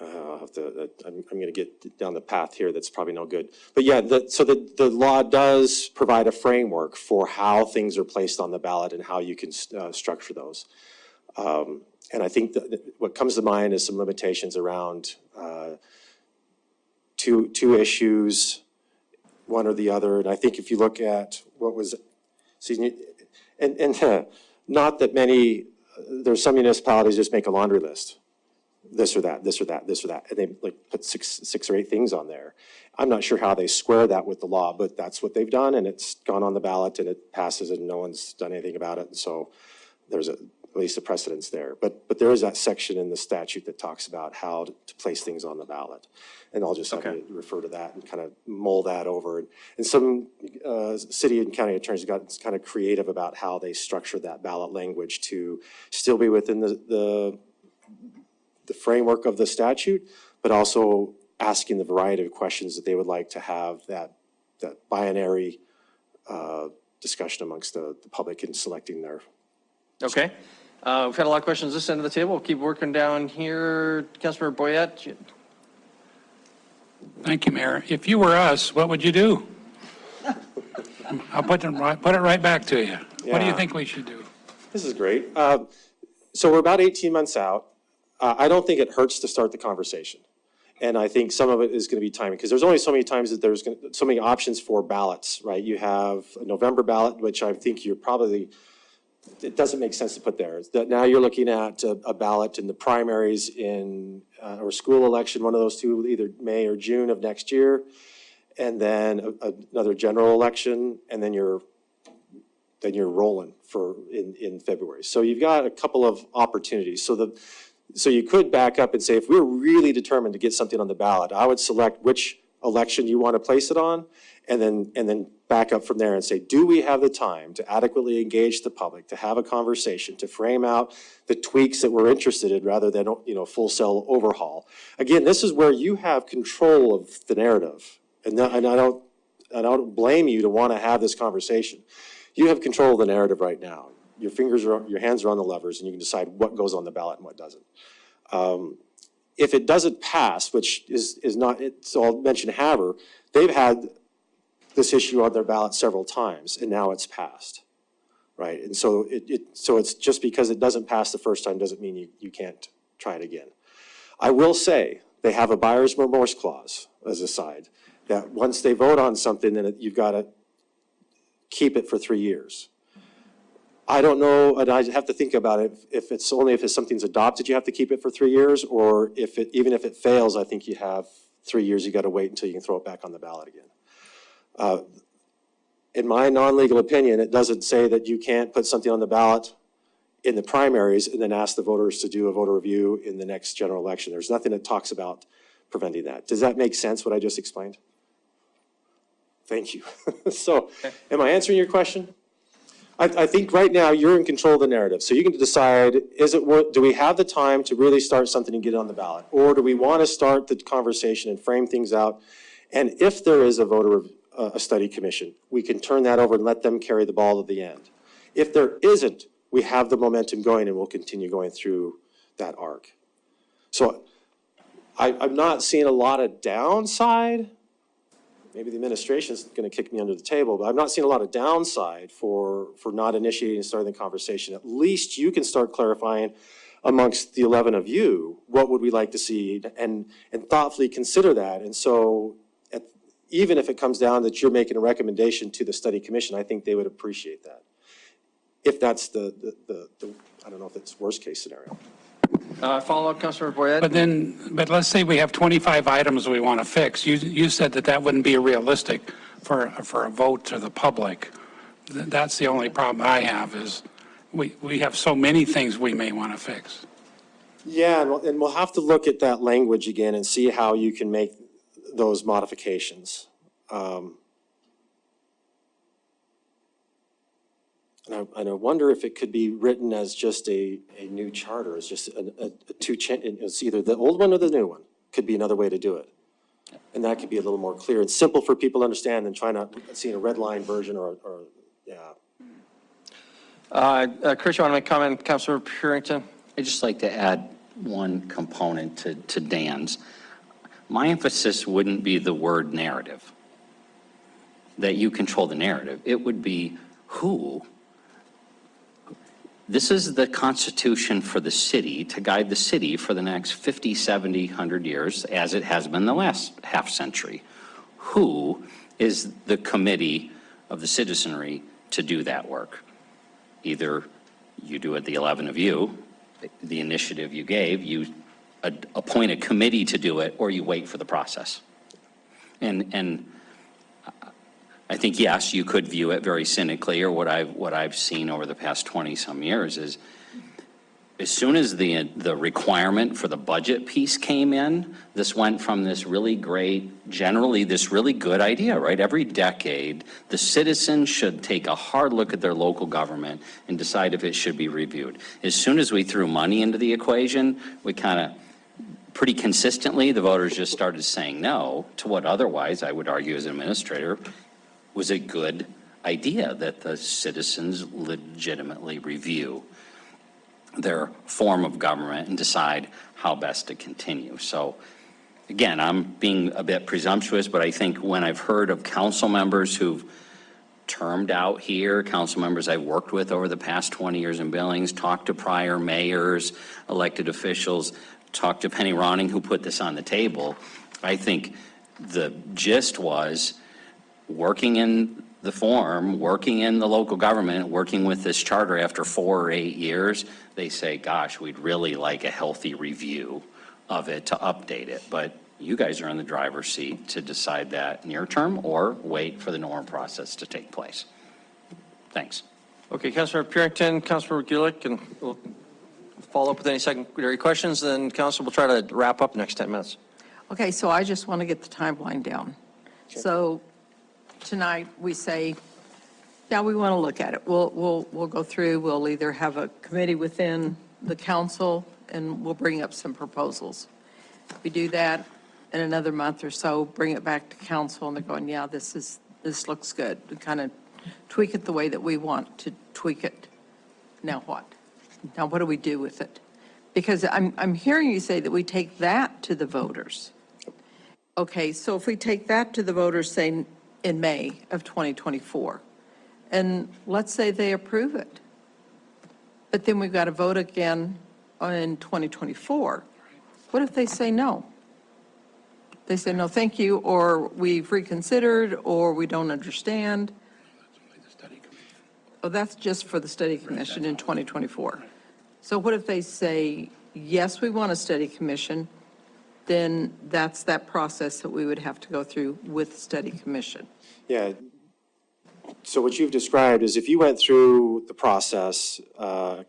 I'll have to, I'm going to get down the path here that's probably no good. But yeah, so the law does provide a framework for how things are placed on the ballot and how you can structure those. And I think that what comes to mind is some limitations around two issues, one or the other. And I think if you look at what was, not that many, there's some municipalities just make a laundry list. This or that, this or that, this or that. And they like put six or eight things on there. I'm not sure how they square that with the law, but that's what they've done, and it's gone on the ballot and it passes and no one's done anything about it. And so there's at least a precedence there. But there is that section in the statute that talks about how to place things on the ballot. And I'll just have to refer to that and kind of mull that over. And some city and county attorneys got kind of creative about how they structure that ballot language to still be within the framework of the statute, but also asking the variety of questions that they would like to have that binary discussion amongst the public in selecting their. Okay. We've had a lot of questions this end of the table. We'll keep working down here. Councilor Boyette. Thank you, Mayor. If you were us, what would you do? I'll put it right back to you. Yeah. What do you think we should do? This is great. So we're about 18 months out. I don't think it hurts to start the conversation. And I think some of it is going to be timing, because there's only so many times that there's so many options for ballots, right? You have a November ballot, which I think you're probably, it doesn't make sense to put there. Now you're looking at a ballot in the primaries in, or school election, one of those two, either May or June of next year, and then another general election, and then you're rolling for in February. So you've got a couple of opportunities. So you could back up and say, if we're really determined to get something on the ballot, I would select which election you want to place it on, and then back up from there and say, do we have the time to adequately engage the public, to have a conversation, to frame out the tweaks that we're interested in rather than, full cell overhaul. Again, this is where you have control of the narrative, and I don't blame you to want to have this conversation. You have control of the narrative right now. Your hands are on the levers, and you can decide what goes on the ballot and what doesn't. If it doesn't pass, which is not, so I'll mention Haver, they've had this issue on their ballot several times, and now it's passed, right? And so so it's just because it doesn't pass the first time doesn't mean you can't try it again. I will say they have a buyer's remorse clause as a side, that once they vote on something, then you've got to keep it for 3 years. I don't know, and I have to think about it, if something's adopted, you have to keep it for 3 years, or even if it fails, I think you have 3 years, you got to wait until you can throw it back on the ballot again. In my non-legal opinion, it doesn't say that you can't put something on the ballot in the primaries and then ask the voters to do a voter review in the next general election. There's nothing that talks about preventing that. Does that make sense, what I just explained? Thank you. So, am I answering your question? I think right now you're in control of the narrative. So you can decide, do we have the time to really start something and get it on the ballot? Or do we want to start the conversation and frame things out? And if there is a study commission, we can turn that over and let them carry the ball to the end. If there isn't, we have the momentum going and we'll continue going through that arc. So I'm not seeing a lot of downside. Maybe the administration is going to kick me under the table, but I'm not seeing a lot of downside for not initiating and starting the conversation. At least you can start clarifying amongst the 11 of you, what would we like to see, and thoughtfully consider that. And so even if it comes down that you're making a recommendation to the study commission, I think they would appreciate that. If that's the I don't know if it's worst case scenario. Follow-up, Councilor Boyette. But let's say we have 25 items we want to fix. You said that wouldn't be realistic for a vote to the public. That's the only problem I have is we have so many things we may want to fix. Yeah, and we'll have to look at that language again and see how you can make those modifications. And I wonder if it could be written as just a new charter, as just it's either the old one or the new one. Could be another way to do it. And that could be a little more clear and simple for people to understand than trying to see a red line version or yeah. Chris, you want to make a comment, Councilor Purington? I'd just like to add, one component to Dan's. My emphasis wouldn't be the word narrative, that you control the narrative. It would be who. This is the Constitution for the city, to guide the city for the next 50, 70, 100 years, as it has been the last half century. Who is the committee of the citizenry to do that work? Either you do it, the 11 of you, the initiative you gave, you appoint a committee to do it, or you wait for the process. And I think, yes, you could view it very cynically, or what I've seen over the past 20-some years is, as soon as the requirement for the budget piece came in, this went from this really great, generally this really good idea, right? Every decade, the citizens should take a hard look at their local government and decide if it should be reviewed. As soon as we threw money into the equation, we kind of, pretty consistently, the voters just started saying no to what otherwise, I would argue as an administrator, was a good idea, that the citizens legitimately review their form of government and decide how best to continue. So again, I'm being a bit presumptuous, but I think when I've heard of council members who've termed out here, council members I've worked with over the past 20 years in Billings, talked to prior mayors, elected officials, talked to Penny Ronning, who put this on the table, I think the gist was working in the form, working in the local government, working with this charter after 4 or 8 years, they say, gosh, we'd really like a healthy review of it to update it. But you guys are in the driver's seat to decide that near term or wait for the normal process to take place. Thanks. Okay, Councilmember Purington, Councilmember Gulick, and we'll follow up with any secondary questions, then Council will try to wrap up next 10 minutes. Okay, so I just want to get the timeline down. So tonight we say, yeah, we want to look at it. We'll go through, we'll either have a committee within the council and we'll bring up some proposals. We do that in another month or so, bring it back to council and they're going, yeah, this looks good. We kind of tweak it the way that we want to tweak it. Now what? Now what do we do with it? Because I'm hearing you say that we take that to the voters. Okay, so if we take that to the voters, say in May of 2024, and let's say they approve it, but then we've got to vote again in 2024. What if they say no? They say, no, thank you, or we've reconsidered, or we don't understand. Oh, that's just for the study commission in 2024. So what if they say, yes, we want a study commission, then that's that process that we would have to go through with the study commission. Yeah. So what you've described is if you went through the process,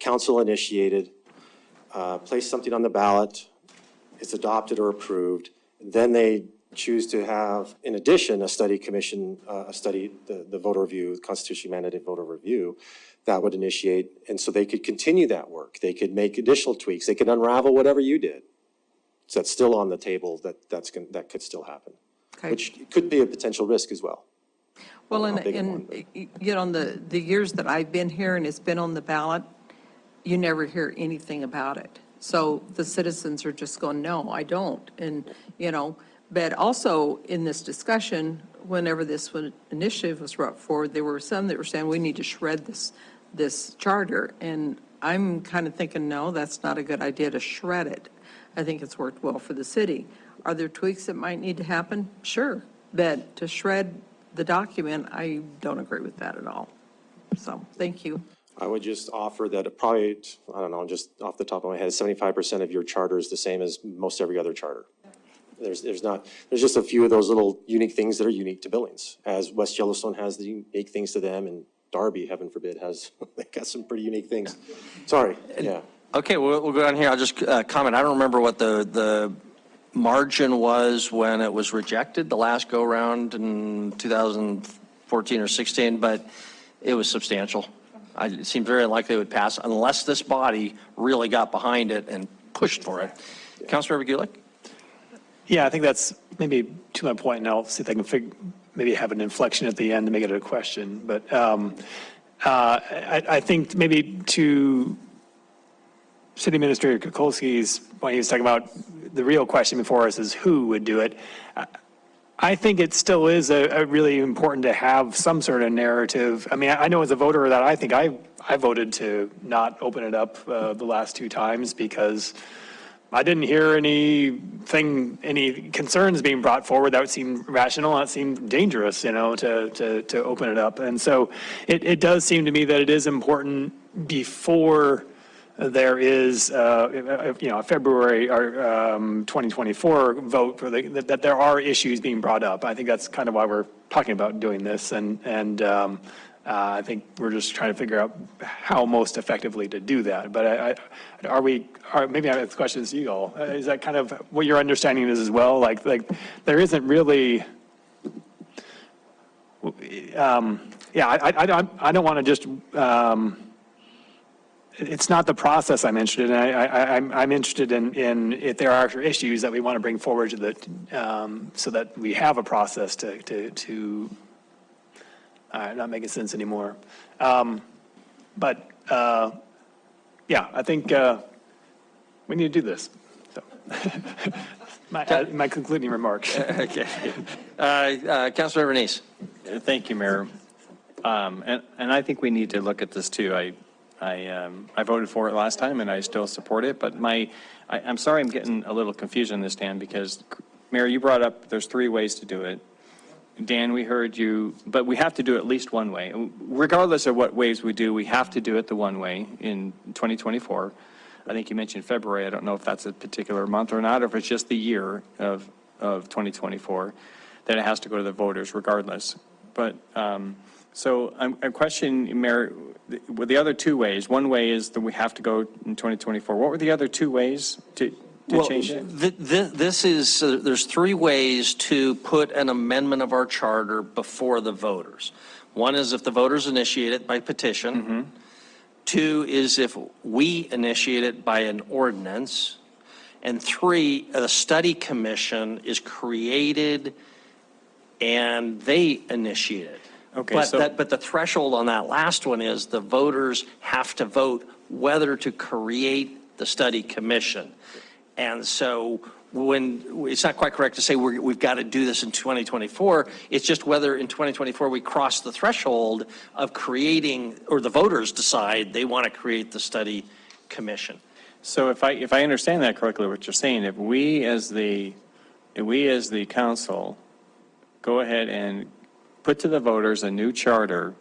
council initiated, placed something on the ballot, it's adopted or approved, then they choose to have, in addition, a study commission, the voter review, constitutionally mandated voter review, that would initiate, and so they could continue that work. They could make additional tweaks. They could unravel whatever you did. So that's still on the table, that could still happen, Okay. which could be a potential risk as well. Well, How big and one, you know, the years that I've been here and it's been on the ballot, you never hear anything about it. So the citizens are just going, no, I don't. And, you know, but also in this discussion, whenever this initiative was brought forward, there were some that were saying we need to shred this charter. And I'm kind of thinking, no, that's not a good idea to shred it. I think it's worked well for the city. Are there tweaks that might need to happen? Sure. But to shred the document, I don't agree with that at all. So, thank you. I would just offer that it probably, I don't know, just off the top of my head, 75% of your charter is the same as most every other charter. There's just a few of those little unique things that are unique to Billings, as West Yellowstone has the unique things to them, and Darby, heaven forbid, they got some pretty unique things. Sorry, yeah. Okay, we'll go down here. I'll just comment. I don't remember what the margin was when it was rejected the last go round in 2014 or 16, but it was substantial. It seemed very unlikely it would pass unless this body really got behind it and pushed for it. Yeah. Councilmember Gulick? Yeah, I think that's maybe to my point, and I'll see if I can maybe have an inflection at the end to make it a question. But I think maybe to City Administrator Kukulski's, when he was talking about the real question before us is who would do it. I think it still is a really important to have some sort of narrative. I mean, I know as a voter that I think I voted to not open it up the last 2 times because I didn't hear any concerns being brought forward that would seem rational, that seemed dangerous, to open it up. And so it does seem to me that it is important before there is, a February or 2024 vote for that there are issues being brought up. I think that's kind of why we're talking about doing this, and I think we're just trying to figure out how most effectively to do that. But maybe I have questions to you all. Is that kind of what your understanding is as well? Like there isn't really. I don't want to just. It's not the process I'm interested in. I'm interested in if there are issues that we want to bring forward to the, so that we have a process to not making sense anymore. I think we need to do this. So my concluding remarks. Okay. Councilor Renese. Thank you, Mayor. And I think we need to look at this too. I voted for it last time and I still support it, but I'm sorry I'm getting a little confused on this, Dan, because Mayor, you brought up there's 3 ways to do it. Dan, we heard you, but we have to do it at least one way. Regardless of what ways we do, we have to do it the one way in 2024. I think you mentioned February. I don't know if that's a particular month or not, or if it's just the year of 2024, that it has to go to the voters regardless. But so I'm questioning, Mayor, with the other 2 ways. One way is that we have to go in 2024. What were the other 2 ways to change it? This is, there's 3 ways to put an amendment of our charter before the voters. One is if the voters initiate it by petition. Mm-hmm. 2 is if we initiate it by an ordinance. And 3, a study commission is created and they initiate it. Okay, but the threshold on that last one is the voters have to vote whether to create the study commission. And so it's not quite correct to say we've got to do this in 2024. It's just whether in 2024 we cross the threshold of creating, or the voters decide they want to create the study commission. So if I understand that correctly, what you're saying, if we as the council go ahead and put to the voters a new charter,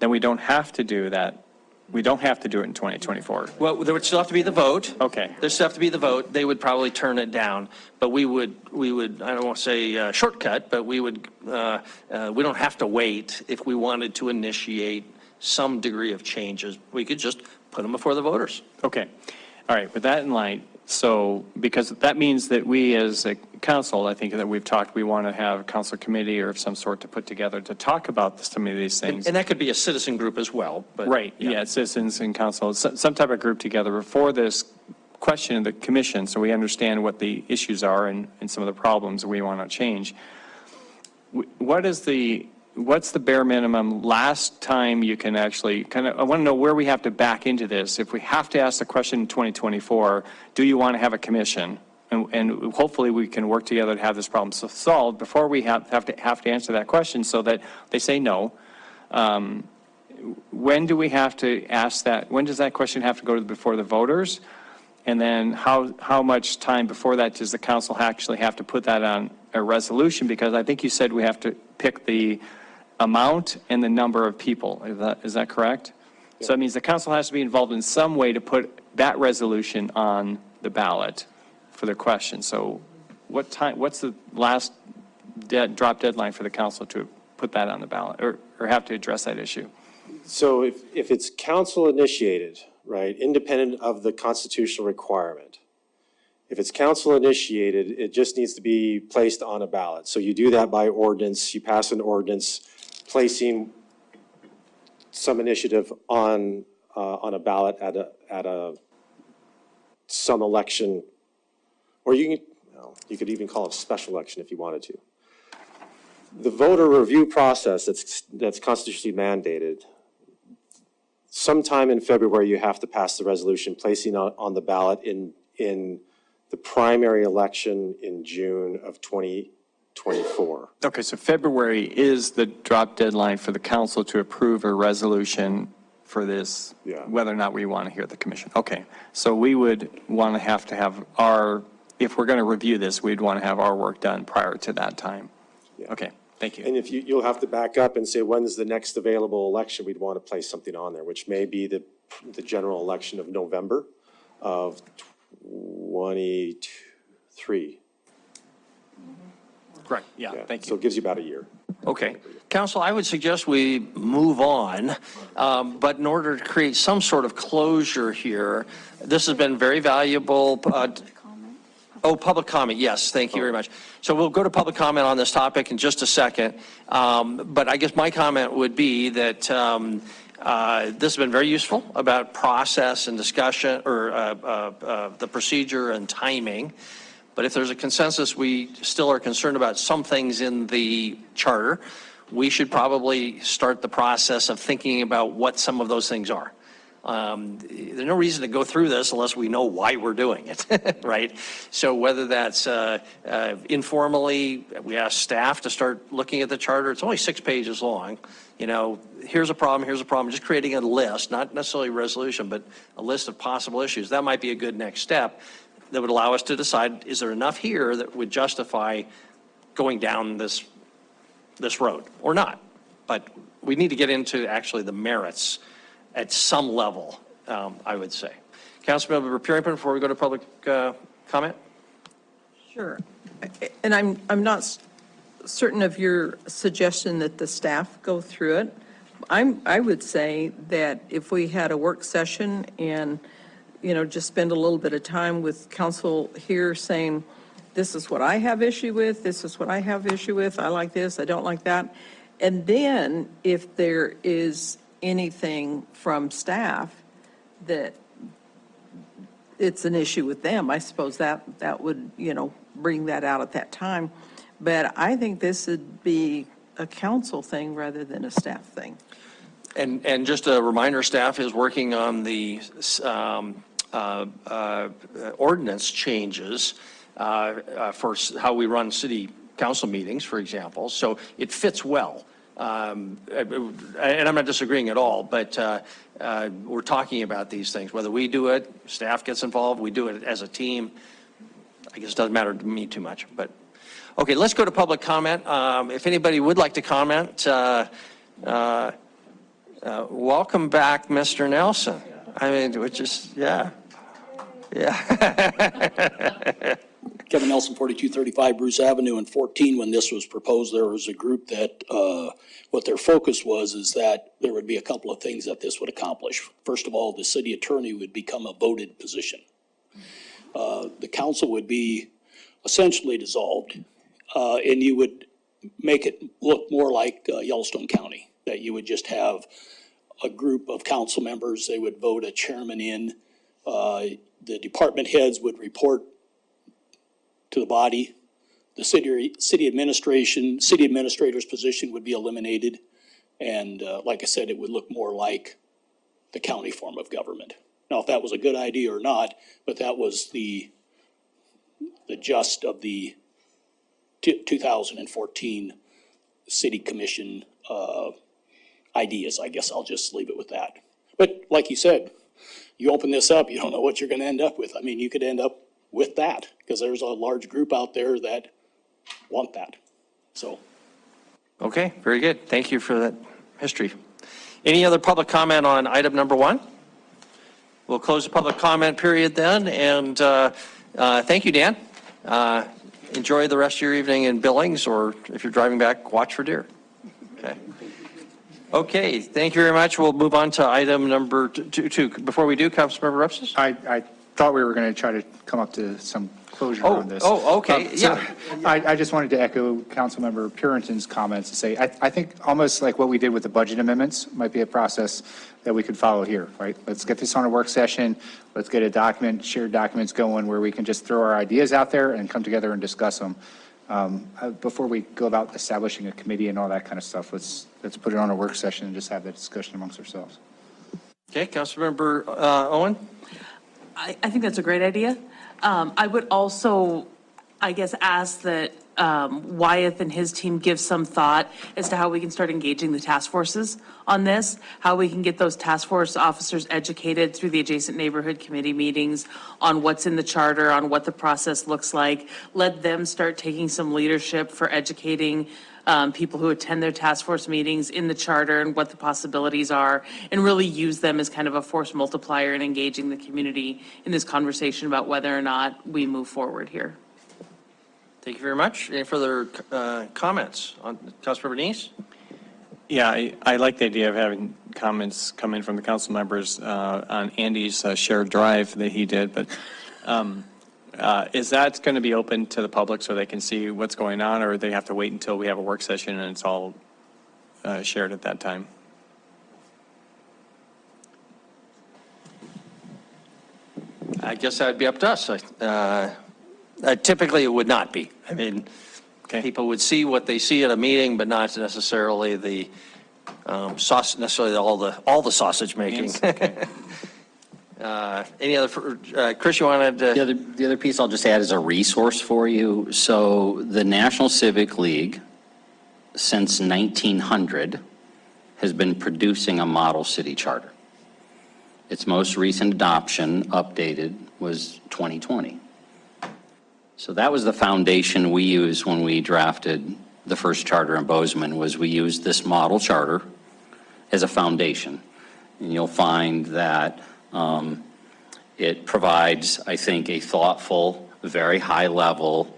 then we don't have to do that. We don't have to do it in 2024. Well, there would still have to be the vote. Okay. There still have to be the vote. They would probably turn it down, but we would, I don't want to say shortcut, but we don't have to wait if we wanted to initiate some degree of changes. We could just put them before the voters. Okay. All right. With that in mind, so because that means that we as a council, I think that we've talked, we want to have a council committee or of some sort to put together to talk about some of these things. And that could be a citizen group as well. But right. Yeah. Citizens and council, some type of group together before this question of the commission, so we understand what the issues are and some of the problems that we want to change. What's the bare minimum last time you can actually I want to know where we have to back into this. If we have to ask the question in 2024, do you want to have a commission? And hopefully we can work together to have this problem solved before we have to answer that question, so that they say no. When do we have to ask that? When does that question have to go before the voters? And then how much time before that does the council actually have to put that on a resolution? Because I think you said we have to pick the amount and the number of people. Is that correct? Yeah. So that means the council has to be involved in some way to put that resolution on the ballot for the question. So what's the last drop deadline for the council to put that on the ballot or have to address that issue? So if it's council initiated, right, independent of the constitutional requirement, if it's council initiated, it just needs to be placed on a ballot. So you do that by ordinance, you pass an ordinance placing some initiative on a ballot at some election, or you could even call it a special election if you wanted to. The voter review process that's constitutionally mandated, sometime in February, you have to pass the resolution placing on the ballot in the primary election in June of 2024. Okay, so February is the drop deadline for the council to approve a resolution for this, Yeah. whether or not we want to hear the commission. Okay, so we would want to have our, if we're going to review this, we'd want to have our work done prior to that time. Yeah. Okay, thank you. And if you'll have to back up and say, when's the next available election? We'd want to place something on there, which may be the general election of November of 23. Right, yeah, thank So you. it gives you about a year. Okay. Council, I would suggest we move on, but in order to create some sort of closure here, this has been very valuable. Public comment, yes, thank you very much. So we'll go to public comment on this topic in just a second. But I guess my comment would be that this has been very useful about process and discussion, or the procedure and timing. But if there's a consensus, we still are concerned about some things in the charter, we should probably start the process of thinking about what some of those things are. There's no reason to go through this unless we know why we're doing it, right? So whether that's informally, we ask staff to start looking at the charter. It's only 6 pages long. You know, here's a problem, just creating a list, not necessarily a resolution, but a list of possible issues. That might be a good next step that would allow us to decide, is there enough here that would justify going down this road or not? But we need to get into actually the merits at some level, I would say. Councilmember Purington, before we go to public comment? Sure. And I'm not certain of your suggestion that the staff go through it. I would say that if we had a work session and, you know, just spend a little bit of time with council here saying, this is what I have issue with, this is what I have issue with, I like this, I don't like that. And then if there is anything from staff that it's an issue with them, I suppose that would, you know, bring that out at that time. But I think this would be a council thing rather than a staff thing. And just a reminder, staff is working on the ordinance changes for how we run city council meetings, for example. So it fits well. And I'm not disagreeing at all, but we're talking about these things. Whether we do it, staff gets involved, we do it as a team. I guess it doesn't matter to me too much. But okay, let's go to public comment. If anybody would like to comment, welcome back, Mr. Nelson. I mean, which is, yeah. Kevin Nelson, 4235 Bruce Avenue. In 14, when this was proposed, there was a group that, what their focus was is that there would be a couple of things that this would accomplish. First of all, the city attorney would become a voted position. The council would be essentially dissolved, and you would make it look more like Yellowstone County, that you would just have a group of council members, they would vote a chairman in, the department heads would report to the body. The city administrator's position would be eliminated. And like I said, it would look more like the county form of government. Now, if that was a good idea or not, but that was the gist of the 2014 city commission ideas. I guess I'll just leave it with that. But like you said, you open this up, you don't know what you're going to end up with. I mean, you could end up with that because there's a large group out there that want that. So. Okay, very good. Thank you for that history. Any other public comment on item number 1? We'll close the public comment period then. And thank you, Dan. Enjoy the rest of your evening in Billings, or if you're driving back, watch for deer. Okay. Okay, thank you very much. We'll move on to item number 2. Before we do, Councilmember Repsis? I thought we were going to try to come up to some closure on this. Okay, So yeah. I just wanted to echo Councilmember Purington's comments and say, I think almost like what we did with the budget amendments might be a process that we could follow here, right? Let's get this on a work session. Let's get a document, shared documents going where we can just throw our ideas out there and come together and discuss them. Before we go about establishing a committee and all that kind of stuff, let's put it on a work session and just have that discussion amongst ourselves. Okay, Councilmember Owen? I think that's a great idea. I would also, I guess, ask that Wyeth and his team give some thought as to how we can start engaging the task forces on this, how we can get those task force officers educated through the adjacent neighborhood committee meetings on what's in the charter, on what the process looks like. Let them start taking some leadership for educating people who attend their task force meetings in the charter and what the possibilities are, and really use them as kind of a force multiplier in engaging the community in this conversation about whether or not we move forward here. Thank you very much. Any further comments on Councilmember Neese? Yeah, I like the idea of having comments come in from the council members on Andy's shared drive that he did, but is that going to be open to the public so they can see what's going on, or they have to wait until we have a work session and it's all shared at that time? I guess that would be up to us. Typically, it would not be. I mean, people would see what they see at a meeting, but not necessarily the necessarily all the sausage making. Any other, Chris, you wanted to? The other piece I'll just add is a resource for you. So the National Civic League, since 1900, has been producing a model city charter. Its most recent adoption, updated, was 2020. So that was the foundation we used when we drafted the first charter in Bozeman, was we used this model charter as a foundation. And you'll find that it provides, I think, a thoughtful, very high level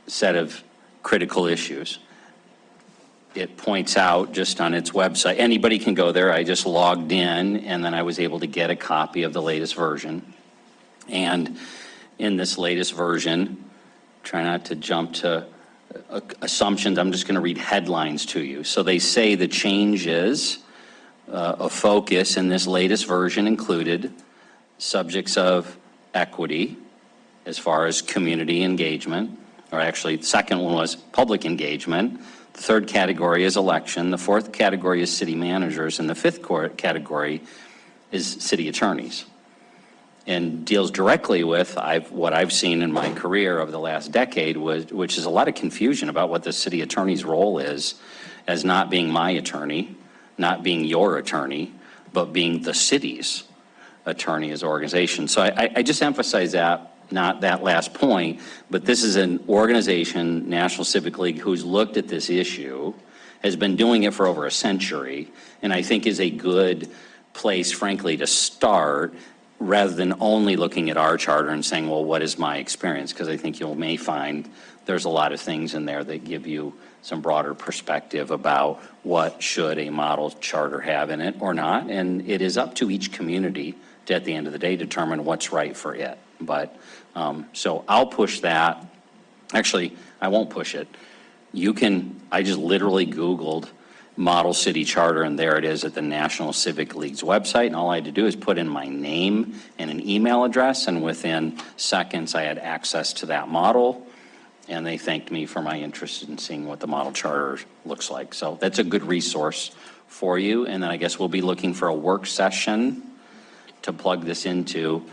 set of critical issues. It points out just on its website, anybody can go there. I just logged in and then I was able to get a copy of the latest version. And in this latest version, try not to jump to assumptions, I'm just going to read headlines to you. So they say the changes of focus in this latest version included subjects of equity as far as community engagement, or actually the second one was public engagement. The third category is election. The fourth category is city managers. And the fifth category is city attorneys. And deals directly with what I've seen in my career over the last decade, which is a lot of confusion about what the city attorney's role is, as not being my attorney, not being your attorney, but being the city's attorney as organization. So I just emphasize that, not that last point, but this is an organization, National Civic League, who's looked at this issue, has been doing it for over a century, and I think is a good place, frankly, to start, rather than only looking at our charter and saying, well, what is my experience? Because I think you may find there's a lot of things in there that give you some broader perspective about what should a model charter have in it or not. And it is up to each community to, at the end of the day, determine what's right for it. But so I'll push that. Actually, I won't push it. You can, I just literally Googled model city charter, and there it is at the National Civic League's website. And all I had to do is put in my name and an email address, and within seconds I had access to that model. And they thanked me for my interest in seeing what the model charter looks like. So that's a good resource for you. And then I guess we'll be looking for a work session to plug this into,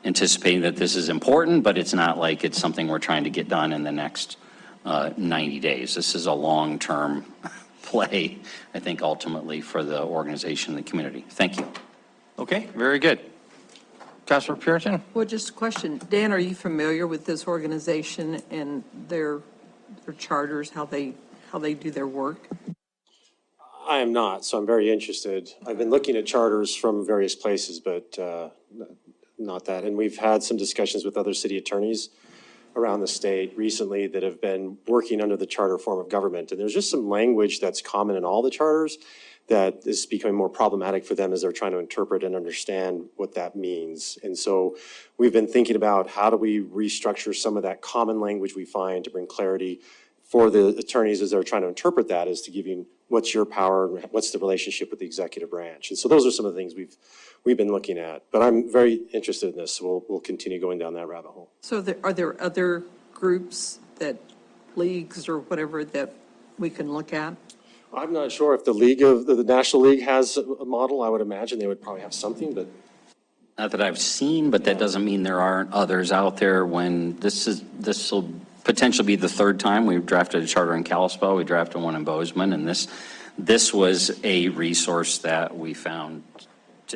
anticipating that this is important, but it's not like it's something we're trying to get done in the next 90 days. This is a long-term play, I think, ultimately for the organization and the community. Thank you. Okay, very good. Councilor Puritan? Well, just a question. Dan, are you familiar with this organization and their charters, how they do their work? I am not, so I'm very interested. I've been looking at charters from various places, but not that. And we've had some discussions with other city attorneys around the state recently that have been working under the charter form of government. And there's just some language that's common in all the charters that is becoming more problematic for them as they're trying to interpret and understand what that means. And so we've been thinking about how do we restructure some of that common language we find to bring clarity for the attorneys as they're trying to interpret that, as to giving what's your power, what's the relationship with the executive branch. And so those are some of the things we've been looking at. But I'm very interested in this, so we'll continue going down that rabbit hole. So are there other groups, that leagues or whatever, that we can look at? I'm not sure if the National League has a model. I would imagine they would probably have something, but Not that I've seen, but that doesn't mean there aren't others out there. When this will potentially be the third time we've drafted a charter in Kalispell, we drafted one in Bozeman, and this was a resource that we found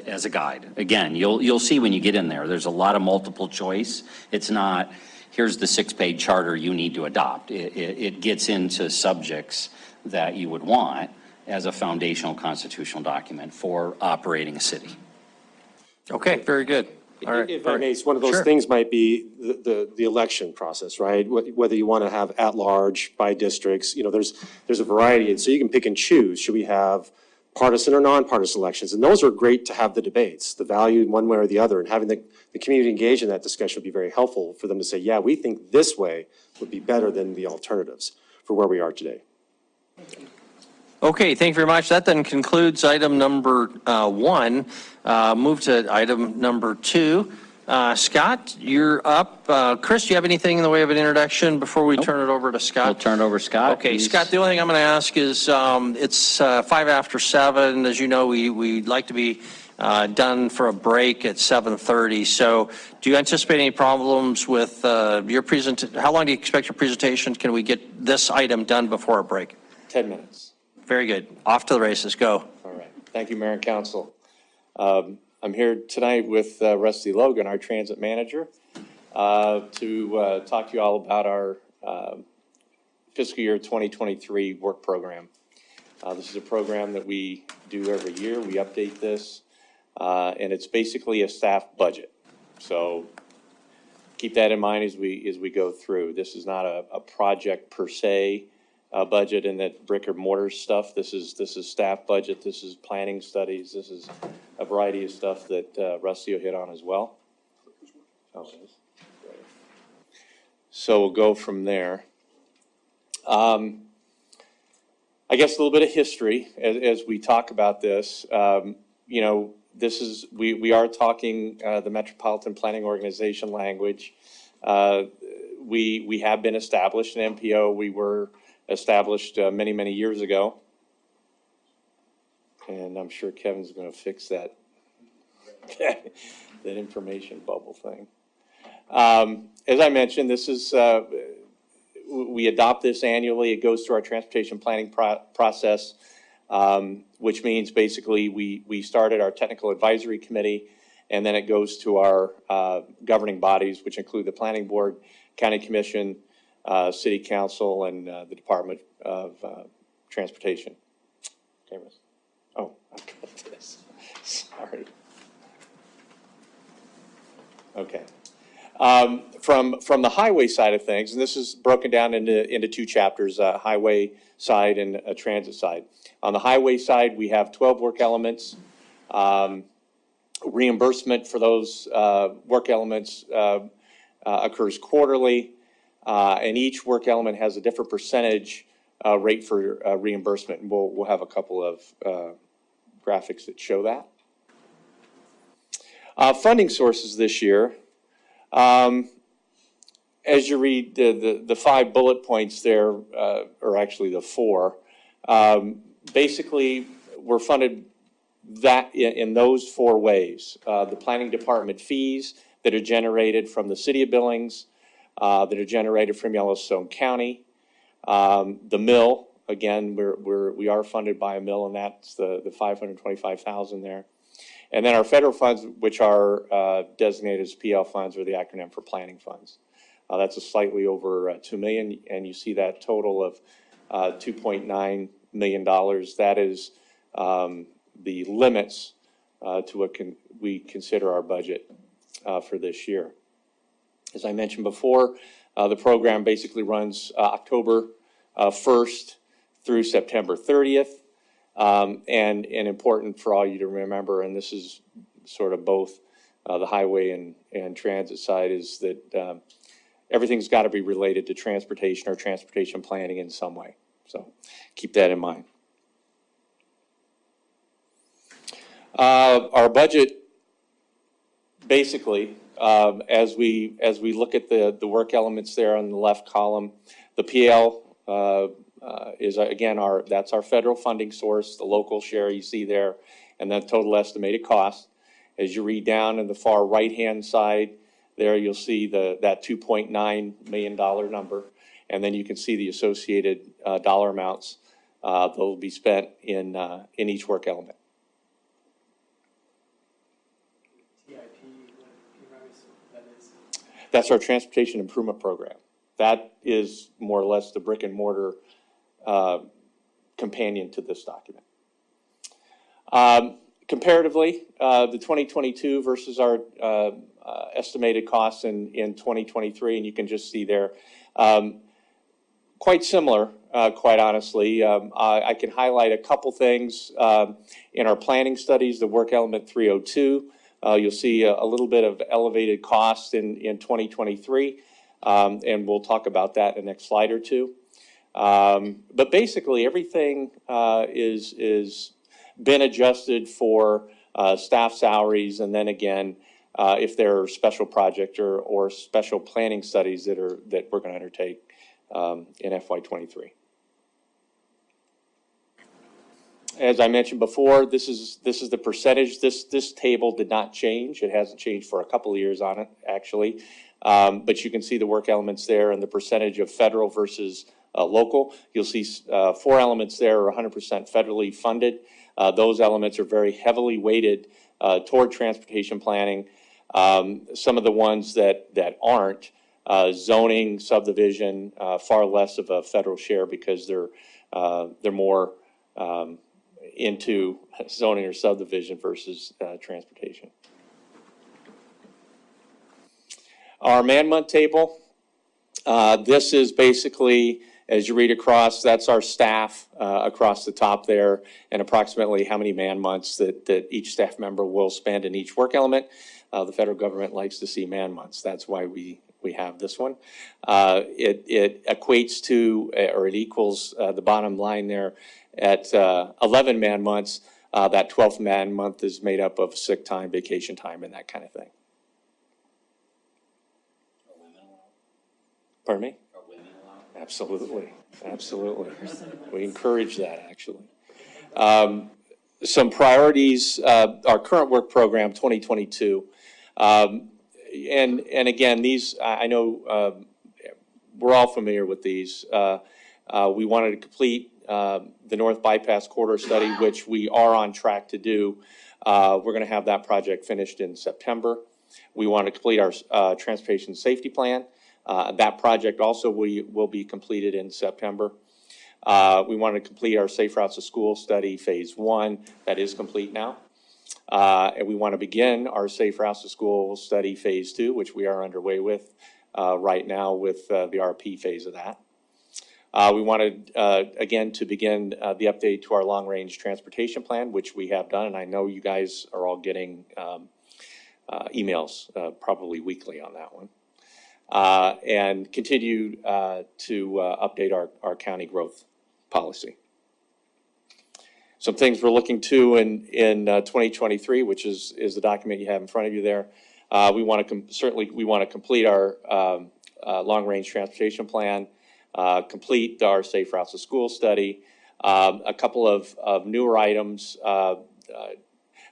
as a guide. Again, you'll see when you get in there, there's a lot of multiple choice. It's not, here's the 6-page charter you need to adopt. It gets into subjects that you would want as a foundational constitutional document for operating a city. Okay, very good. All right. if I may, one of those Sure. things might be the election process, right? Whether you want to have at-large, by districts, there's a variety, and so you can pick and choose. Should we have partisan or nonpartisan elections? And those are great to have the debates, the value in one way or the other, and having the community engage in that discussion would be very helpful for them to say, yeah, we think this way would be better than the alternatives for where we are today. Okay, thank you very much. That then concludes item number 1. Move to item number 2. Scott, you're up. Chris, do you have anything in the way of an introduction before we turn it over to Scott? We'll turn it over to Scott. Okay, please. Scott, the only thing I'm going to ask is, it's 5 after 7. As you know, we'd like to be done for a break at 7:30. So do you anticipate any problems with your presentation? How long do you expect your presentation? Can we get this item done before a break? 10 minutes. Very good. Off to the races. Go. All right. Thank you, Mayor and Council. I'm here tonight with Rusty Logan, our transit manager, to talk to you all about our fiscal year 2023 work program. This is a program that we do every year. We update this, and it's basically a staff budget. So keep that in mind as we go through. This is not a project per se. Budget and that brick or mortar stuff. This is staff budget. This is planning studies. This is a variety of stuff that Rusty will hit on as well. Okay. So we'll go from there. I guess a little bit of history as we talk about this. This is we are talking the Metropolitan Planning Organization language. We have been established in MPO. We were established many years ago, and I'm sure Kevin's going to fix that that information bubble thing. As I mentioned, this is we adopt this annually. It goes through our transportation planning process, which means basically we started our technical advisory committee, and then it goes to our governing bodies, which include the planning board, county commission, city council, and the Department of Transportation. Cameras. Oh, I've got this. Sorry. Okay. From the highway side of things, and this is broken down into 2 chapters, highway side and a transit side. On the highway side, we have 12 work elements. Reimbursement for those work elements occurs quarterly. And each work element has a different percentage rate for reimbursement. And we'll have a couple of graphics that show that. Funding sources this year. As you read the 5 bullet points there, or actually the 4, basically we're funded that in those 4 ways. The planning department fees that are generated from the city of Billings, that are generated from Yellowstone County. The mill, again, we are funded by a mill, and that's the $525,000 there. And then our federal funds, which are designated as PL funds, or the acronym for planning funds. That's a slightly over $2 million, and you see that total of $2.9 million. That is the limits to what we consider our budget for this year. As I mentioned before, the program basically runs October 1st through September 30th. And important for all you to remember, and this is sort of both the highway and transit side, is that everything's got to be related to transportation or transportation planning in some way. So keep that in mind. Our budget, basically, as we look at the work elements there on the left column, the PL again, that's our federal funding source, the local share you see there, and that total estimated cost. As you read down in the far right-hand side, there you'll see that $2.9 million number, and then you can see the associated dollar amounts that will be spent in each work element. That's our transportation improvement program. That is more or less the brick and mortar companion to this document. Comparatively, the 2022 versus our estimated costs in 2023, and you can just see there, quite similar, quite honestly. I can highlight a couple things in our planning studies, the work element 302. You'll see a little bit of elevated cost in 2023, and we'll talk about that in the next slide or two. But basically, everything is been adjusted for staff salaries, and then again, if there are special project or special planning studies that we're going to undertake in FY23. As I mentioned before, this is the percentage. This table did not change. It hasn't changed for a couple of years on it, actually. But you can see the work elements there and the percentage of federal versus local. You'll see 4 elements there are 100% federally funded. Those elements are very heavily weighted toward transportation planning. Some of the ones that aren't, zoning, subdivision, far less of a federal share because they're more into zoning or subdivision versus transportation. Our man-month table, this is basically, as you read across, that's our staff across the top there, and approximately how many man-months that each staff member will spend in each work element. The federal government likes to see man-months. That's why we have this one. It equates to, or it equals the bottom line there at 11 man-months. That 12th man-month is made up of sick time, vacation time, and that kind of thing. Pardon me? Are women allowed? Absolutely, absolutely. We encourage that, actually. Some priorities, our current work program, 2022. And again, these, I know we're all familiar with these. We wanted to complete the North Bypass Corridor study, which we are on track to do. We're going to have that project finished in September. We want to complete our transportation safety plan. That project also will be completed in September. We want to complete our Safe Routes to School study, phase 1. That is complete now. And we want to begin our Safe Routes to School study, phase 2, which we are underway with right now with the RP phase of that. We wanted, again, to begin the update to our long-range transportation plan, which we have done, and I know you guys are all getting emails probably weekly on that one. And continue to update our county growth policy. Some things we're looking to in 2023, which is the document you have in front of you there. We want to complete our long-range transportation plan, complete our Safe Routes to School study. A couple of newer items.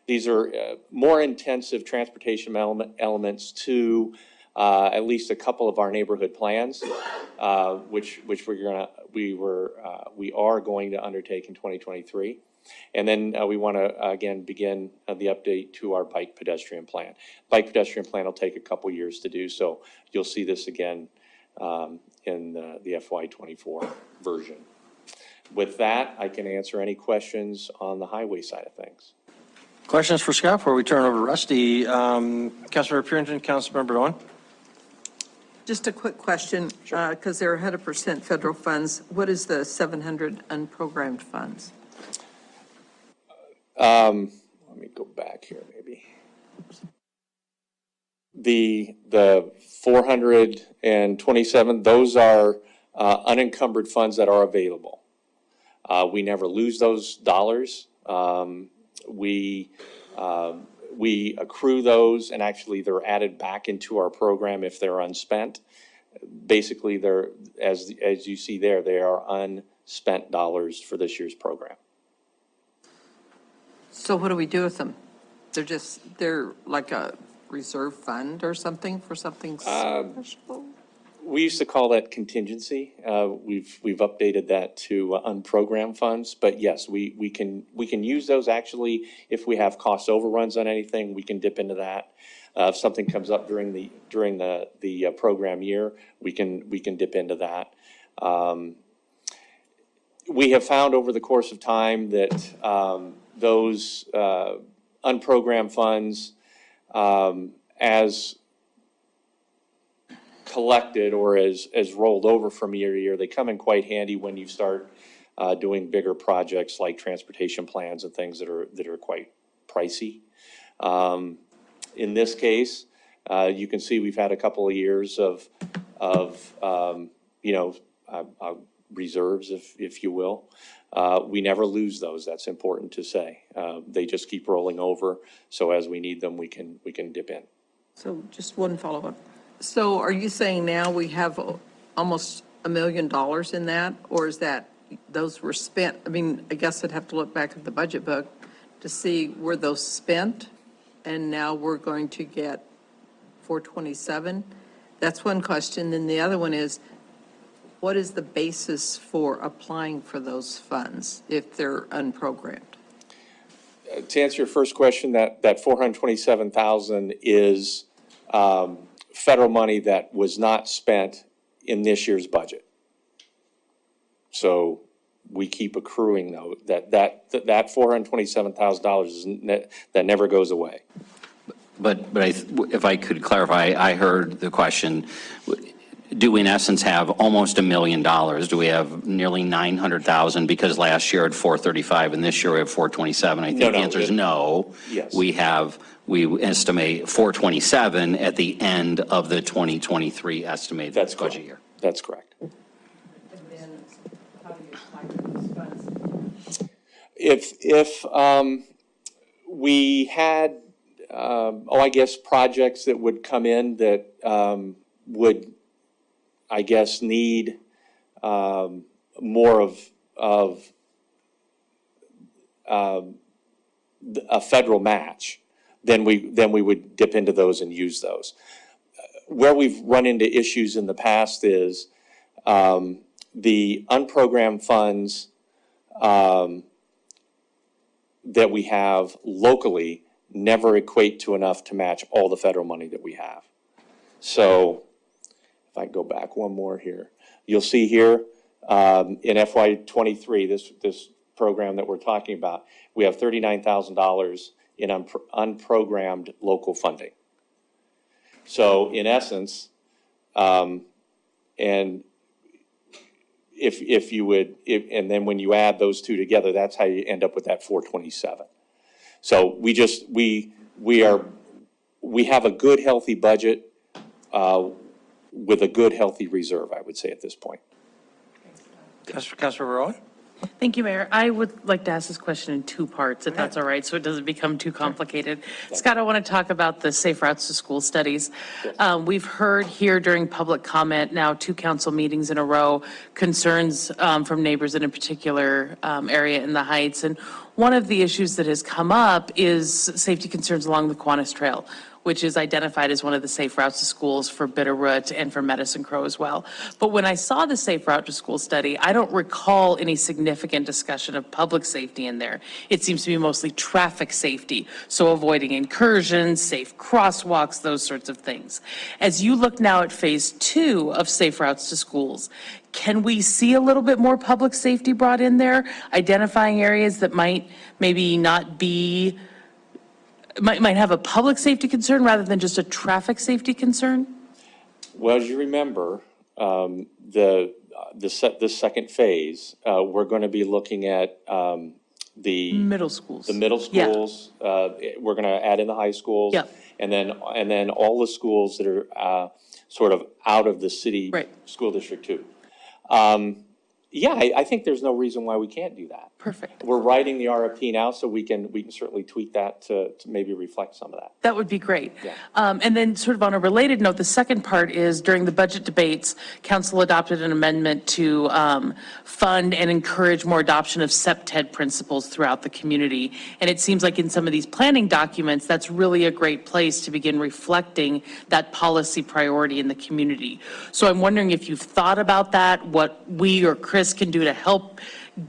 These are more intensive transportation elements to at least a couple of our neighborhood plans, which we are going to undertake in 2023. And then we want to, again, begin the update to our bike pedestrian plan. Bike pedestrian plan will take a couple years to do, so you'll see this again in the FY24 version. With that, I can answer any questions on the highway side of things. Questions for Scott before we turn over to Rusty? Councilmember Purinton, Councilmember Owen. Just a quick question, because they're 100% federal funds. What is the 700 unprogrammed funds? Let me go back here, maybe. The 427, those are unencumbered funds that are available. We never lose those dollars. We accrue those, and actually they're added back into our program if they're unspent. Basically, they're, as you see there, they are spent dollars for this year's program. So what do we do with them? They're like a reserve fund or something for something special? We used to call that contingency. We've updated that to unprogrammed funds, but yes, we can use those actually if we have cost overruns on anything. We can dip into that. If something comes up during the program year, we can dip into that. We have found over the course of time that those unprogrammed funds, as collected or as rolled over from year to year, they come in quite handy when you start doing bigger projects like transportation plans and things that are quite pricey. In this case, you can see we've had a couple of years of reserves, if you will. We never lose those. That's important to say. They just keep rolling over. So as we need them, we can dip in. So just one follow-up. So are you saying now we have almost $1 million in that, or is that those were spent? I mean, I guess I'd have to look back at the budget book to see were those spent, and now we're going to get 427? That's one question. Then the other one is, what is the basis for applying for those funds if they're unprogrammed? To answer your first question, that 427,000 is federal money that was not spent in this year's budget. So we keep accruing though, that $427,000 that never goes away. But if I could clarify, I heard the question, do we in essence have almost $1 million? Do we have nearly 900,000 because last year at 435 and this year we have 427? I think the answer is no. Yes. We estimate 427 at the end of the 2023 estimated budget year. That's correct. And then how do you apply for those funds? If we had, I guess, projects that would come in that would, I guess, need more of a federal match, then we would dip into those and use those. Where we've run into issues in the past is the unprogrammed funds that we have locally never equate to enough to match all the federal money that we have. So if I go back one more here, you'll see here in FY23, this program that we're talking about, we have $39,000 in unprogrammed local funding. So in essence, and and then when you add those two together, that's how you end up with that 427. So we have a good, healthy budget with a good, healthy reserve, I would say at this point. Councilor Roy? Thank you, Mayor. I would like to ask this question in two parts, if that's all right, so it doesn't become too complicated. Scott, I want to talk about the Safe Routes to School studies. We've heard here during public comment now 2 council meetings in a row, concerns from neighbors in a particular area in the Heights. And one of the issues that has come up is safety concerns along the Kiwanis Trail, which is identified as one of the safe routes to schools for Bitterroot and for Medicine Crow as well. But when I saw the Safe Route to School study, I don't recall any significant discussion of public safety in there. It seems to be mostly traffic safety, so avoiding incursions, safe crosswalks, those sorts of things. As you look now at phase 2 of Safe Routes to Schools, can we see a little bit more public safety brought in there, identifying areas that might maybe not be might have a public safety concern rather than just a traffic safety concern? Well, as you remember, this second phase, we're going to be looking at the Middle schools. The middle schools. We're going to add in the high schools. Yep. And then all the schools that are sort of out of the city Right. school district too. Yeah, I think there's no reason why we can't do that. Perfect. We're writing the RFP now, so we can certainly tweak that to maybe reflect some of that. That would be great. Yeah. And then sort of on a related note, the second part is during the budget debates, council adopted an amendment to fund and encourage more adoption of SEPTED principles throughout the community. And it seems like in some of these planning documents, that's really a great place to begin reflecting that policy priority in the community. So I'm wondering if you've thought about that, what we or Chris can do to help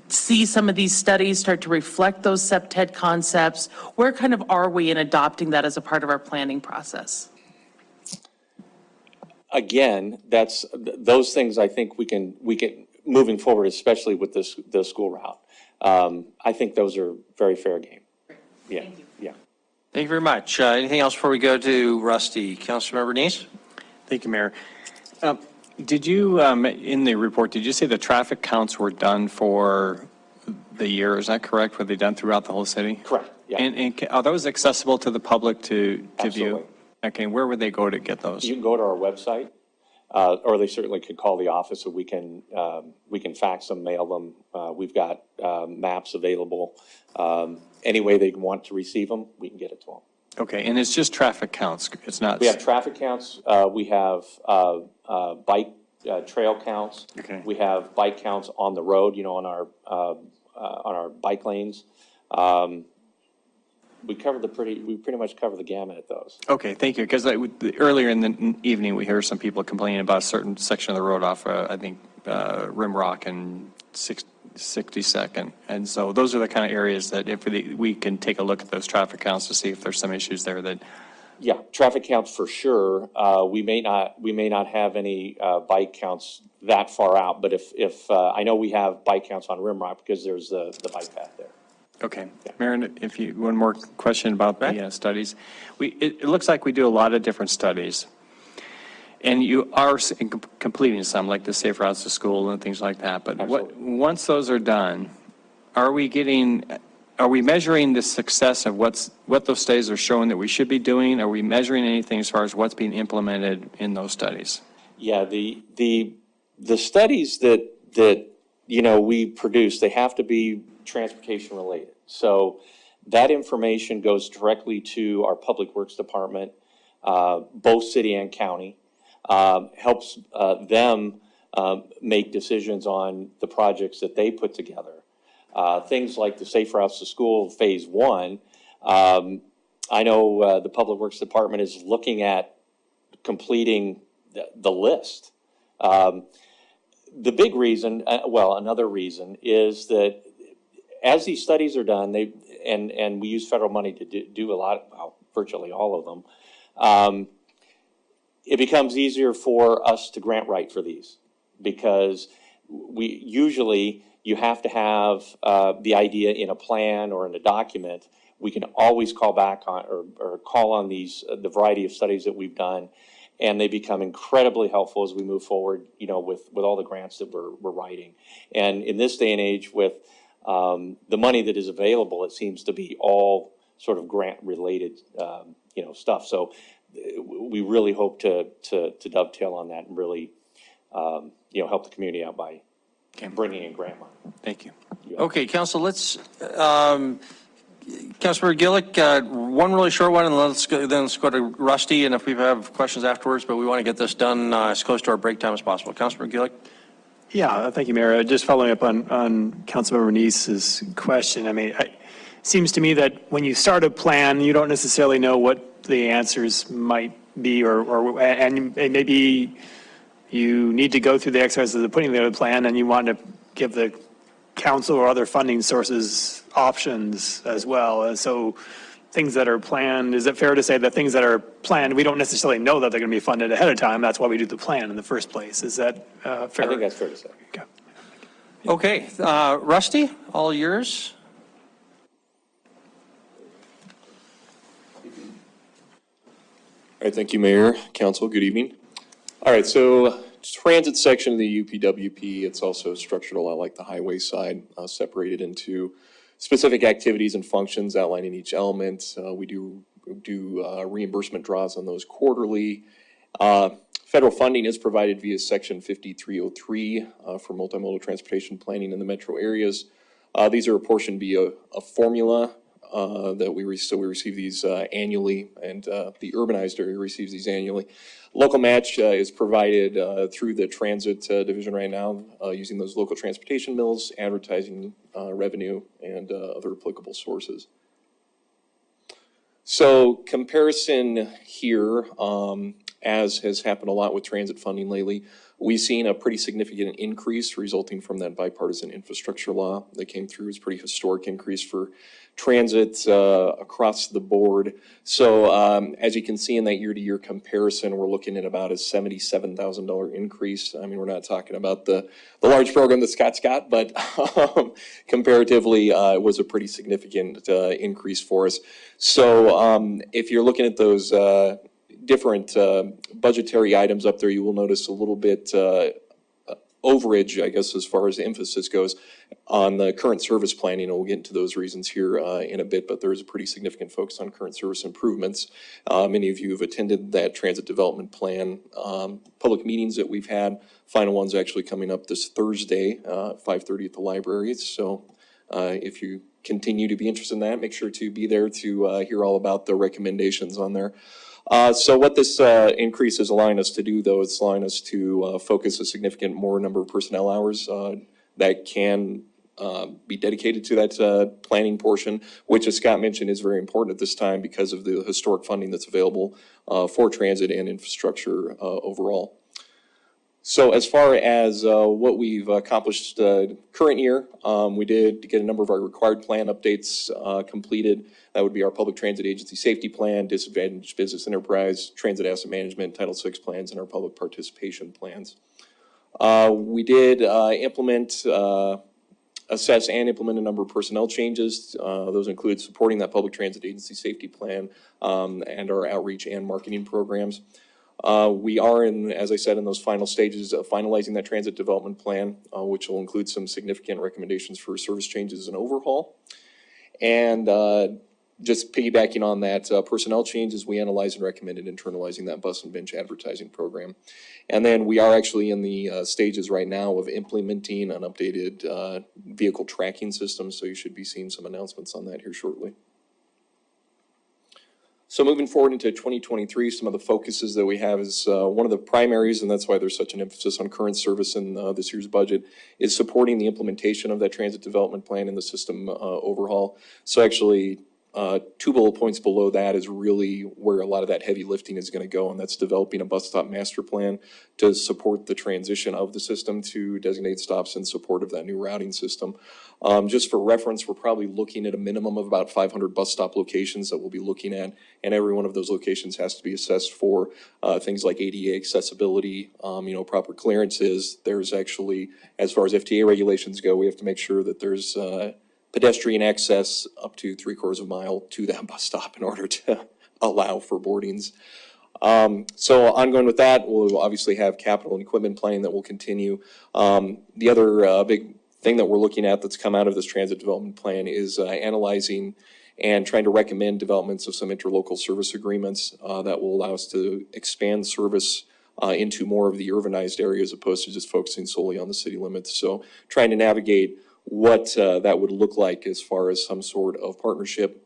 see some of these studies start to reflect those SEPTED concepts. Where kind of are we in adopting that as a part of our planning process? Again, those things I think we can moving forward, especially with the school route. I think those are very fair game. Yeah, yeah. Thank you very much. Anything else before we go to Rusty? Councilmember Neese? Thank you, Mayor. Did you, in the report, did you say the traffic counts were done for the year? Is that correct? Were they done throughout the whole city? Correct, yeah. And are those accessible to the public to view? Absolutely. Okay, where would they go to get those? You can go to our website, or they certainly could call the office, so we can fax them, mail them. We've got maps available. Any way they want to receive them, we can get it to them. Okay, and it's just traffic counts? It's not? We have traffic counts. We have bike trail counts. Okay. We have bike counts on the road, on our bike lanes. We pretty much cover the gamut at those. Okay, thank you, because earlier in the evening, we heard some people complaining about a certain section of the road off, I think, Rimrock and 62nd. And so those are the kind of areas that if we can take a look at those traffic counts to see if there's some issues there that. Yeah, traffic counts for sure. We may not have any bike counts that far out, but if I know we have bike counts on Rimrock because there's the bike path there. Okay, Marin, one more question about the studies. It looks like we do a lot of different studies, and you are completing some, like the Safe Routes to School and things like that. But once those are done, are we measuring the success of what those studies are showing that we should be doing? Are we measuring anything as far as what's being implemented in those studies? Yeah, the studies that we produce, they have to be transportation related. So that information goes directly to our Public Works Department, both city and county, helps them make decisions on the projects that they put together. Things like the Safe Routes to School Phase 1, I know the Public Works Department is looking at completing the list. The big reason, another reason is that as these studies are done, and we use federal money to do a lot, virtually all of them, it becomes easier for us to grant write for these because you have to have the idea in a plan or in a document. We can always call back on or call on the variety of studies that we've done, and they become incredibly helpful as we move forward, with all the grants that we're writing. And in this day and age with the money that is available, it seems to be all sort of grant related, stuff. So we really hope to dovetail on that and really, help the community out by bringing in grant money. Thank you. Okay, Council, let's, Councilmember Gillick, one really short one, and let's go to Rusty, and if we have questions afterwards, but we want to get this done as close to our break time as possible. Councilmember Gillick? Yeah, thank you, Mayor. Just following up on Councilmember Neese's question. I mean, it seems to me that when you start a plan, you don't necessarily know what the answers might be, and maybe you need to go through the exercise of putting together the plan, and you want to give the council or other funding sources options as well. And so things that are planned, is it fair to say that things that are planned, we don't necessarily know that they're going to be funded ahead of time? That's why we do the plan in the first place. Is that fair? I think that's fair to say. Okay, Rusty, all yours. All right, thank you, Mayor, Council, good evening. All right, so transit section of the UPWP, it's also structured a lot like the highway side, separated into specific activities and functions outlining each element. We do reimbursement draws on those quarterly. Federal funding is provided via Section 5303 for multimodal transportation planning in the metro areas. These are apportioned via a formula that we receive these annually, and the urbanized area receives these annually. Local match is provided through the transit division right now, using those local transportation mills, advertising revenue, and other applicable sources. So comparison here, as has happened a lot with transit funding lately, we've seen a pretty significant increase resulting from that bipartisan infrastructure law that came through. It's a pretty historic increase for transit across the board. So as you can see in that year-to-year comparison, we're looking at about a $77,000 increase. I mean, we're not talking about the large program that Scott's got, but comparatively, it was a pretty significant increase for us. So if you're looking at those different budgetary items up there, you will notice a little bit overage, I guess, as far as the emphasis goes on the current service planning, and we'll get into those reasons here in a bit, but there is a pretty significant focus on current service improvements. Many of you have attended that transit development plan public meetings that we've had. Final one's actually coming up this Thursday, 5:30 at the library. So if you continue to be interested in that, make sure to be there to hear all about the recommendations on there. So what this increase is allowing us to do, though, it's allowing us to focus a significant more number of personnel hours that can be dedicated to that planning portion, which, as Scott mentioned, is very important at this time because of the historic funding that's available for transit and infrastructure overall. So as far as what we've accomplished current year, we did get a number of our required plan updates completed. That would be our public transit agency safety plan, disadvantaged business enterprise, transit asset management, Title VI plans, and our public participation plans. We did implement, assess and implement a number of personnel changes. Those include supporting that public transit agency safety plan and our outreach and marketing programs. We are in, as I said, in those final stages of finalizing that transit development plan, which will include some significant recommendations for service changes and overhaul. And just piggybacking on that, personnel changes, we analyzed and recommended internalizing that bus and bench advertising program. And then we are actually in the stages right now of implementing an updated vehicle tracking system, so you should be seeing some announcements on that here shortly. So moving forward into 2023, some of the focuses that we have is one of the primaries, and that's why there's such an emphasis on current service in this year's budget, is supporting the implementation of that transit development plan and the system overhaul. So actually, 2 bullet points below that is really where a lot of that heavy lifting is going to go, and that's developing a bus stop master plan to support the transition of the system to designated stops in support of that new routing system. Just for reference, we're probably looking at a minimum of about 500 bus stop locations that we'll be looking at, and every one of those locations has to be assessed for things like ADA accessibility, proper clearances. There's actually, as far as FTA regulations go, we have to make sure that there's pedestrian access up to 3/4 of a mile to that bus stop in order to allow for boardings. So ongoing with that, we'll obviously have capital and equipment planning that will continue. The other big thing that we're looking at that's come out of this transit development plan is analyzing and trying to recommend developments of some interlocal service agreements that will allow us to expand service into more of the urbanized areas as opposed to just focusing solely on the city limits. So trying to navigate what that would look like as far as some sort of partnership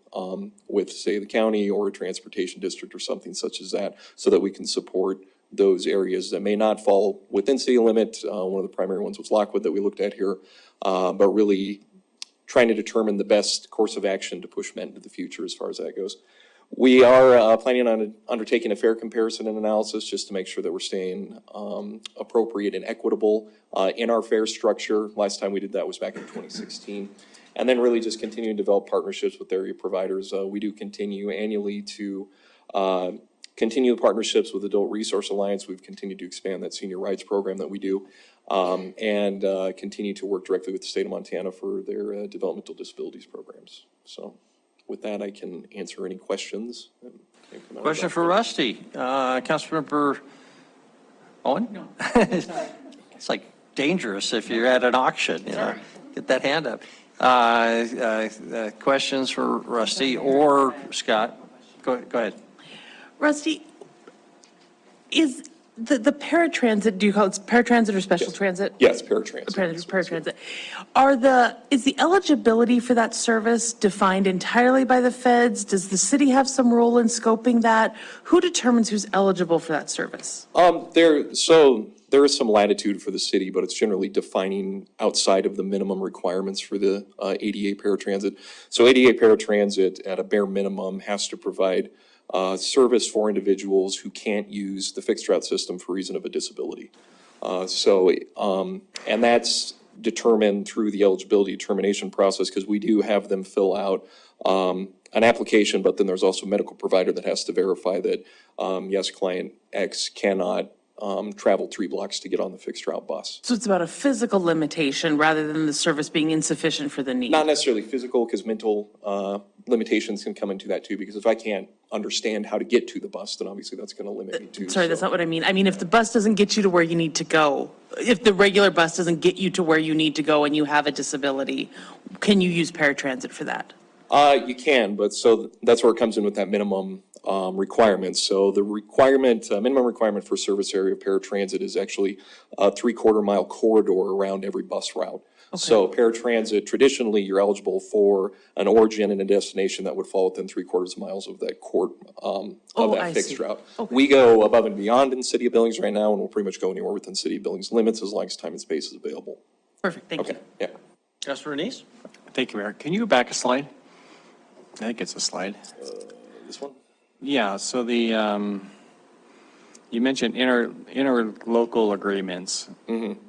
with, say, the county or a transportation district or something such as that, so that we can support those areas that may not fall within city limit. One of the primary ones was Lockwood that we looked at here, but really trying to determine the best course of action to push MET into the future as far as that goes. We are planning on undertaking a fair comparison and analysis just to make sure that we're staying appropriate and equitable in our fare structure. Last time we did that was back in 2016. And then really just continue to develop partnerships with area providers. We do continue annually to continue partnerships with Adult Resource Alliance. We've continued to expand that senior rides program that we do, and continue to work directly with the state of Montana for their developmental disabilities programs. So with that, I can answer any questions. Question for Rusty. Councilmember Owen? No. It's like dangerous if you're at an auction, get that hand up. Questions for Rusty or Scott? Go ahead. Rusty, The paratransit, do you call it paratransit or special transit? Yes, paratransit. Paratransit. Is the eligibility for that service defined entirely by the feds? Does the city have some role in scoping that? Who determines who's eligible for that service? There is some latitude for the city, but it's generally defining outside of the minimum requirements for the ADA paratransit. So ADA paratransit at a bare minimum has to provide service for individuals who can't use the fixed route system for reason of a disability. And that's determined through the eligibility determination process, because we do have them fill out an application, but then there's also a medical provider that has to verify that, yes, client X cannot travel 3 blocks to get on the fixed route bus. So it's about a physical limitation rather than the service being insufficient for the need? Not necessarily physical, because mental limitations can come into that too, because if I can't understand how to get to the bus, then obviously that's going to limit me too. Sorry, that's not what I mean. I mean, if the bus doesn't get you to where you need to go, if the regular bus doesn't get you to where you need to go and you have a disability, can you use paratransit for that? You can, but so that's where it comes in with that minimum requirements. So the minimum requirement for service area of paratransit is actually a 3/4 mile corridor around every bus route. So paratransit, traditionally, you're eligible for an origin and a destination that would fall within 3/4 miles of that fixed route. We go above and beyond in the city of Billings right now, and we'll pretty much go anywhere within city of Billings limits as long as time and space is available. Perfect, thank you. Okay, yeah. Councilor Renese? Thank you, Mayor. Can you go back a slide? I think it's a slide. This one? Yeah, so you mentioned interlocal agreements. Mm-hmm.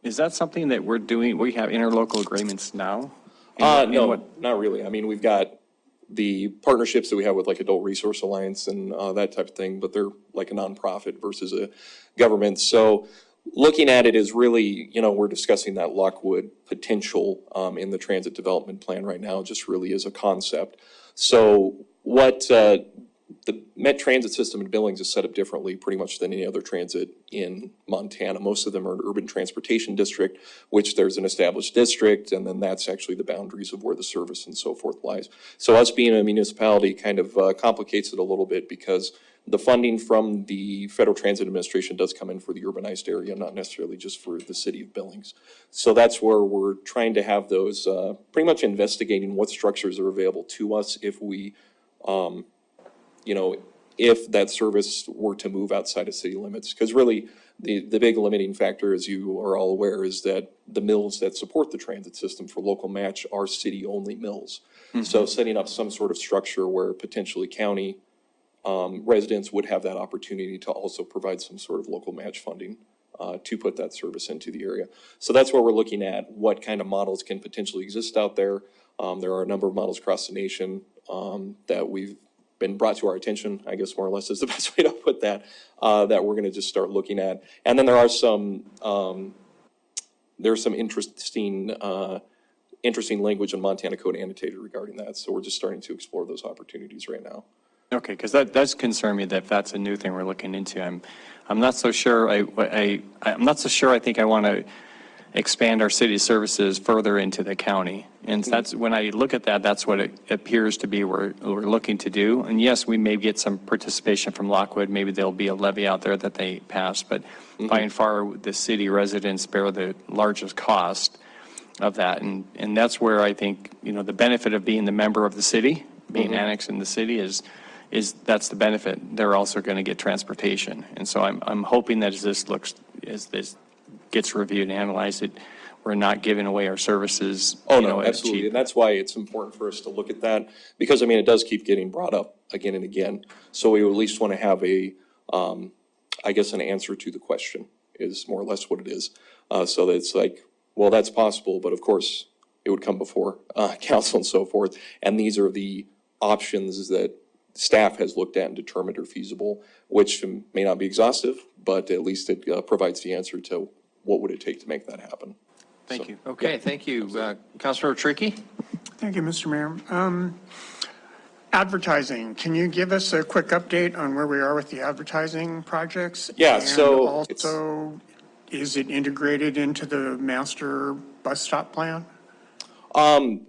Is that something that we're doing? We have interlocal agreements now? No, not really. I mean, we've got the partnerships that we have with like Adult Resource Alliance and that type of thing, but they're like a nonprofit versus a government. So looking at it is really, we're discussing that Lockwood potential in the transit development plan right now, just really as a concept. So what the Met Transit system in Billings is set up differently pretty much than any other transit in Montana. Most of them are an urban transportation district, which there's an established district, and then that's actually the boundaries of where the service and so forth lies. So us being a municipality kind of complicates it a little bit, because the funding from the Federal Transit Administration does come in for the urbanized area, not necessarily just for the city of Billings. So that's where we're trying to have those, pretty much investigating what structures are available to us if we, if that service were to move outside of city limits. Because really, the big limiting factor, as you are all aware, is that the mills that support the transit system for local match are city-only mills. Mm-hmm. So setting up some sort of structure where potentially county residents would have that opportunity to also provide some sort of local match funding to put that service into the area. So that's where we're looking at what kind of models can potentially exist out there. There are a number of models across the nation that we've been brought to our attention, I guess more or less is the best way to put that, that we're gonna just start looking at. And then there are some, there's some interesting language in Montana Code annotated regarding that. So we're just starting to explore those opportunities right now. Okay, because that does concern me that if that's a new thing we're looking into. I'm not so sure. I'm not so sure. I think I want to expand our city services further into the county, and that's when I look at that. That's what it appears to be we're looking to do. And yes, we may get some participation from Lockwood. Maybe there'll be a levy out there that they pass, but by and far the city residents bear the largest cost of that, and that's where I think the benefit of being the member of the city, being annexed in the city is that's the benefit. They're also going to get transportation. And so I'm hoping that as this gets reviewed and analyzed, we're not giving away our services. Oh, no, absolutely. And that's why it's important for us to look at that, because it does keep getting brought up again and again. So we at least want to have I guess an answer to the question is more or less what it is. So that it's like, well, that's possible, but of course it would come before council and so forth. And these are the options that staff has looked at and determined are feasible, which may not be exhaustive, but at least it provides the answer to what would it take to make that happen. Thank you. Okay, thank you. Councilor Trickey? Thank you, Mr. Mayor. Advertising, can you give us a quick update on where we are with the advertising projects? Yeah, and so also, is it integrated into the master bus stop plan?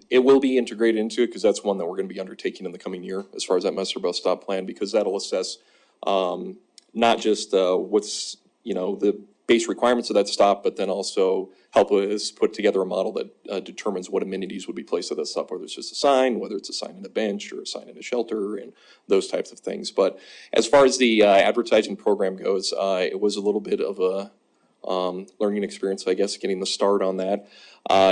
It will be integrated into it, because that's one that we're going to be undertaking in the coming year as far as that master bus stop plan, because that'll assess not just what's the base requirements of that stop, but then also help us put together a model that determines what amenities would be placed at that stop, whether it's just a sign, whether it's a sign in a bench or a sign in a shelter, and those types of things. But as far as the advertising program goes, it was a little bit of a learning experience, I guess, getting the start on that.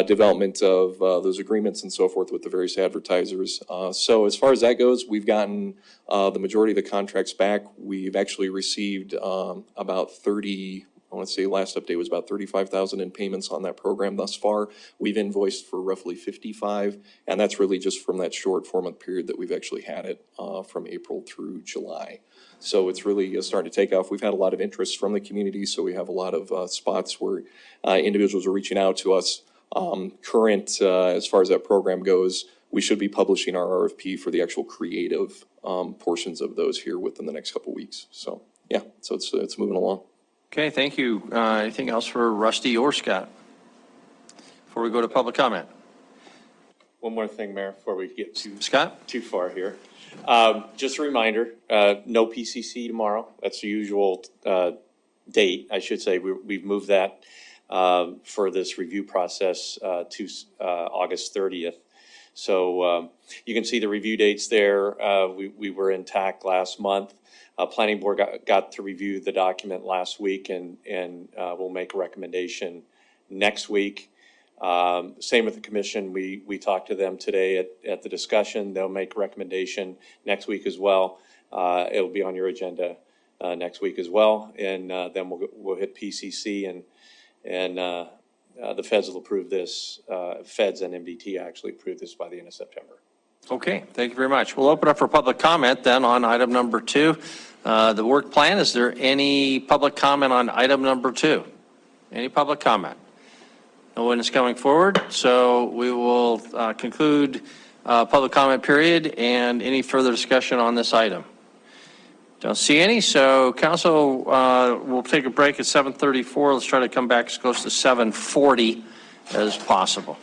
Development of those agreements and so forth with the various advertisers. So as far as that goes, we've gotten the majority of the contracts back. We've actually received about 30, I want to say last update was about 35,000 in payments on that program thus far. We've invoiced for roughly 55, and that's really just from that short 4-month period that we've actually had it from April through July. So it's really starting to take off. We've had a lot of interest from the community, so we have a lot of spots where individuals are reaching out to us. As far as that program goes, we should be publishing our RFP for the actual creative portions of those here within the next couple weeks. So yeah, so it's moving along. Okay, thank you. Anything else for Rusty or Scott before we go to public comment? One more thing, Mayor, before we get Scott? too far here. Just a reminder, no PCC tomorrow. That's the usual date, I should say. We've moved that for this review process to August 30th. So you can see the review dates there. We were in TAC last month. Planning Board got to review the document last week and we'll make a recommendation next week. Same with the commission. We talked to them today at the discussion. They'll make a recommendation next week as well. It'll be on your agenda next week as well. And then we'll hit PCC and the feds will approve this. Feds and MDT actually approve this by the end of September. Okay, thank you very much. We'll open up for public comment then on item number 2. The work plan, is there any public comment on item number 2? Any public comment? No one is coming forward, so we will conclude public comment period and any further discussion on this item. Don't see any, so council will take a break at 7:34. Let's try to come back as close to 7:40 as possible.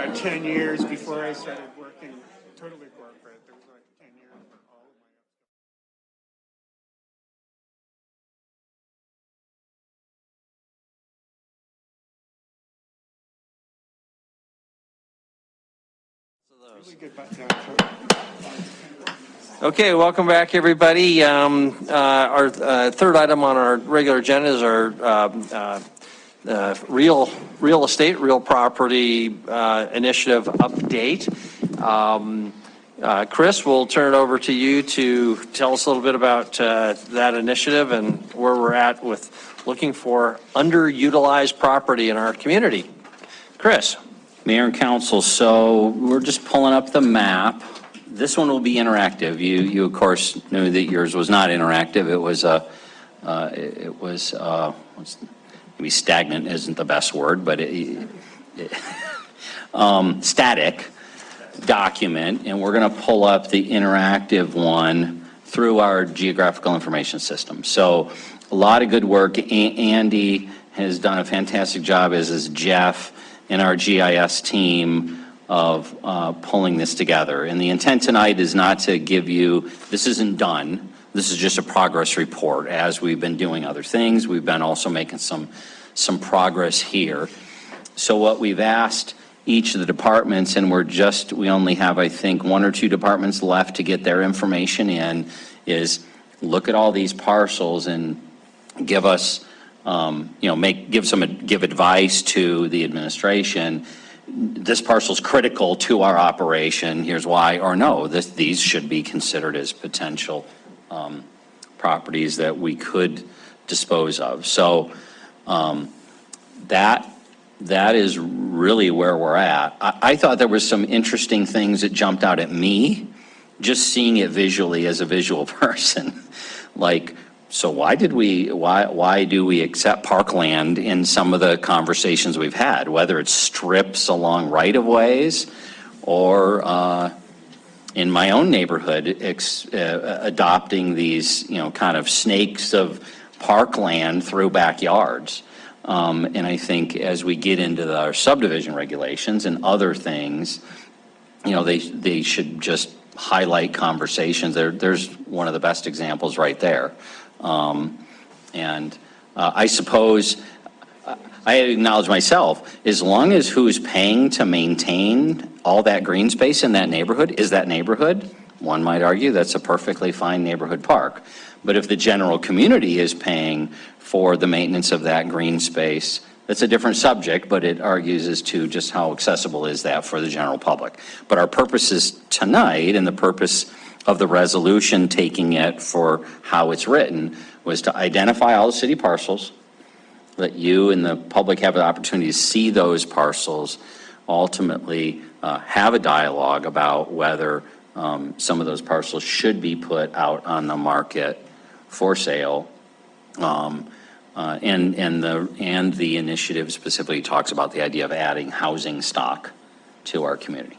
about 10 years before I started working totally corporate. There was like 10 years for all of my. Really good Okay, welcome back, everybody. Our third item on our regular agenda is our real estate, real property initiative update. Chris, we'll turn it over to you to tell us a little bit about that initiative and where we're at with looking for underutilized property in our community. Chris. Mayor and council, so we're just pulling up the map. This one will be interactive. You of course knew that yours was not interactive. Maybe stagnant isn't the best word, but static document, and we're going to pull up the interactive one through our geographical information system. So a lot of good work. Andy has done a fantastic job, as is Jeff and our GIS team, of pulling this together. And the intent tonight is not to give you, this isn't done. This is just a progress report. As we've been doing other things, we've been also making some progress here. So what we've asked each of the departments, and we only have, I think, 1 or 2 departments left to get their information in, is look at all these parcels and give us, give advice to the administration. This parcel's critical to our operation, here's why, or no, these should be considered as potential properties that we could dispose of. So that is really where we're at. I thought there was some interesting things that jumped out at me, just seeing it visually as a visual person. Like, so why do we accept parkland in some of the conversations we've had, whether it's strips along right-of-ways or in my own neighborhood, adopting these, kind of snakes of parkland through backyards. And I think as we get into our subdivision regulations and other things, they should just highlight conversations. There's one of the best examples right there. I suppose I acknowledge myself, as long as who's paying to maintain all that green space in that neighborhood is that neighborhood, one might argue that's a perfectly fine neighborhood park. But if the general community is paying for the maintenance of that green space, that's a different subject, but it argues as to just how accessible is that for the general public. But our purpose is tonight, and the purpose of the resolution, taking it for how it's written, was to identify all the city parcels, let you and the public have the opportunity to see those parcels, ultimately have a dialogue about whether some of those parcels should be put out on the market for sale. And the initiative specifically talks about the idea of adding housing stock to our community.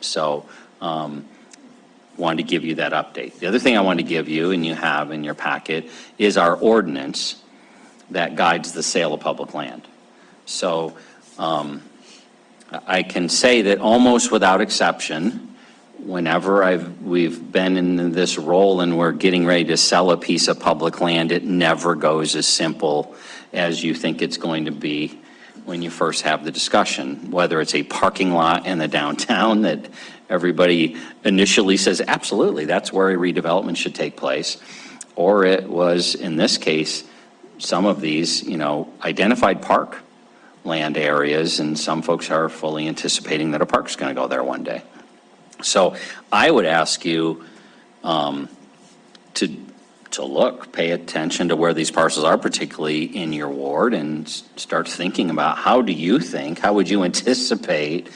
So wanted to give you that update. The other thing I wanted to give you, and you have in your packet, is our ordinance that guides the sale of public land. So I can say that almost without exception, whenever we've been in this role and we're getting ready to sell a piece of public land, it never goes as simple as you think it's going to be when you first have the discussion. Whether it's a parking lot in the downtown that everybody initially says, absolutely, that's where a redevelopment should take place. Or it was, in this case, some of these, identified park land areas, and some folks are fully anticipating that a park's going to go there one day. So I would ask you to look, pay attention to where these parcels are, particularly in your ward, and start thinking about how would you anticipate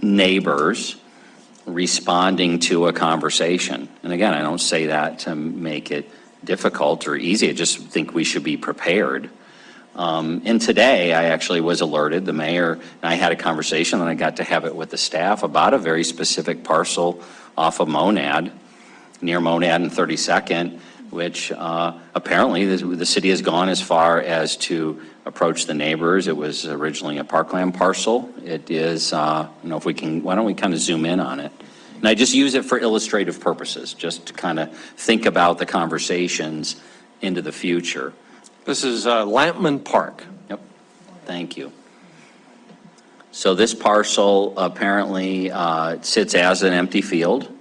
neighbors responding to a conversation? And again, I don't say that to make it difficult or easy. I just think we should be prepared. And today I actually was alerted, the mayor and I had a conversation, and I got to have it with the staff about a very specific parcel off of Monad, near Monad and 32nd, which apparently the city has gone as far as to approach the neighbors. It was originally a parkland parcel. It is, if we can, why don't we kind of zoom in on it? And I just use it for illustrative purposes, just to kind of think about the conversations into the future. This is Lampman Park. Yep, thank you. So this parcel apparently sits as an empty field.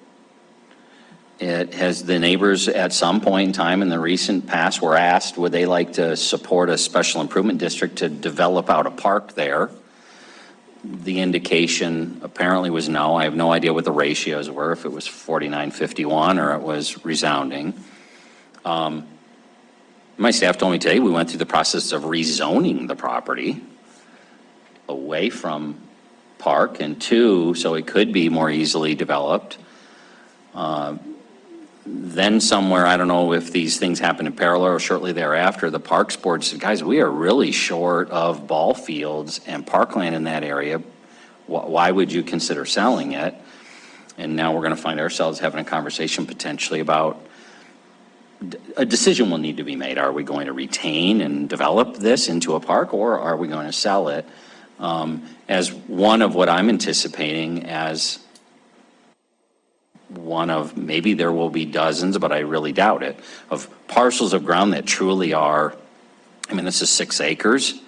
It has, the neighbors at some point in time in the recent past were asked, would they like to support a special improvement district to develop out a park there? The indication apparently was no. I have no idea what the ratios were, if it was 49-51 or it was resounding. My staff told me today we went through the process of rezoning the property away from park, and two, so it could be more easily developed. Then somewhere, I don't know if these things happen in parallel or shortly thereafter, the Parks Board said, guys, we are really short of ball fields and parkland in that area. Why would you consider selling it? And now we're going to find ourselves having a conversation potentially about a decision will need to be made. Are we going to retain and develop this into a park, or are we going to sell it? As one of what I'm anticipating as one of, maybe there will be dozens, but I really doubt it, of parcels of ground that truly are, I mean, this is 6 acres.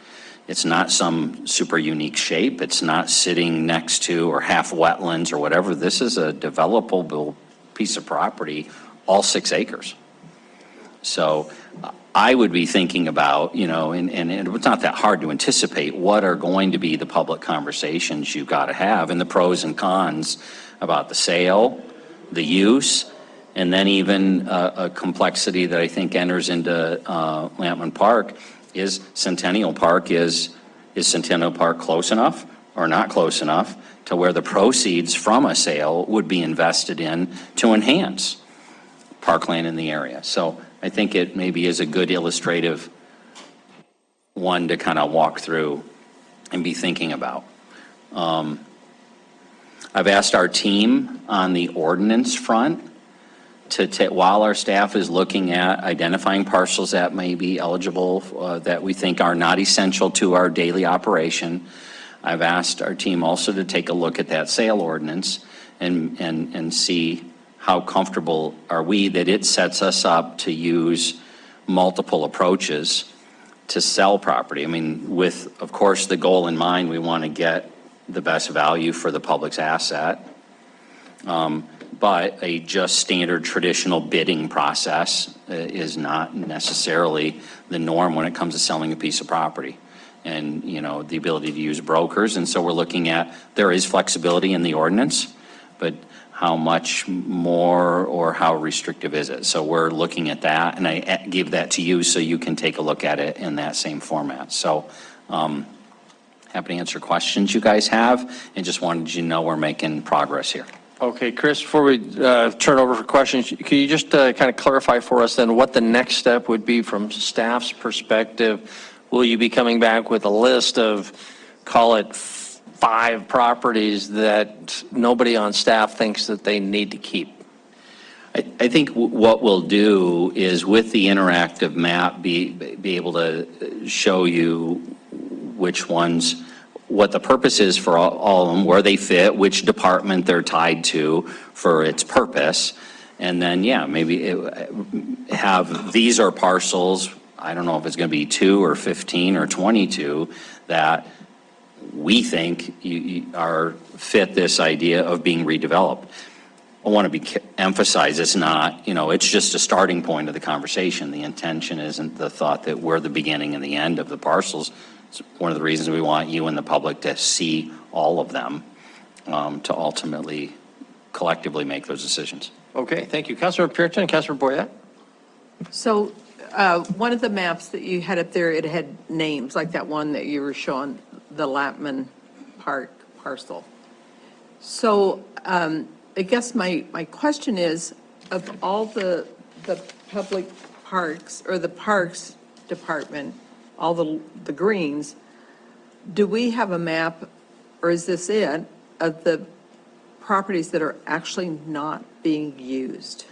It's not some super unique shape. It's not sitting next to or half wetlands or whatever. This is a developable piece of property, all 6 acres. So I would be thinking about, and it's not that hard to anticipate what are going to be the public conversations you've got to have and the pros and cons about the sale, the use, and then even a complexity that I think enters into Lampman Park is Centennial Park. Is Centennial Park close enough or not close enough to where the proceeds from a sale would be invested in to enhance parkland in the area? So I think it maybe is a good illustrative one to kind of walk through and be thinking about. I've asked our team on the ordinance front while our staff is looking at identifying parcels that may be eligible, that we think are not essential to our daily operation, I've asked our team also to take a look at that sale ordinance and see how comfortable are we that it sets us up to use multiple approaches to sell property. I mean, with, of course, the goal in mind, we want to get the best value for the public's asset. But a just standard traditional bidding process is not necessarily the norm when it comes to selling a piece of property. And, the ability to use brokers. And so we're looking at, there is flexibility in the ordinance, but how much more or how restrictive is it? So we're looking at that, and I give that to you so you can take a look at it in that same format. So happy to answer questions you guys have, and just wanted you to know we're making progress here. Okay, Chris, before we turn over for questions, can you just kind of clarify for us then what the next step would be from staff's perspective? Will you be coming back with a list of, call it 5 properties that nobody on staff thinks that they need to keep? I think what we'll do is with the interactive map, be able to show you which ones, what the purpose is for all of them, where they fit, which department they're tied to for its purpose. And then, maybe have, these are parcels, I don't know if it's going to be 2 or 15 or 22, that we think fit this idea of being redeveloped. I want to emphasize it's not, it's just a starting point of the conversation. The intention isn't the thought that we're the beginning and the end of the parcels. It's one of the reasons we want you and the public to see all of them, to ultimately collectively make those decisions. Okay, thank you. Councilor Puritan and Councilor Boyette. So one of the maps that you had up there, it had names, like that one that you were showing, the Lampman Park parcel. So I guess my question is, of all the public parks, or the parks department, all the greens, do we have a map, or is this it, of the properties that are actually not being used?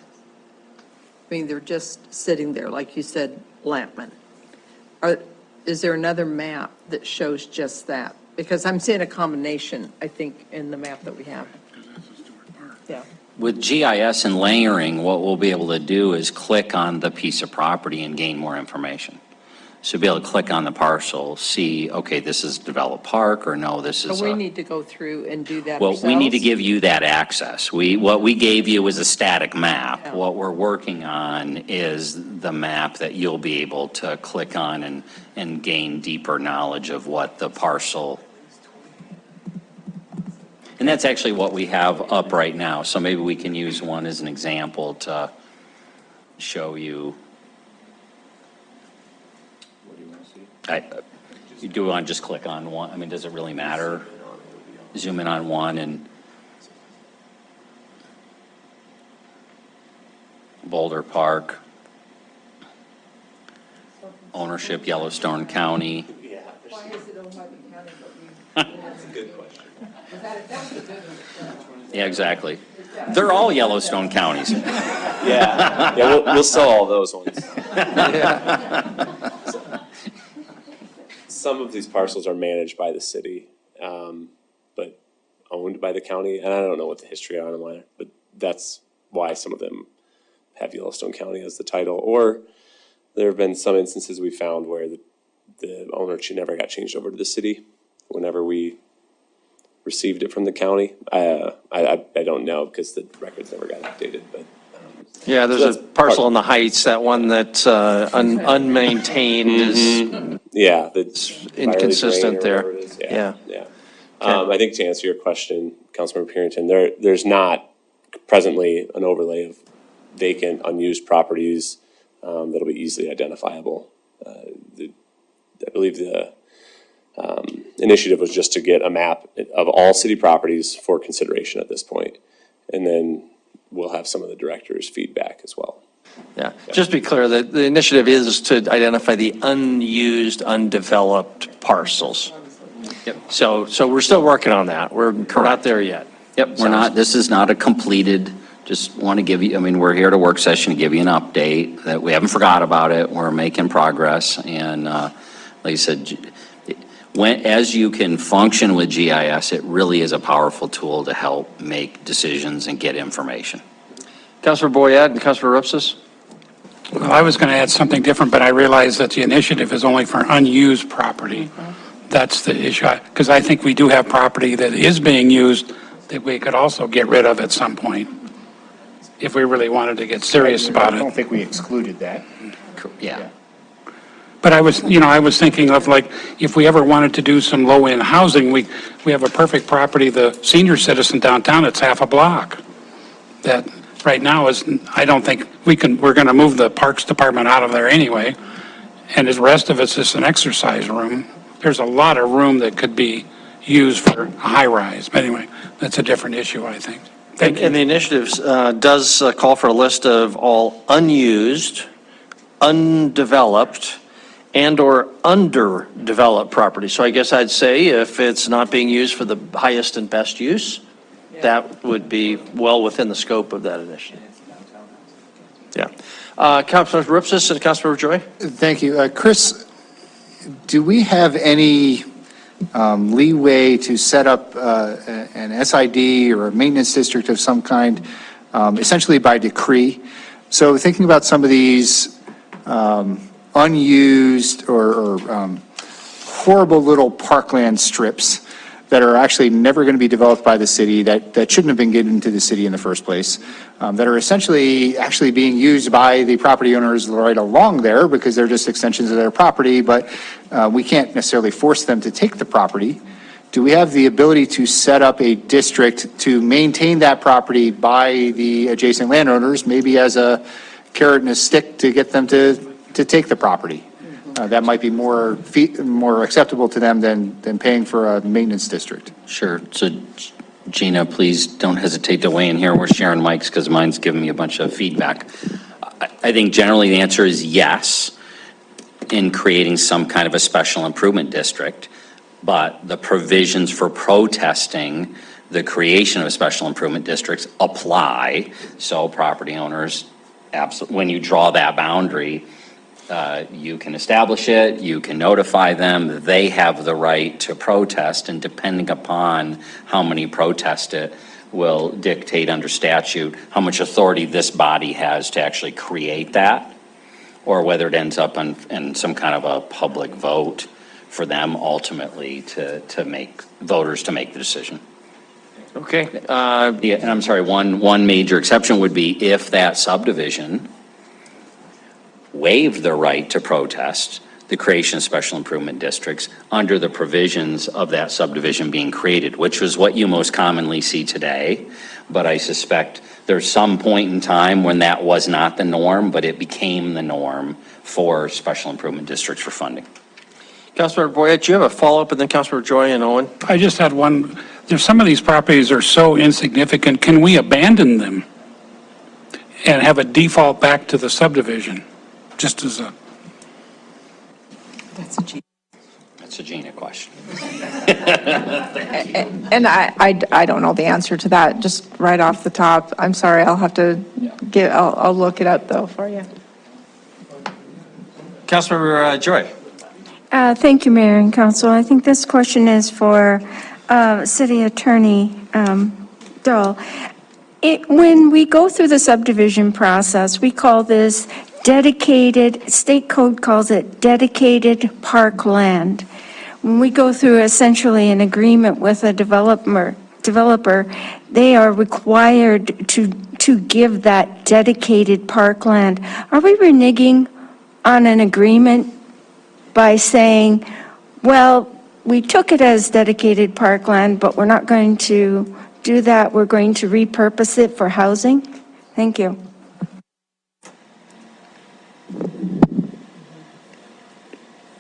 I mean, they're just sitting there, like you said, Lampman. Is there another map that shows just that? Because I'm seeing a combination, I think, in the map that we have. Yeah. With GIS and layering, what we'll be able to do is click on the piece of property and gain more information. So be able to click on the parcel, see, okay, this is developed park, or no, this is So we a. need to go through and do that Well, ourselves? we need to give you that access. What we gave you was a static map. Yeah. What we're working on is the map that you'll be able to click on and gain deeper knowledge of what the parcel. And that's actually what we have up right now. So maybe we can use one as an example to show you. You do want to just click on one? I mean, does it really matter? Zoom in on one and Boulder Park, ownership Yellowstone County. Why is it owned by the county, but we? That's a good question. Yeah, exactly. They're all Yellowstone counties. Yeah, we'll sell all those ones. Some of these parcels are managed by the city, but owned by the county, and I don't know what the history on them are, but that's why some of them have Yellowstone County as the title. Or there have been some instances we found where the ownership never got changed over to the city whenever we received it from the county. I don't know because the records never got updated, but. Yeah, there's So a parcel in the Heights, that one that's unmaintained is Yeah, that's inconsistent there. whatever it is. Yeah. Yeah. I think to answer your question, Councilmember Purinton, there's not presently an overlay of vacant, unused properties that'll be easily identifiable. I believe the initiative was just to get a map of all city properties for consideration at this point. And then we'll have some of the directors' feedback as well. Yeah, just to be clear, the initiative is to identify the unused, undeveloped parcels. Yep. So we're still working on that. We're not there yet. Yep, we're not, this is not a completed, just want to give you, I mean, we're here to work session to give you an update that we haven't forgot about it. We're making progress. And like I said, as you can function with GIS, it really is a powerful tool to help make decisions and get information. Councilor Boyette and Councilor Rupsis? Well, I was going to add something different, but I realized that the initiative is only for unused property. That's the issue, because I think we do have property that is being used that we could also get rid of at some point, if we really wanted to get serious about I don't it. think we excluded that. Yeah. But I was thinking of, like, if we ever wanted to do some low-end housing, we have a perfect property, the senior citizen downtown, it's half a block. That right now is, I don't think we're going to move the Parks Department out of there anyway. And the rest of it's just an exercise room. There's a lot of room that could be used for a high-rise. But anyway, that's a different issue, I think. Thank you. And the initiative does call for a list of all unused, undeveloped, and/or underdeveloped property. So I guess I'd say if it's not being used for the highest and best use, that would be well within the scope of that initiative. Yeah. Councilor Rupsis and Councilor Joy? Thank you. Chris, do we have any leeway to set up an SID or a maintenance district of some kind, essentially by decree? So thinking about some of these unused or horrible little parkland strips that are actually never going to be developed by the city, that shouldn't have been given to the city in the first place, that are essentially actually being used by the property owners right along there because they're just extensions of their property, but we can't necessarily force them to take the property. Do we have the ability to set up a district to maintain that property by the adjacent landowners, maybe as a carrot and a stick to get them to take the property? That might be more acceptable to them than paying for a maintenance district. Sure. So Gina, please don't hesitate to weigh in here. We're sharing mics because mine's giving me a bunch of feedback. I think generally the answer is yes in creating some kind of a special improvement district, but the provisions for protesting the creation of special improvement districts apply. So property owners when you draw that boundary, you can establish it, you can notify them, they have the right to protest, and depending upon how many protest it, will dictate under statute how much authority this body has to actually create that, or whether it ends up in some kind of a public vote for them ultimately to make, voters to make the decision. Okay. Yeah, and I'm sorry, one major exception would be if that subdivision waived the right to protest the creation of special improvement districts under the provisions of that subdivision being created, which was what you most commonly see today. But I suspect there's some point in time when that was not the norm, but it became the norm for special improvement districts for funding. Councilmember Boyette, do you have a follow-up, and then Councilmember Joy and Owen? I just had one. There's some of these properties are so insignificant. Can we abandon them and have a default back to the subdivision? Just as a. That's a Gina question. And I don't know the answer to that, just right off the top. I'm sorry, I'll have to I'll look it up though for you. Councilmember Joy. Thank you, Mayor and Council. I think this question is for City Attorney Dull. When we go through the subdivision process, we call this dedicated, state code calls it dedicated parkland. When we go through essentially an agreement with a developer, they are required to give that dedicated parkland. Are we reneging on an agreement by saying, well, we took it as dedicated parkland, but we're not going to do that. We're going to repurpose it for housing? Thank you.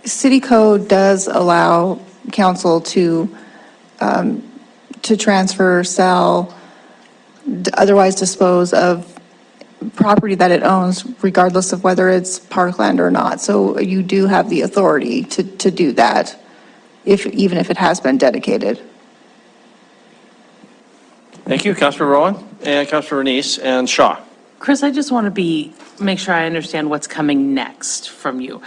City code does allow council to transfer, sell, otherwise dispose of property that it owns, regardless of whether it's parkland or not. So you do have the authority to do that, even if it has been dedicated. Thank you, Councilmember Owen, and Councilmember Neese, and Shaw. Chris, I just want to make sure I understand what's coming next from you.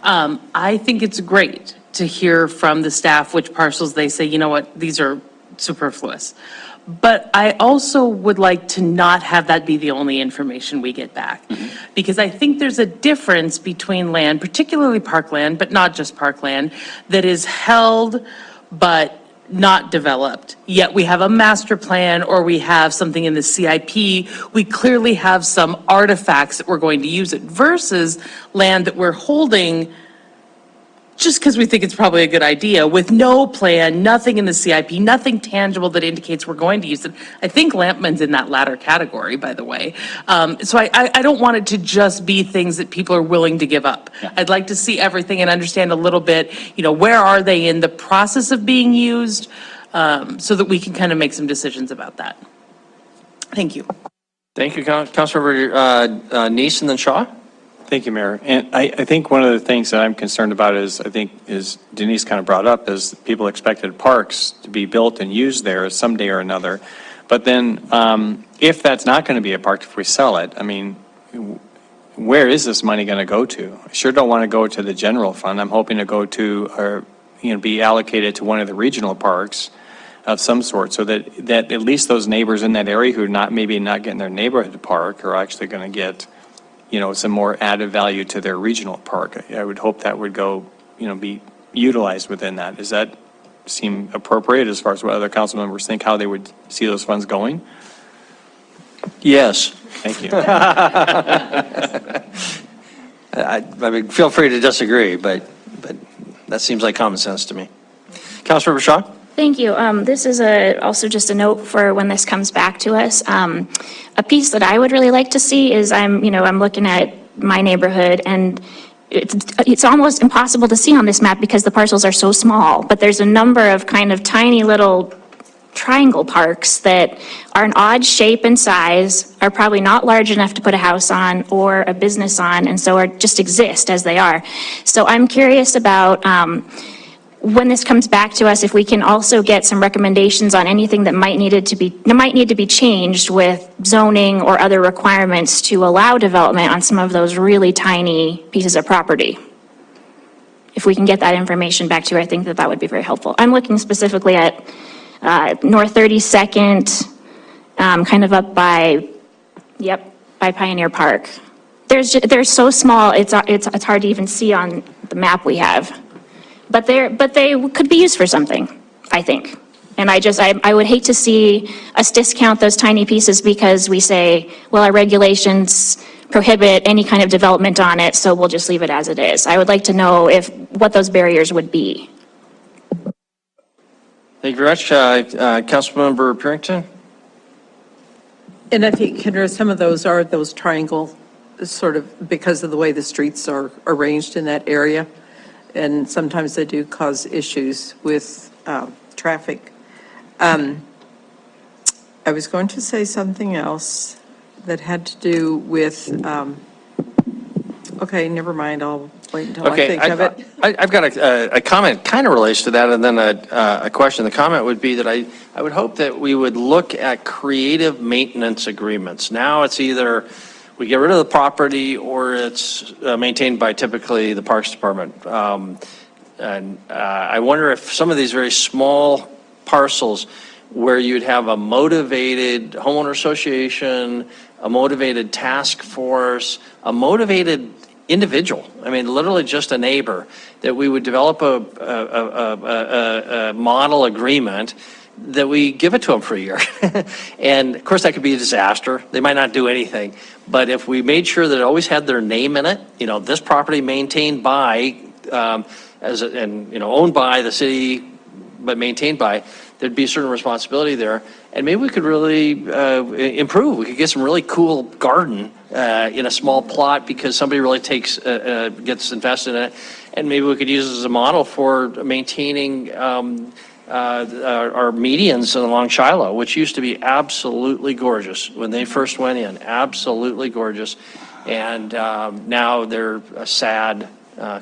I think it's great to hear from the staff which parcels they say, you know what, these are superfluous. But I also would like to not have that be the only information we get back. Because I think there's a difference between land, particularly parkland, but not just parkland, that is held but not developed. Yet we have a master plan or we have something in the CIP. We clearly have some artifacts that we're going to use it versus land that we're holding just because we think it's probably a good idea, with no plan, nothing in the CIP, nothing tangible that indicates we're going to use it. I think Lampman's in that latter category, by the way. So I don't want it to just be things that people are willing to give up. Yeah. I'd like to see everything and understand a little bit, where are they in the process of being used, so that we can kind of make some decisions about that. Thank you. Thank you, Councilmember Neese, and then Shaw. Thank you, Mayor. And I think one of the things that I'm concerned about is Denise kind of brought up, is people expected parks to be built and used there someday or another. But then if that's not going to be a park, if we sell it, I mean, where is this money going to go to? I sure don't want to go to the general fund. I'm hoping to go to, or be allocated to one of the regional parks of some sort, so that at least those neighbors in that area who are maybe not getting their neighborhood park are actually going to get some more added value to their regional park. I would hope that would go, be utilized within that. Does that seem appropriate as far as what other council members think, how they would see those funds going? Yes. Thank you. I mean, feel free to disagree, but that seems like common sense to me. Councilmember Shaw? Thank you. This is also just a note for when this comes back to us. A piece that I would really like to see is I'm looking at my neighborhood, and it's almost impossible to see on this map because the parcels are so small, but there's a number of kind of tiny little triangle parks that are an odd shape and size, are probably not large enough to put a house on or a business on, and so just exist as they are. So I'm curious about when this comes back to us, if we can also get some recommendations on anything that might need to be changed with zoning or other requirements to allow development on some of those really tiny pieces of property. If we can get that information back to you, I think that that would be very helpful. I'm looking specifically at North 32nd, kind of up by, by Pioneer Park. They're so small, it's hard to even see on the map we have. But they could be used for something, I think. And I would hate to see us discount those tiny pieces because we say, well, our regulations prohibit any kind of development on it, so we'll just leave it as it is. I would like to know what those barriers would be. Thank you very much. Councilmember Purington? And I think, Kendra, some of those are those triangle, sort of because of the way the streets are arranged in that area. And sometimes they do cause issues with traffic. I was going to say something else that had to do with, okay, never mind, I'll wait until I think of it. I've got a comment kind of relates to that, and then a question. The comment would be that I would hope that we would look at creative maintenance agreements. Now it's either we get rid of the property or it's maintained by typically the Parks Department. And I wonder if some of these very small parcels where you'd have a motivated homeowner association, a motivated task force, a motivated individual, I mean, literally just a neighbor, that we would develop a model agreement that we give it to them for a year. And of course that could be a disaster. They might not do anything. But if we made sure that it always had their name in it, this property maintained by, owned by the city, but maintained by, there'd be a certain responsibility there. And maybe we could really improve. We could get some really cool garden in a small plot because somebody really gets invested in it. And maybe we could use it as a model for maintaining our medians along Shiloh, which used to be absolutely gorgeous when they first went in, absolutely gorgeous. And now they're a sad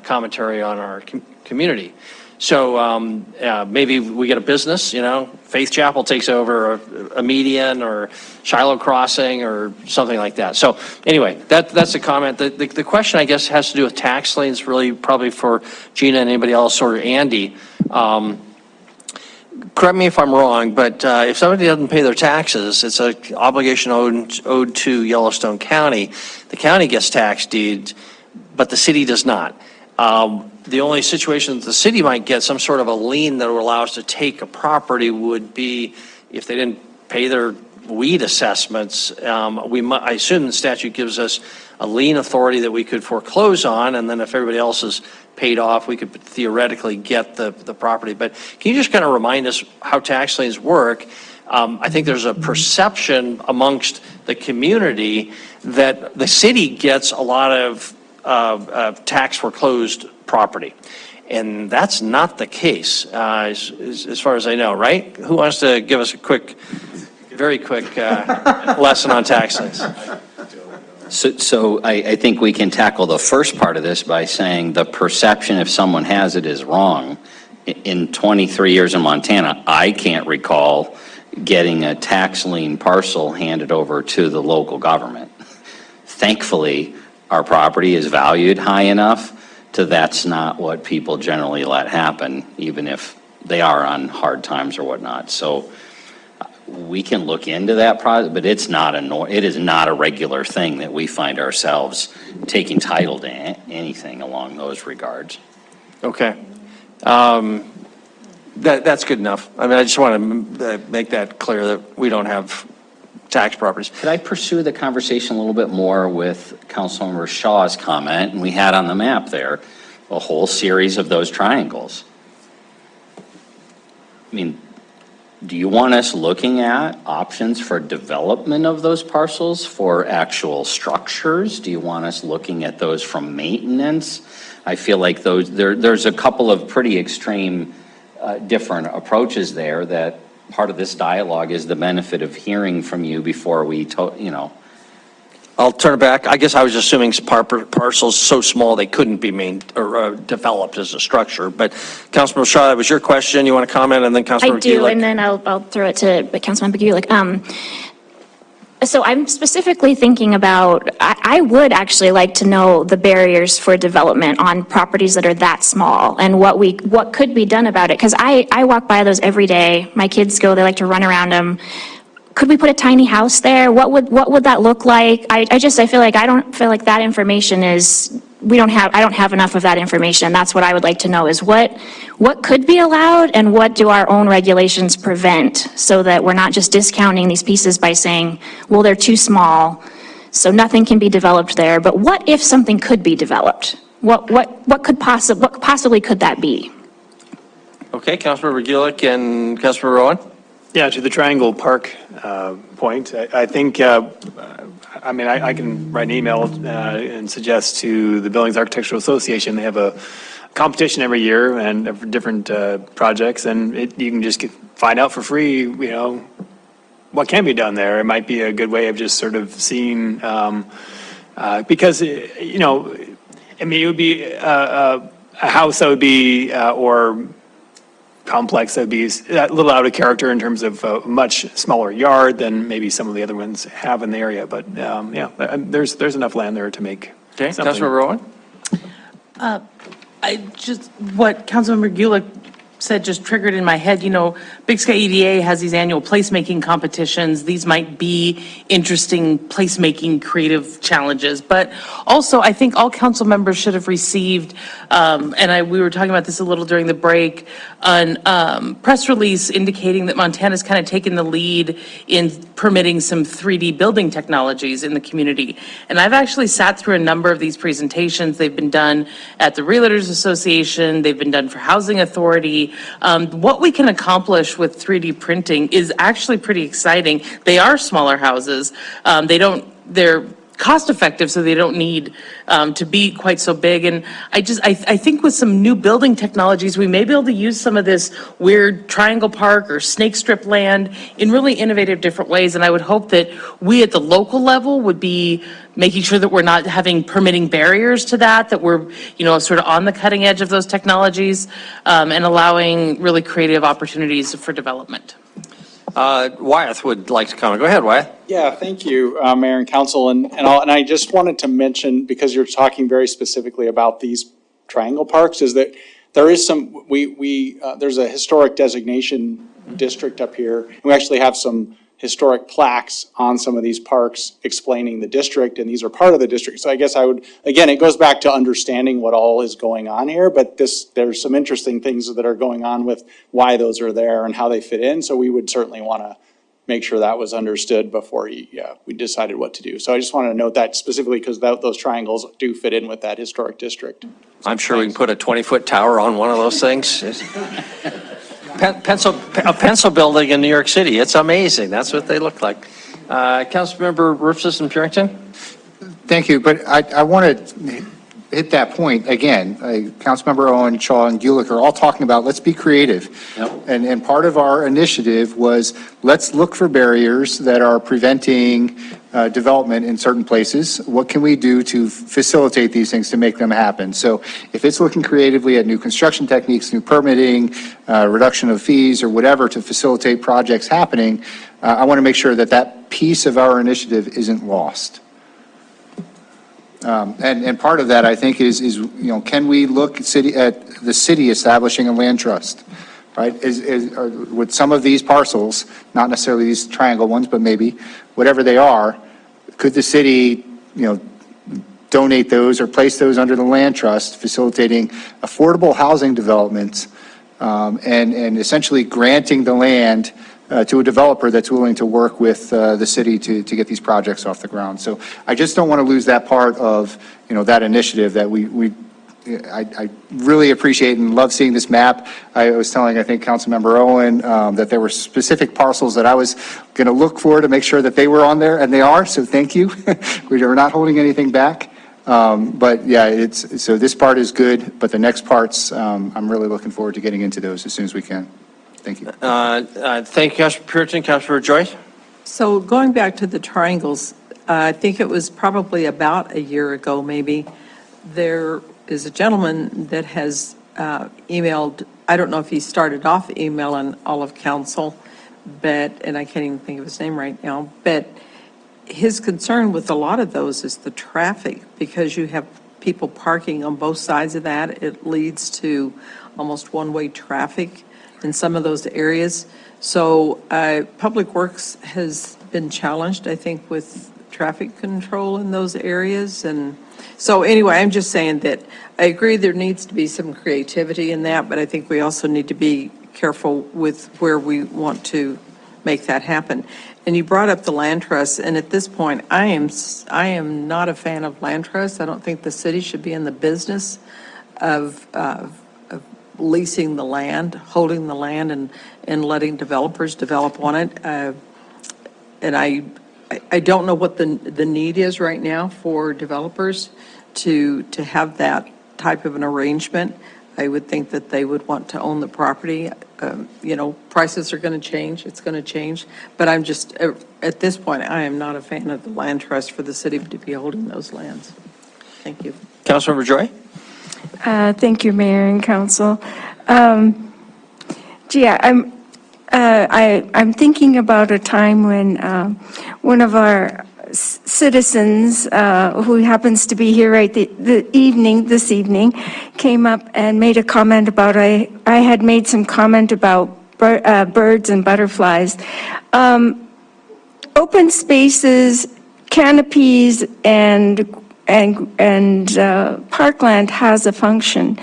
commentary on our community. So maybe we get a business, Faith Chapel takes over a median or Shiloh Crossing or something like that. So anyway, that's a comment. The question, I guess, has to do with tax liens, really probably for Gina and anybody else, or Andy. Correct me if I'm wrong, but if somebody doesn't pay their taxes, it's an obligation owed to Yellowstone County. The county gets tax deeds, but the city does not. The only situation that the city might get some sort of a lien that would allow us to take a property would be if they didn't pay their weed assessments. I assume the statute gives us a lien authority that we could foreclose on, and then if everybody else is paid off, we could theoretically get the property. But can you just kind of remind us how tax liens work? I think there's a perception amongst the community that the city gets a lot of tax foreclosed property. And that's not the case, as far as I know, right? Who wants to give us a very quick lesson on tax liens? So I think we can tackle the first part of this by saying the perception, if someone has it, is wrong. In 23 years in Montana, I can't recall getting a tax lien parcel handed over to the local government. Thankfully, our property is valued high enough to that's not what people generally let happen, even if they are on hard times or whatnot. So we can look into that project, but it is not a regular thing that we find ourselves taking title to anything along those regards. Okay. That's good enough. I mean, I just want to make that clear that we don't have tax properties. Could I pursue the conversation a little bit more with Councilmember Shaw's comment? And we had on the map there a whole series of those triangles. I mean, do you want us looking at options for development of those parcels for actual structures? Do you want us looking at those from maintenance? I feel like there's a couple of pretty extreme different approaches there that part of this dialogue is the benefit of hearing from you before we, I'll turn it back. I guess I was assuming parcels so small they couldn't be developed as a structure. But Councilman Shaw, that was your question. You want to comment, and then Councilman I do, Gulick? and then I'll throw it to Councilmember Gulick. So I'm specifically thinking about, I would actually like to know the barriers for development on properties that are that small and what could be done about it. Because I walk by those every day. My kids go, they like to run around them. Could we put a tiny house there? What would that look like? I don't feel like that information is, I don't have enough of that information. That's what I would like to know is what could be allowed and what do our own regulations prevent so that we're not just discounting these pieces by saying, well, they're too small, so nothing can be developed there. But what if something could be developed? What possibly could that be? Okay, Councilmember Gulick and Councilmember Rowan? Yeah, to the Triangle Park point, I think, I can write an email and suggest to the Billings Architectural Association, they have a competition every year and for different projects, and you can just find out for free, what can be done there. It might be a good way of just sort of seeing, because, it would be a house that would be, or complex that would be a little out of character in terms of a much smaller yard than maybe some of the other ones have in the area. But there's enough land there to make Okay, something. Councilmember Rowan? What Councilmember Gulick said just triggered in my head, Big Sky EDA has these annual placemaking competitions. These might be interesting placemaking creative challenges. But also, I think all council members should have received, we were talking about this a little during the break, a press release indicating that Montana's kind of taken the lead in permitting some 3D building technologies in the community. And I've actually sat through a number of these presentations. They've been done at the Realtors Association. They've been done for Housing Authority. What we can accomplish with 3D printing is actually pretty exciting. They are smaller houses. They're cost effective, so they don't need to be quite so big. And I think with some new building technologies, we may be able to use some of this weird triangle park or snake strip land in really innovative different ways. And I would hope that we at the local level would be making sure that we're not having permitting barriers to that we're, sort of on the cutting edge of those technologies and allowing really creative opportunities for development. Wyeth would like to comment. Go ahead, Wyeth. Yeah, thank you, Mayor and Council. And I just wanted to mention, because you're talking very specifically about these triangle parks, is that there is some, there's a historic designation district up here. And we actually have some historic plaques on some of these parks explaining the district, and these are part of the district. So I guess I would, again, it goes back to understanding what all is going on here, but there's some interesting things that are going on with why those are there and how they fit in. So we would certainly want to make sure that was understood before we decided what to do. So I just wanted to note that specifically because those triangles do fit in with that historic district. I'm sure we can put a 20-foot tower on one of those things. A pencil building in New York City. It's amazing. That's what they look like. Councilmember Rufus and Purington? Thank you, but I want to hit that point again. Councilmember Owen, Shaw, and Gulick are all talking about let's be creative. Yep. And part of our initiative was let's look for barriers that are preventing development in certain places. What can we do to facilitate these things to make them happen? So if it's looking creatively at new construction techniques, new permitting, reduction of fees or whatever to facilitate projects happening, I want to make sure that that piece of our initiative isn't lost. And part of that, I think, is can we look at the city establishing a land trust, right? With some of these parcels, not necessarily these triangle ones, but maybe whatever they are, could the city, donate those or place those under the land trust, facilitating affordable housing developments, and essentially granting the land to a developer that's willing to work with the city to get these projects off the ground. So I just don't want to lose that part of, that initiative that I really appreciate and love seeing this map. I was telling, I think, Councilmember Owen, that there were specific parcels that I was going to look for to make sure that they were on there, and they are, so thank you. We are not holding anything back. But yeah, so this part is good, but the next parts, I'm really looking forward to getting into those as soon as we can. Thank you. Thank you, Councilor Purington. Councilor Joyce? So going back to the triangles, I think it was probably about a year ago, maybe, there is a gentleman that has emailed, I don't know if he started off emailing all of council, but, and I can't even think of his name right now, but his concern with a lot of those is the traffic, because you have people parking on both sides of that. It leads to almost one-way traffic in some of those areas. So Public Works has been challenged, I think, with traffic control in those areas. And so anyway, I'm just saying that I agree there needs to be some creativity in that, but I think we also need to be careful with where we want to make that happen. And you brought up the land trust, and at this point, I am not a fan of land trusts. I don't think the city should be in the business of leasing the land, holding the land, and letting developers develop on it. And I don't know what the need is right now for developers to have that type of an arrangement. I would think that they would want to own the property. Prices are going to change, it's going to change. But I'm just, at this point, I am not a fan of the land trust for the city to be holding those lands. Thank you. Councilmember Joy? Thank you, Mayor and Council. I'm thinking about a time when one of our citizens, who happens to be here right this evening, came up and made a comment about, I had made some comment about birds and butterflies. Open spaces, canopies, and parkland has a function.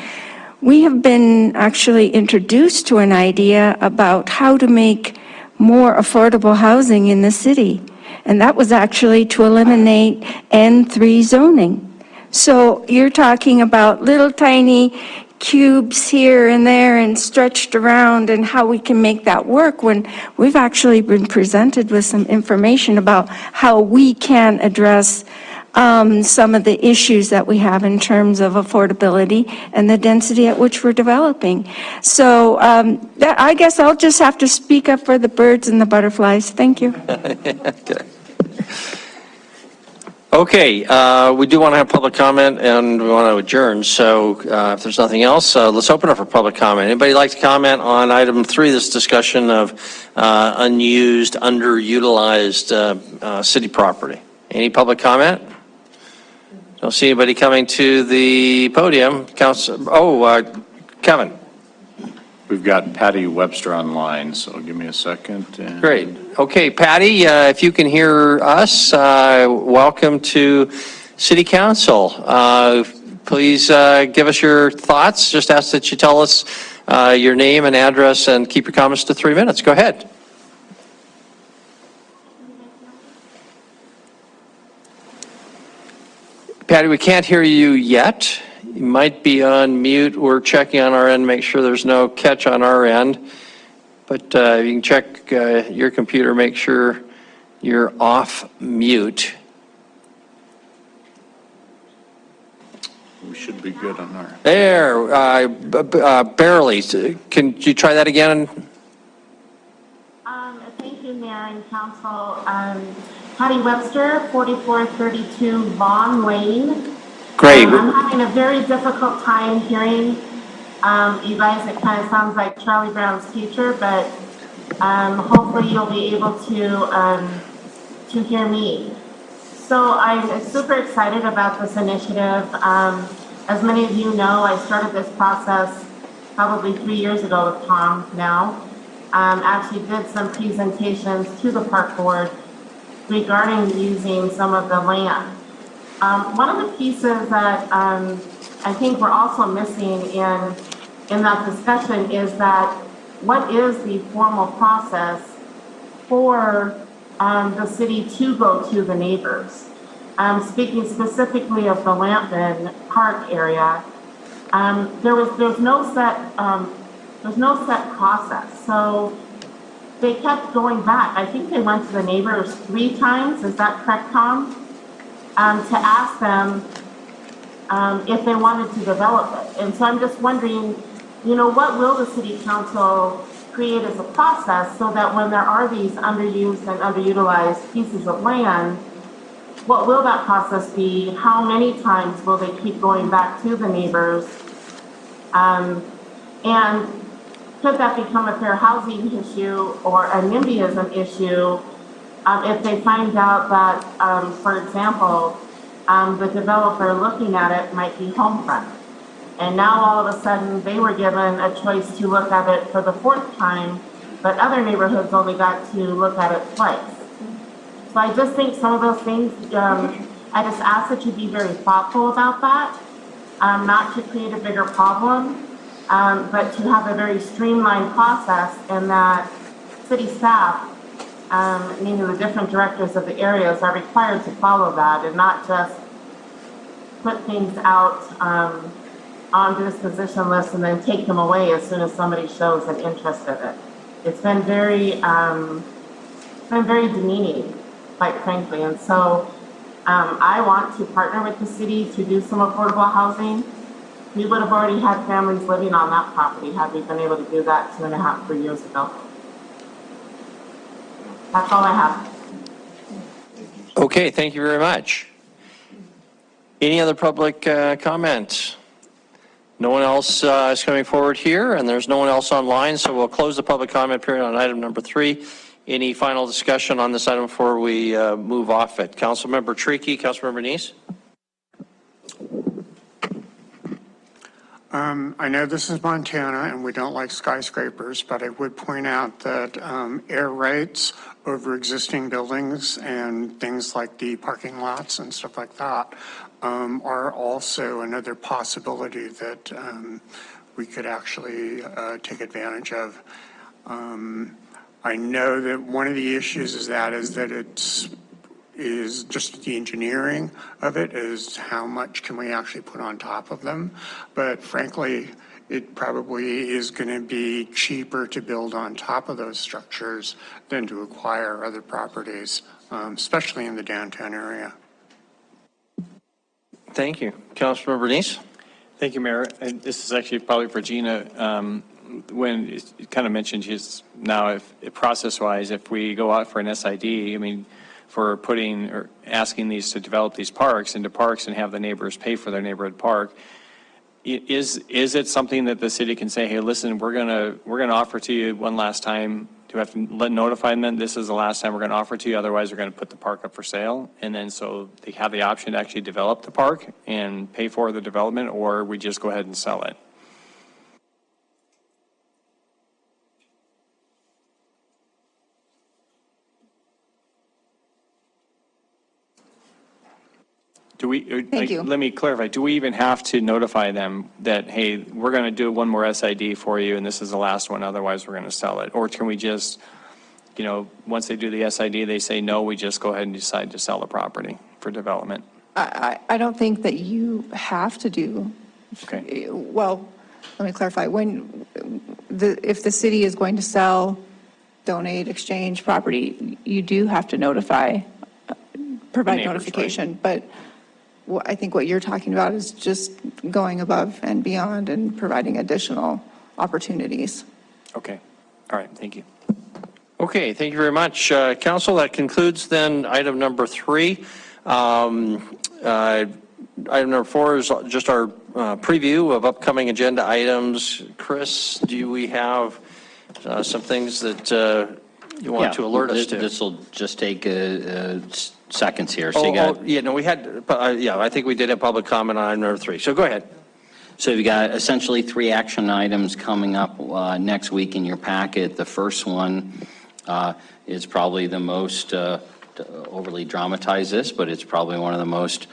We have been actually introduced to an idea about how to make more affordable housing in the city. And that was actually to eliminate N3 zoning. So you're talking about little tiny cubes here and there and stretched around, and how we can make that work, when we've actually been presented with some information about how we can address some of the issues that we have in terms of affordability and the density at which we're developing. So I guess I'll just have to speak up for the birds and the butterflies. Thank you. Okay, we do want to have public comment, and we want to adjourn. So if there's nothing else, let's open up for public comment. Anybody like to comment on item 3, this discussion of unused, underutilized city property? Any public comment? Don't see anybody coming to the podium. Kevin. We've got Patty Webster online, so give me a second. Great. Okay, Patty, if you can hear us, welcome to City Council. Please give us your thoughts. Just ask that you tell us your name and address, and keep your comments to 3 minutes. Go ahead. Patty, we can't hear you yet. You might be on mute. We're checking on our end, make sure there's no catch on our end. But you can check your computer, make sure you're off mute. We should be good on our... There, barely. Can you try that again? Thank you, Mayor and Council. Patty Webster, 4432 Vaughn Lane. Great. I'm having a very difficult time hearing you guys. It kind of sounds like Charlie Brown's teacher, but hopefully you'll be able to hear me. So I'm super excited about this initiative. As many of you know, I started this process probably 3 years ago with Tom now. Actually did some presentations to the park board regarding using some of the land. One of the pieces that I think we're also missing in that discussion is that what is the formal process for the city to go to the neighbors? Speaking specifically of the Lampton Park area, there's no set process. So they kept going back. I think they went to the neighbors 3 times. Is that correct, Tom? To ask them if they wanted to develop it. And so I'm just wondering, what will the city council create as a process so that when there are these underused and underutilized pieces of land, what will that process be? How many times will they keep going back to the neighbors? And could that become a fair housing issue or a NIMBYism issue if they find out that, for example, the developer looking at it might be Homefront? And now all of a sudden they were given a choice to look at it for the 4th time, but other neighborhoods only got to look at it twice. So I just think some of those things, I just ask that you be very thoughtful about that, not to create a bigger problem, but to have a very streamlined process, and that city staff, meaning the different directors of the areas, are required to follow that and not just put things out on disposition lists and then take them away as soon as somebody shows an interest in it. It's been very demeaning, quite frankly. And so I want to partner with the city to do some affordable housing. We would have already had families living on that property had we been able to do that 2.5, 3 years ago. That's all I have. Okay, thank you very much. Any other public comments? No one else is coming forward here, and there's no one else online, so we'll close the public comment period on item number 3. Any final discussion on this item before we move off it? Councilmember Tricky, Councilmember Neese? I know this is Montana and we don't like skyscrapers, but I would point out that air rates over existing buildings and things like the parking lots and stuff like that are also another possibility that we could actually take advantage of. I know that one of the issues is that is just the engineering of it, is how much can we actually put on top of them. But frankly, it probably is going to be cheaper to build on top of those structures than to acquire other properties, especially in the downtown area. Thank you. Councilmember Neese? Thank you, Mayor. And this is actually probably for Gina. When you kind of mentioned just now, if process-wise, if we go out for an SID, I mean, for putting or asking these to develop these parks into parks and have the neighbors pay for their neighborhood park, is it something that the city can say, hey, listen, we're gonna offer to you one last time? Do we have to notify them that this is the last time we're going to offer to you? Otherwise, we're going to put the park up for sale, and then so they have the option to actually develop the park and pay for the development, or we just go ahead and sell it. Do we, Thank you. let me clarify, do we even have to notify them that, hey, we're going to do one more SID for you and this is the last one, otherwise we're going to sell it? Or can we just, you know, once they do the SID, they say no, we just go ahead and decide to sell the property for development? I don't think that you have to do. Okay. Well, let me clarify. If the city is going to sell, donate, exchange property, you do have to provide neighbors, notification. Right? But I think what you're talking about is just going above and beyond and providing additional opportunities. Okay. All right. Thank you. Okay, thank you very much, Council. That concludes then item number 3. Item number 4 is just our preview of upcoming agenda items. Chris, do we have some things that you want to alert us to? This will just take seconds here. So we had, I think we did a public comment on item number 3. So go ahead. So you've got essentially 3 action items coming up next week in your packet. The first one is probably the most, to overly dramatize this, but it's probably one of the most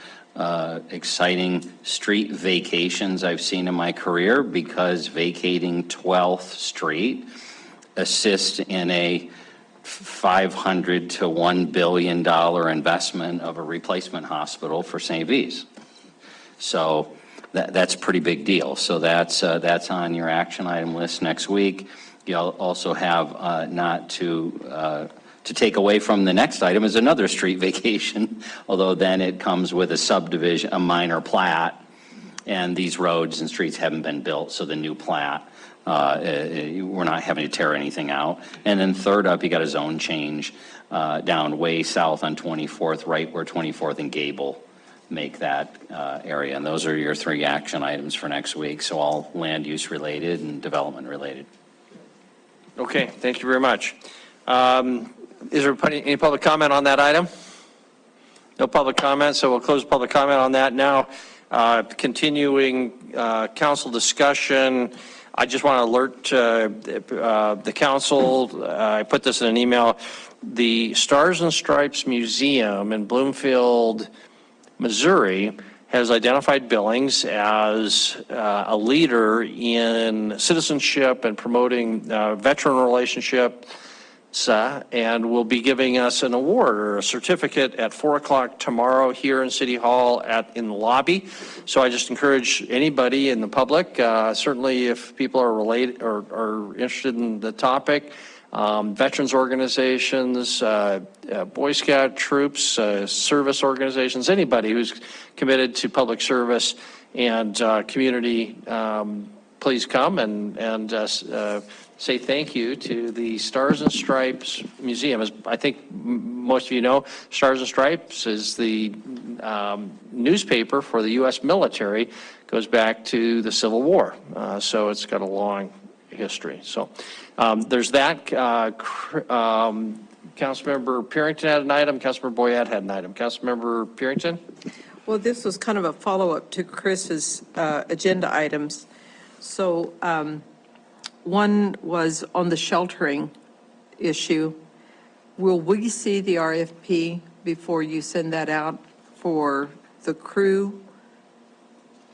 exciting street vacations I've seen in my career, because vacating 12th Street assists in a $500 to $1 billion investment of a replacement hospital for St. V's. So that's a pretty big deal. So that's on your action item list next week. You'll also have not to take away from the next item is another street vacation, although then it comes with a subdivision, a minor plat, and these roads and streets haven't been built, so the new plat We're not having to tear anything out. And then third up, you got a zone change down way south on 24th, right where 24th and Gable make that area. And those are your 3 action items for next week. So all land use related and development related. Okay, thank you very much. Is there any public comment on that item? No public comment, so we'll close public comment on that now. Continuing council discussion, I just want to alert the council, I put this in an email, the Stars and Stripes Museum in Bloomfield, Missouri has identified Billings as a leader in citizenship and promoting veteran relationships, and will be giving us an award or a certificate at 4 o'clock tomorrow here in City Hall in the lobby. So I just encourage anybody in the public, certainly if people are related or are interested in the topic, veterans organizations, Boy Scout troops, service organizations, anybody who's committed to public service and community, please come and say thank you to the Stars and Stripes Museum. As I think most of you know, Stars and Stripes is the newspaper for the U.S. military, goes back to the Civil War. So it's got a long history. So there's that. Councilmember Purington had an item. Councilmember Boyette had an item. Councilmember Purington? Well, this was kind of a follow-up to Chris's agenda items. So one was on the sheltering issue. Will we see the RFP before you send that out for the crew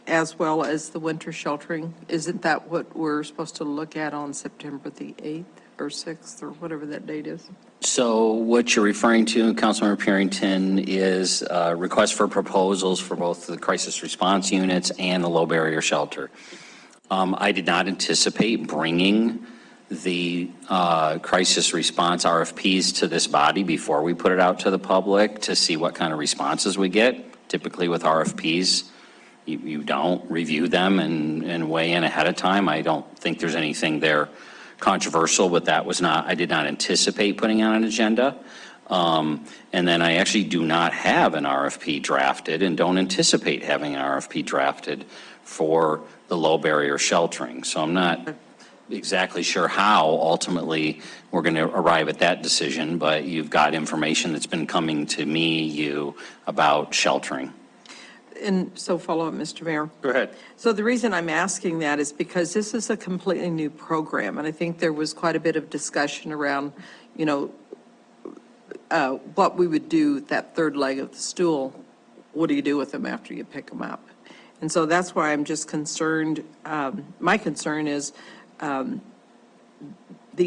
as well as the winter sheltering? Isn't that what we're supposed to look at on September the 8th or 6th or whatever that date is? So what you're referring to, Councilmember Purington, is a request for proposals for both the crisis response units and the low barrier shelter. I did not anticipate bringing the crisis response RFPs to this body before we put it out to the public to see what kind of responses we get. Typically with RFPs, you don't review them and weigh in ahead of time. I don't think there's anything there controversial, but that was not, I did not anticipate putting on an agenda. And then I actually do not have an RFP drafted and don't anticipate having an RFP drafted for the low barrier sheltering. So I'm not exactly sure how ultimately we're going to arrive at that decision, but you've got information that's been coming to me, you, about sheltering. And so follow up, Mr. Mayor. Go ahead. So the reason I'm asking that is because this is a completely new program, and I think there was quite a bit of discussion around, you know, what we would do, that third leg of the stool. What do you do with them after you pick them up? And so that's why I'm just concerned. My concern is the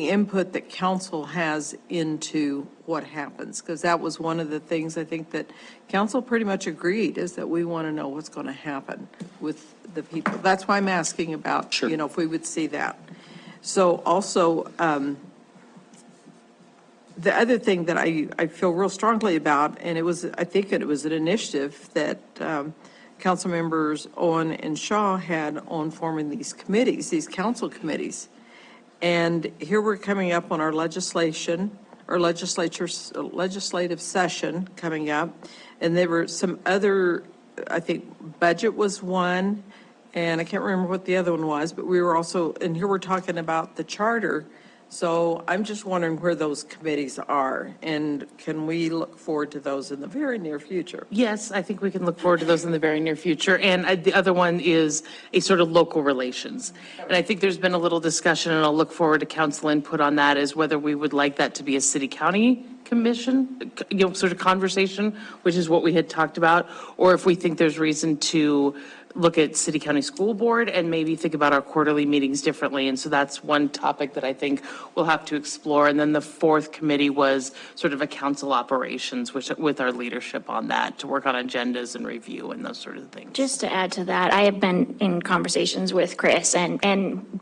input that council has into what happens, because that was one of the things I think that council pretty much agreed, is that we want to know what's going to happen with the people. That's why I'm asking about, you know, if we would see that. So also, the other thing that I feel real strongly about, and it was, I think it was an initiative that council members Owen and Shaw had on forming these committees, these council committees. And here we're coming up on our legislative session coming up. And there were some other, I think budget was one, and I can't remember what the other one was, but we were also, and here we're talking about the charter. So I'm just wondering where those committees are, and can we look forward to those in the very near future? Yes, I think we can look forward to those in the very near future. And the other one is a sort of local relations. And I think there's been a little discussion, and I'll look forward to council input on that, is whether we would like that to be a city-county commission, you know, sort of conversation, which is what we had talked about, or if we think there's reason to look at city county school board and maybe think about our quarterly meetings differently. And so that's one topic that I think we'll have to explore. And then the fourth committee was sort of a council operations, which with our leadership on that, to work on agendas and review and those sort of things. Just to add to that, I have been in conversations with Chris, and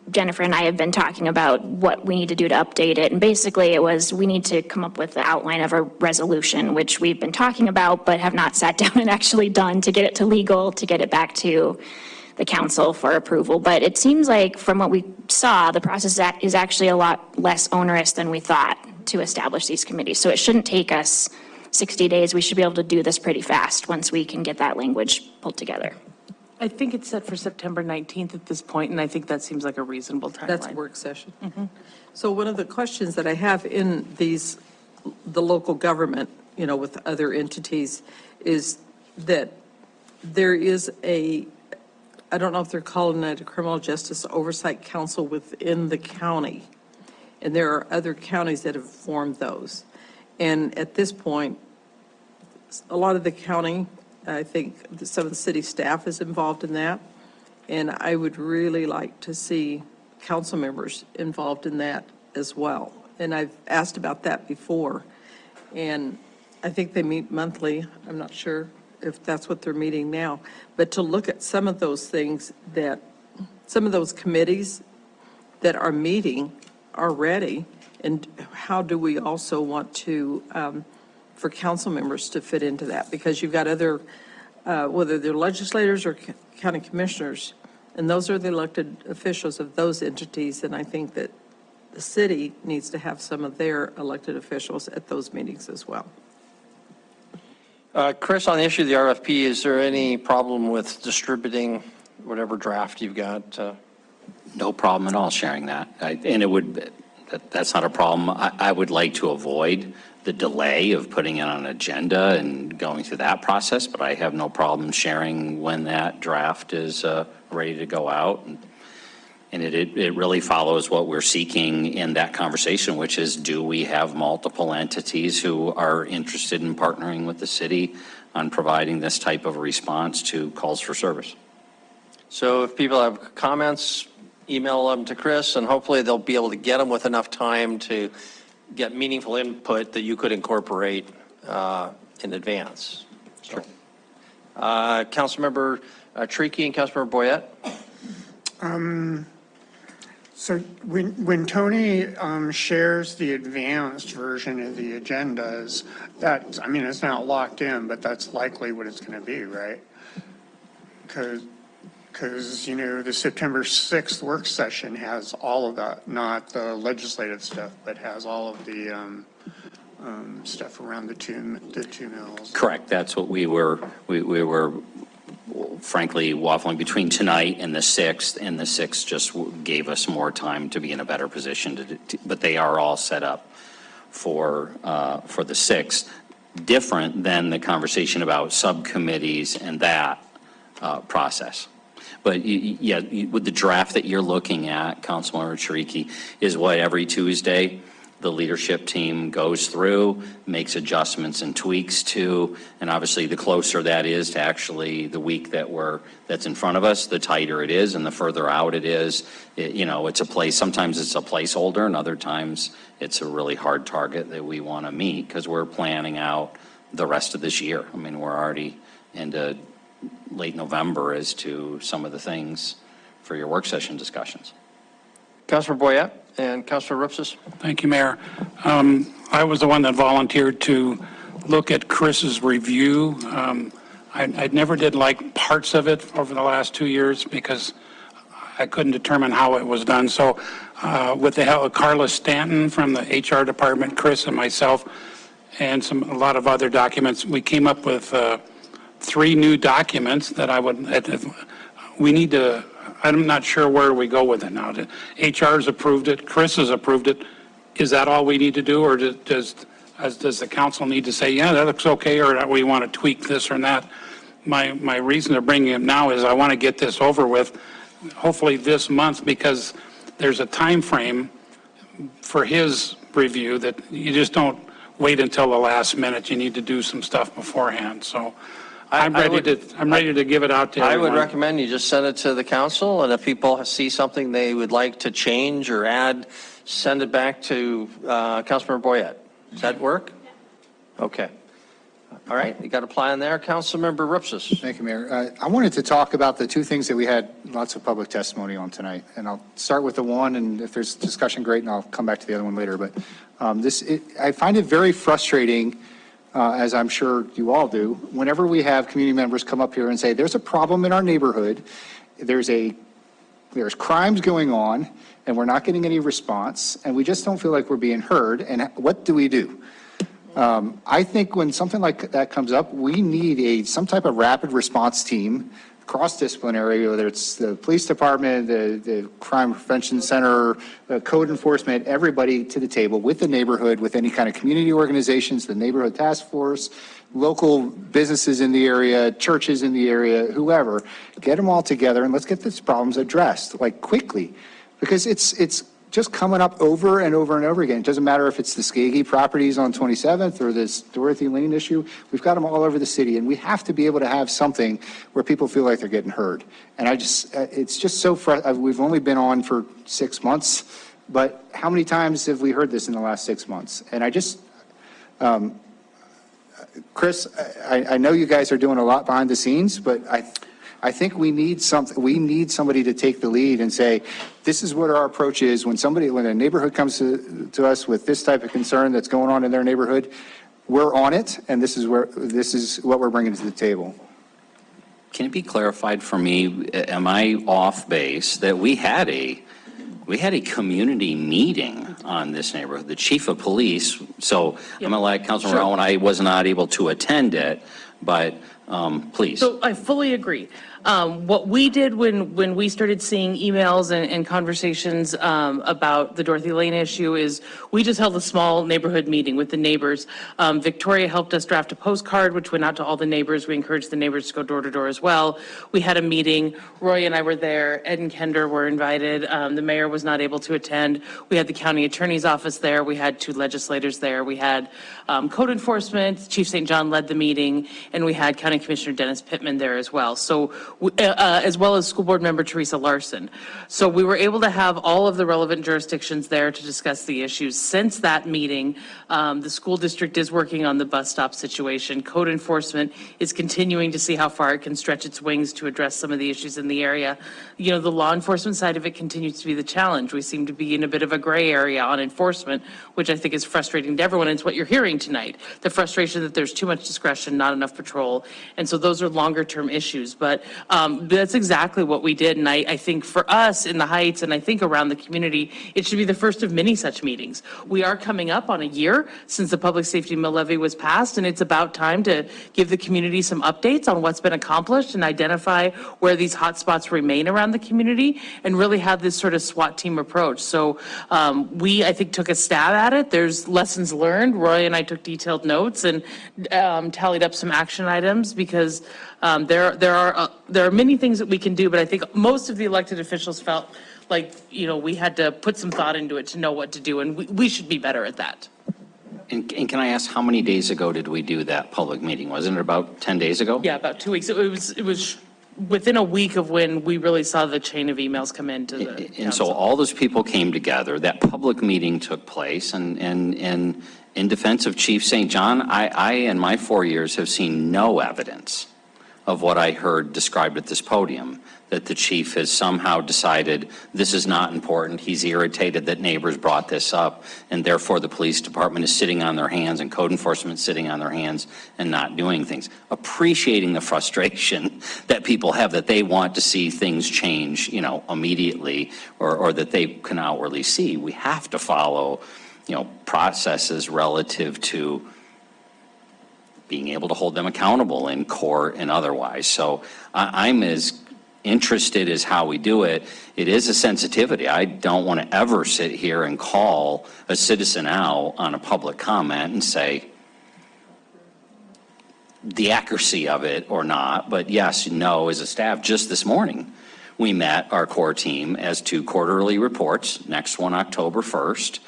Jennifer and I have been talking about what we need to do to update it. And basically it was, we need to come up with the outline of a resolution, which we've been talking about, but have not sat down and actually done, to get it to legal, to get it back to the council for approval. But it seems like from what we saw, the process is actually a lot less onerous than we thought to establish these committees. So it shouldn't take us 60 days. We should be able to do this pretty fast once we can get that language pulled together. I think it's set for September 19th at this point, and I think that seems like a reasonable timeline. That's a work session. So one of the questions that I have in the local government, with other entities, is that there is I don't know if they're calling it a criminal justice oversight council within the county. And there are other counties that have formed those. And at this point, a lot of the county, I think some of the city staff is involved in that. And I would really like to see council members involved in that as well. And I've asked about that before. And I think they meet monthly. I'm not sure if that's what they're meeting now. But to look at some of those things some of those committees that are meeting already, and how do we also want to, for council members to fit into that? Because you've got other, whether they're legislators or county commissioners, and those are the elected officials of those entities, and I think that the city needs to have some of their elected officials at those meetings as well. Chris, on the issue of the RFP, is there any problem with distributing whatever draft you've got? No problem at all sharing that. That's not a problem. I would like to avoid the delay of putting it on an agenda and going through that process, but I have no problem sharing when that draft is ready to go out. And it really follows what we're seeking in that conversation, which is, do we have multiple entities who are interested in partnering with the city on providing this type of response to calls for service? So if people have comments, email them to Chris, and hopefully they'll be able to get them with enough time to get meaningful input that you could incorporate in advance. Sure. Councilmember Tricky and Councilmember Boyette. So when Tony shares the advanced version of the agendas, it's not locked in, but that's likely what it's going to be, right? Because the September 6th work session has all of that, not the legislative stuff, but has all of the stuff around the two mills. Correct. That's what we were frankly waffling between tonight and the 6th, and the 6th just gave us more time to be in a better position but they are all set up for the 6th. Different than the conversation about subcommittees and that process. But with the draft that you're looking at, Councilmember Chiriky, is what every Tuesday the leadership team goes through, makes adjustments and tweaks to, and obviously the closer that is to actually the week that's in front of us, the tighter it is, and the further out it is, it's a place, sometimes it's a placeholder, and other times it's a really hard target that we want to meet because we're planning out the rest of this year. I mean, we're already into late November as to some of the things for your work session discussions. Councilor Boyette and Councilor Ripsis. Thank you, Mayor. I was the one that volunteered to look at Chris's review. I never did like parts of it over the last 2 years because I couldn't determine how it was done. So with the help of Carla Stanton from the HR department, Chris and myself, and a lot of other documents, we came up with 3 new documents that I'm not sure where we go with it now. HR's approved it, Chris has approved it. Is that all we need to do, or does the council need to say, yeah, that looks okay, or we want to tweak this or that? My reason of bringing it now is I want to get this over with, hopefully this month, because there's a time frame for his review that you just don't wait until the last minute. You need to do some stuff beforehand. So I'm ready to give it out to everyone. I would recommend you just send it to the council, and if people see something they would like to change or add, send it back to Councilmember Boyette. Does that work? Okay. All right, you got a plan there. Councilmember Ripsis. Thank you, Mayor. I wanted to talk about the 2 things that we had lots of public testimony on tonight, and I'll start with the one, and if there's discussion, great, and I'll come back to the other one later. But I find it very frustrating, as I'm sure you all do, whenever we have community members come up here and say, there's a problem in our neighborhood, there's crimes going on, and we're not getting any response, and we just don't feel like we're being heard, and what do we do? I think when something like that comes up, we need some type of rapid response team, cross-disciplinary, whether it's the police department, the crime prevention center, the code enforcement, everybody to the table with the neighborhood, with any kind of community organizations, the neighborhood task force, local businesses in the area, churches in the area, whoever, get them all together and let's get these problems addressed, like quickly. Because it's just coming up over and over and over again. It doesn't matter if it's the Skagit properties on 27th or this Dorothy Lane issue. We've got them all over the city, and we have to be able to have something where people feel like they're getting heard. And it's just so we've only been on for 6 months, but how many times have we heard this in the last 6 months? And Chris, I know you guys are doing a lot behind the scenes, but I think we need somebody to take the lead and say, this is what our approach is. When a neighborhood comes to us with this type of concern that's going on in their neighborhood, we're on it, and this is what we're bringing to the table. Can it be clarified for me, am I off base, that we had a community meeting on this neighborhood, the chief of police, so I'm like Councilman Rowan, I was not able to attend it, but please. So I fully agree. What we did when we started seeing emails and conversations about the Dorothy Lane issue is we just held a small neighborhood meeting with the neighbors. Victoria helped us draft a postcard, which went out to all the neighbors. We encouraged the neighbors to go door to door as well. We had a meeting. Roy and I were there. Ed and Kender were invited. The mayor was not able to attend. We had the county attorney's office there. We had 2 legislators there. We had code enforcement. Chief St. John led the meeting, and we had County Commissioner Dennis Pittman there as well. So as well as school board member Teresa Larson. So we were able to have all of the relevant jurisdictions there to discuss the issues. Since that meeting, the school district is working on the bus stop situation. Code enforcement is continuing to see how far it can stretch its wings to address some of the issues in the area. You know, the law enforcement side of it continues to be the challenge. We seem to be in a bit of a gray area on enforcement, which I think is frustrating to everyone. And it's what you're hearing tonight. The frustration that there's too much discretion, not enough patrol. And so those are longer term issues. But that's exactly what we did. And I think for us in the Heights, and I think around the community, it should be the first of many such meetings. We are coming up on a year since the public safety mill levy was passed, and it's about time to give the community some updates on what's been accomplished and identify where these hot spots remain around the community and really have this sort of SWAT team approach. So we, I think, took a stab at it. There's lessons learned. Roy and I took detailed notes and tallied up some action items because there are many things that we can do, but I think most of the elected officials felt like, you know, we had to put some thought into it to know what to do, and we should be better at that. And can I ask, how many days ago did we do that public meeting? Wasn't it about 10 days ago? Yeah, about 2 weeks. It was within a week of when we really saw the chain of emails come into the And council. so all those people came together, that public meeting took place, and in defense of Chief St. John, I in my 4 years have seen no evidence of what I heard described at this podium, that the chief has somehow decided this is not important. He's irritated that neighbors brought this up, and therefore the police department is sitting on their hands and code enforcement sitting on their hands and not doing things. Appreciating the frustration that people have, that they want to see things change, you know, immediately, or that they can outwardly see. We have to follow, you know, processes relative to being able to hold them accountable in court and otherwise. So I'm as interested as how we do it. It is a sensitivity. I don't want to ever sit here and call a citizen out on a public comment and say the accuracy of it or not. But yes, no, as a staff, just this morning, we met our core team as to quarterly reports, next one October 1st,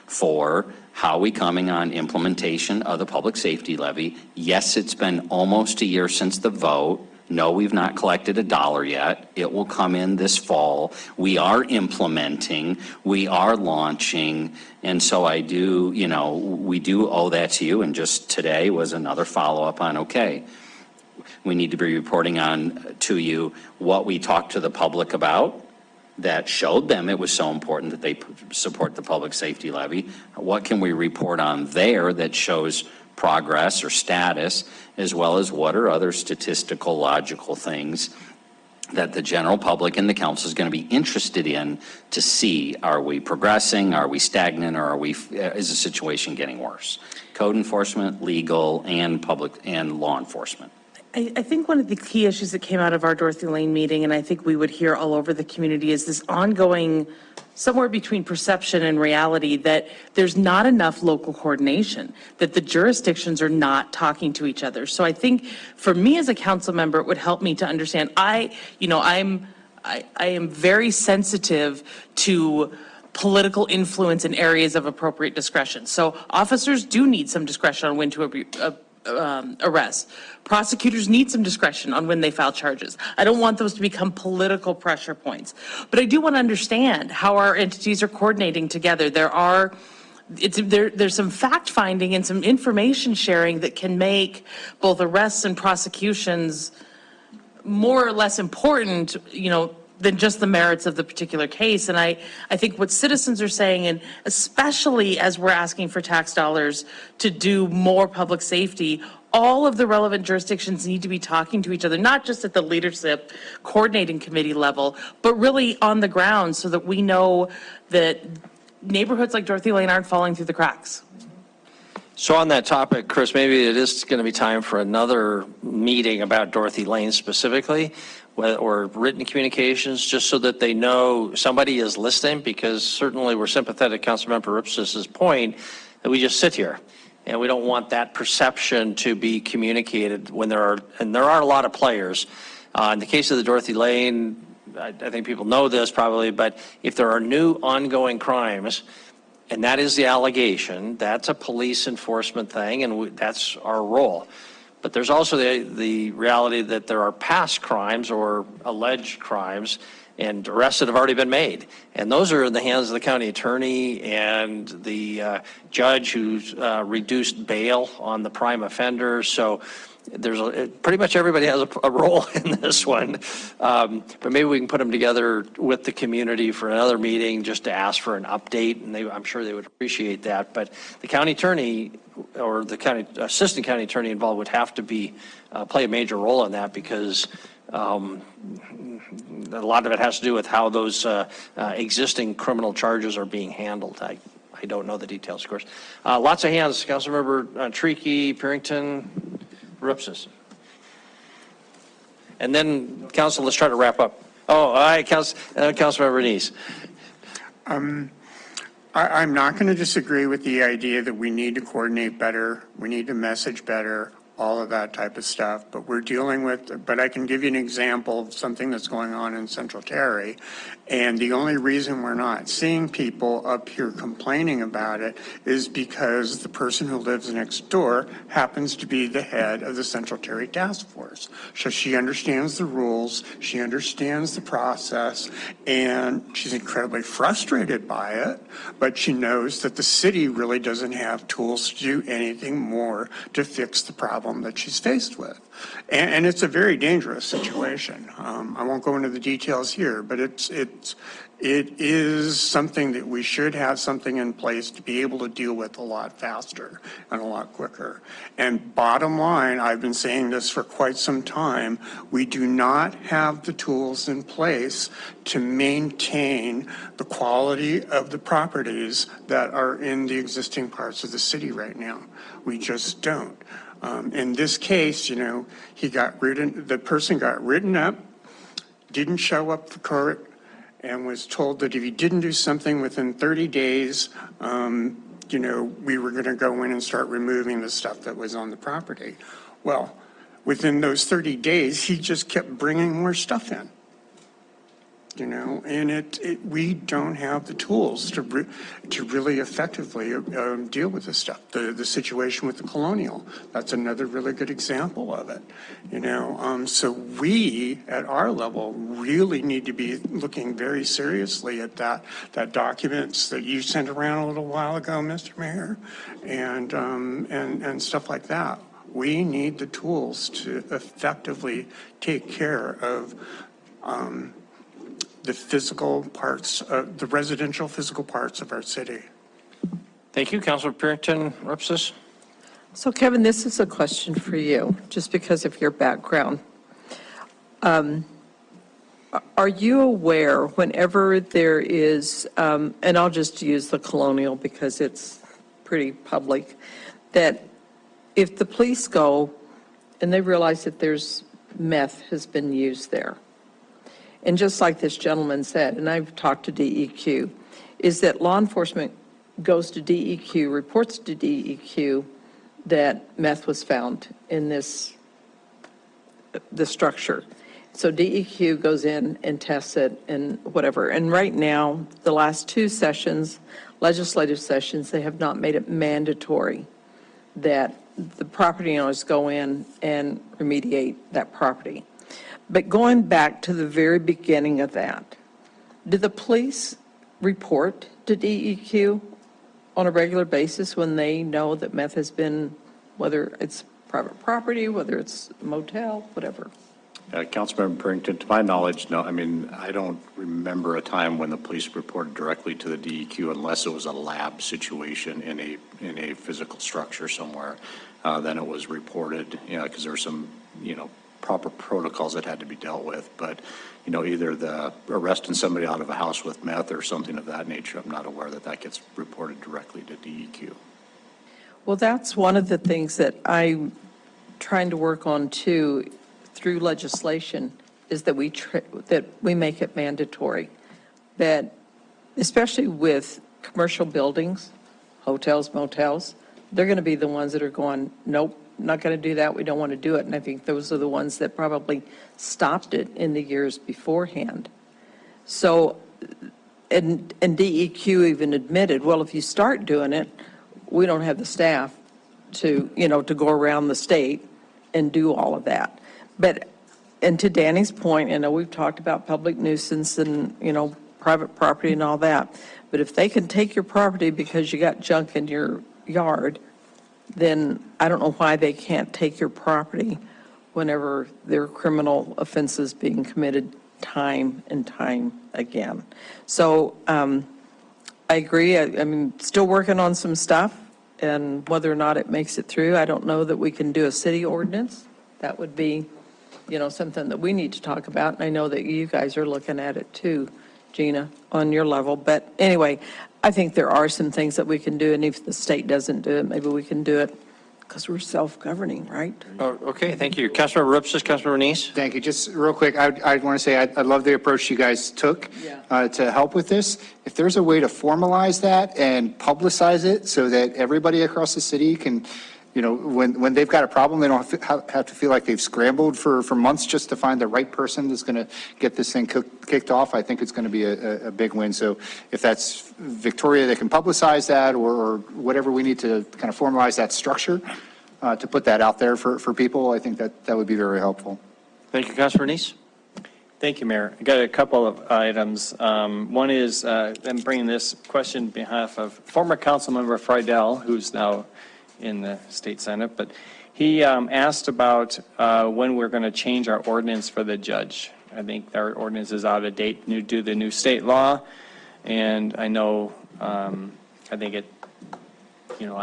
for how we coming on implementation of the public safety levy. Yes, it's been almost a year since the vote. No, we've not collected $1 yet. It will come in this fall. We are implementing, we are launching, and so I do, you know, we do owe that to you, and just today was another follow-up on, okay, we need to be reporting on to you what we talked to the public about that showed them it was so important that they support the public safety levy. What can we report on there that shows progress or status, as well as what are other statistical, logical things that the general public and the council is going to be interested in to see, are we progressing, are we stagnant, or is the situation getting worse? Code enforcement, legal, and public and law enforcement. I think one of the key issues that came out of our Dorothy Lane meeting, and I think we would hear all over the community, is this ongoing, somewhere between perception and reality, that there's not enough local coordination, that the jurisdictions are not talking to each other. So I think for me as a council member, it would help me to understand. I am very sensitive to political influence in areas of appropriate discretion. So officers do need some discretion on when to arrest. Prosecutors need some discretion on when they file charges. I don't want those to become political pressure points. But I do want to understand how our entities are coordinating together. There's some fact finding and some information sharing that can make both arrests and prosecutions more or less important, than just the merits of the particular case. And I think what citizens are saying, and especially as we're asking for tax dollars to do more public safety, all of the relevant jurisdictions need to be talking to each other, not just at the leadership coordinating committee level, but really on the ground, so that we know that neighborhoods like Dorothy Lane aren't falling through the cracks. So on that topic, Chris, maybe it is going to be time for another meeting about Dorothy Lane specifically, or written communications, just so that they know somebody is listening, because certainly we're sympathetic to Councilmember Rips's point that we just sit here. And we don't want that perception to be communicated when there are a lot of players. In the case of the Dorothy Lane, I think people know this probably, but if there are new ongoing crimes, and that is the allegation, that's a police enforcement thing, and that's our role. But there's also the reality that there are past crimes or alleged crimes, and arrests that have already been made. And those are in the hands of the county attorney and the judge who's reduced bail on the prime offender. So there's pretty much everybody has a role in this one. But maybe we can put them together with the community for another meeting just to ask for an update, and I'm sure they would appreciate that. But the county attorney or the assistant county attorney involved would have to play a major role in that, because a lot of it has to do with how those existing criminal charges are being handled. I don't know the details, of course. Lots of hands. Councilmember Treaky, Purington, Ripsis. And then, Council, let's try to wrap up. Oh, all right, Councilmember Neese. I'm not going to disagree with the idea that we need to coordinate better, we need to message better, all of that type of stuff, but I can give you an example of something that's going on in Central Terry, and the only reason we're not seeing people up here complaining about it is because the person who lives next door happens to be the head of the Central Terry Task Force. So she understands the rules, she understands the process, and she's incredibly frustrated by it, but she knows that the city really doesn't have tools to do anything more to fix the problem that she's faced with. And it's a very dangerous situation. I won't go into the details here, but it is something that we should have something in place to be able to deal with a lot faster and a lot quicker. And bottom line, I've been saying this for quite some time, we do not have the tools in place to maintain the quality of the properties that are in the existing parts of the city right now. We just don't. In this case, the person got written up, didn't show up for court, and was told that if he didn't do something within 30 days, we were going to go in and start removing the stuff that was on the property. Well, within those 30 days, he just kept bringing more stuff in. And we don't have the tools to really effectively deal with this stuff. The situation with the Colonial, that's another really good example of it. So we at our level really need to be looking very seriously at that documents that you sent around a little while ago, Mr. Mayor, and stuff like that. We need the tools to effectively take care of the physical parts, the residential physical parts of our city. Thank you, Councilor Purington, Ripsis. So Kevin, this is a question for you, just because of your background. Are you aware, whenever there is, and I'll just use the Colonial because it's pretty public, that if the police go and they realize that there's meth has been used there, and just like this gentleman said, and I've talked to DEQ, is that law enforcement goes to DEQ, reports to DEQ that meth was found in the structure. So DEQ goes in and tests it and whatever. And right now, the last two sessions, legislative sessions, they have not made it mandatory that the property owners go in and remediate that property. But going back to the very beginning of that, do the police report to DEQ on a regular basis when they know that meth has been, whether it's private property, whether it's motel, whatever? Councilmember Purrington, to my knowledge, no. I mean, I don't remember a time when the police reported directly to the DEQ unless it was a lab situation in a physical structure somewhere. Then it was reported, because there were some, proper protocols that had to be dealt with. But, either the arresting somebody out of a house with meth or something of that nature, I'm not aware that gets reported directly to DEQ. Well, that's one of the things that I'm trying to work on too, through legislation, is that we make it mandatory, that especially with commercial buildings, hotels, motels, they're going to be the ones that are going, nope, not going to do that, we don't want to do it. And I think those are the ones that probably stopped it in the years beforehand. So, and DEQ even admitted, well, if you start doing it, we don't have the staff to, to go around the state and do all of that. But, and to Danny's point, I know we've talked about public nuisance and, private property and all that, but if they can take your property because you got junk in your yard, then I don't know why they can't take your property whenever there are criminal offenses being committed time and time again. So I agree. I mean, still working on some stuff, and whether or not it makes it through, I don't know that we can do a city ordinance. That would be, something that we need to talk about. And I know that you guys are looking at it too, Gina, on your level. But anyway, I think there are some things that we can do, and if the state doesn't do it, maybe we can do it because we're self-governing, right? Oh, okay, thank you. Councilmember Ripsis, Councilmember Neese? Thank you. Just real quick, I want to say I love the approach you guys took to help with this. If there's a way to formalize that and publicize it so that everybody across the city can, when they've got a problem, they don't have to feel like they've scrambled for months just to find the right person that's going to get this thing kicked off. I think it's going to be a big win. So if that's Victoria, they can publicize that, or whatever we need to kind of formalize that structure to put that out there for people. I think that would be very helpful. Thank you, Councilor Neese. Thank you, Mayor. I got a couple of items. One is, I'm bringing this question on behalf of former Councilmember Friedel, who's now in the state Senate, but he asked about when we're going to change our ordinance for the judge. I think our ordinance is out of date due to the new state law, and I know, I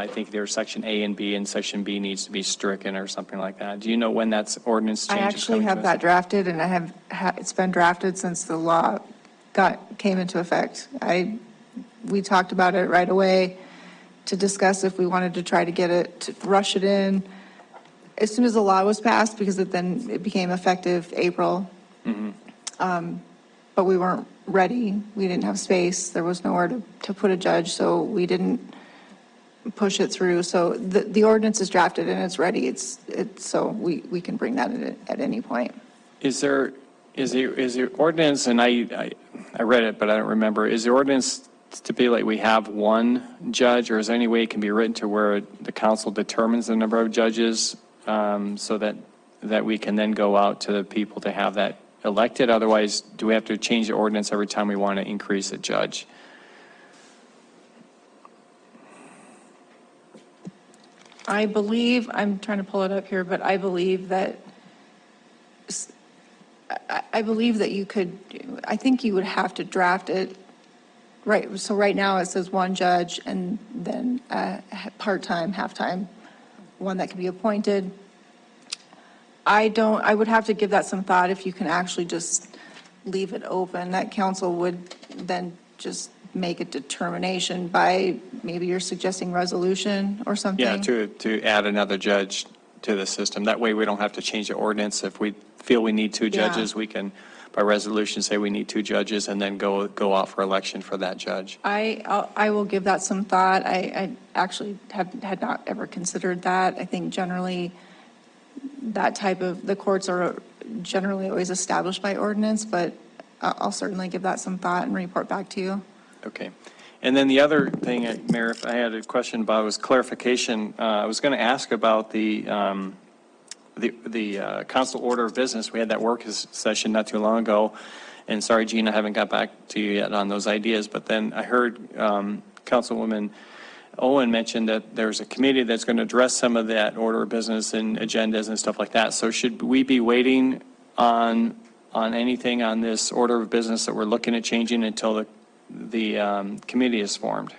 think there's section A and B, and section B needs to be stricken or something like that. Do you know when that's ordinance change? I actually have that drafted, and it's been drafted since the law came into effect. We talked about it right away to discuss if we wanted to try to get it, to rush it in as soon as the law was passed, because then it became effective April. But we weren't ready. We didn't have space. There was nowhere to put a judge, so we didn't push it through. So the ordinance is drafted and it's ready. So we can bring that in at any point. Is there ordinance, and I read it, but I don't remember, is the ordinance to be like we have one judge, or is there any way it can be written to where the council determines the number of judges so that we can then go out to the people to have that elected? Otherwise, do we have to change the ordinance every time we want to increase a judge? I believe, I'm trying to pull it up here, but I believe that you could, I think you would have to draft it. Right, so right now it says one judge and then part-time, half-time, one that can be appointed. I would have to give that some thought if you can actually just leave it open, that council would then just make a determination by, maybe you're suggesting resolution or something? Yeah, to add another judge to the system. That way we don't have to change the ordinance. If we feel we need 2 judges, we can, by resolution, say we need 2 judges and then go out for election for that judge. I will give that some thought. I actually had not ever considered that. I think generally the courts are generally always established by ordinance, but I'll certainly give that some thought and report back to you. Okay. And then the other thing, Mayor, if I had a question about was clarification. I was going to ask about the council order of business. We had that work session not too long ago. And sorry, Gene, I haven't got back to you yet on those ideas. But then I heard Councilwoman Owen mention that there's a committee that's going to address some of that order of business and agendas and stuff like that. So should we be waiting on anything on this order of business that we're looking at changing until the committee is formed?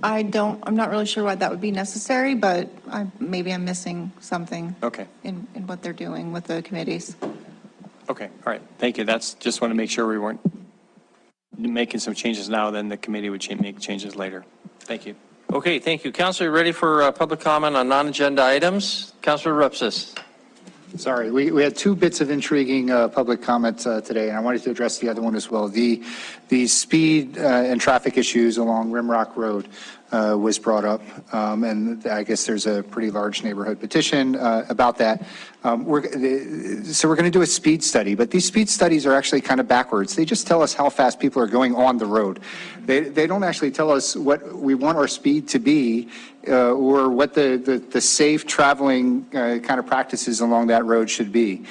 I'm not really sure why that would be necessary, but maybe I'm missing something. Okay. In what they're doing with the committees. Okay. All right. Thank you. Just want to make sure we weren't making some changes now, then the committee would make changes later. Thank you. Okay, thank you. Councilor, ready for public comment on non-agenda items? Councilor Rupsis. Sorry, we had 2 bits of intriguing public comments today, and I wanted to address the other one as well. The speed and traffic issues along Rimrock Road was brought up, and I guess there's a pretty large neighborhood petition about that. So we're going to do a speed study, but these speed studies are actually kind of backwards. They just tell us how fast people are going on the road. They don't actually tell us what we want our speed to be or what the safe traveling kind of practices along that road should be.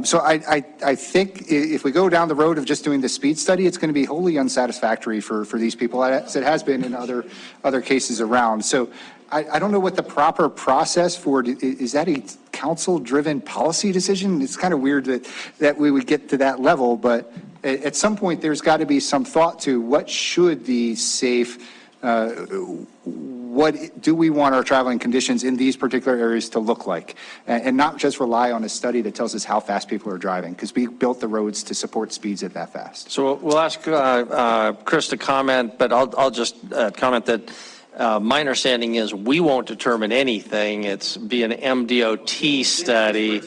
So I think if we go down the road of just doing the speed study, it's going to be wholly unsatisfactory for these people, as it has been in other cases around. So I don't know what the proper process for, is that a council-driven policy decision? It's kind of weird that we would get to that level, but at some point there's got to be some thought to what should the safe, what do we want our traveling conditions in these particular areas to look like? And not just rely on a study that tells us how fast people are driving, because we built the roads to support speeds at that fast. So we'll ask Chris to comment, but I'll just comment that my understanding is we won't determine anything. It's be an MDOT study.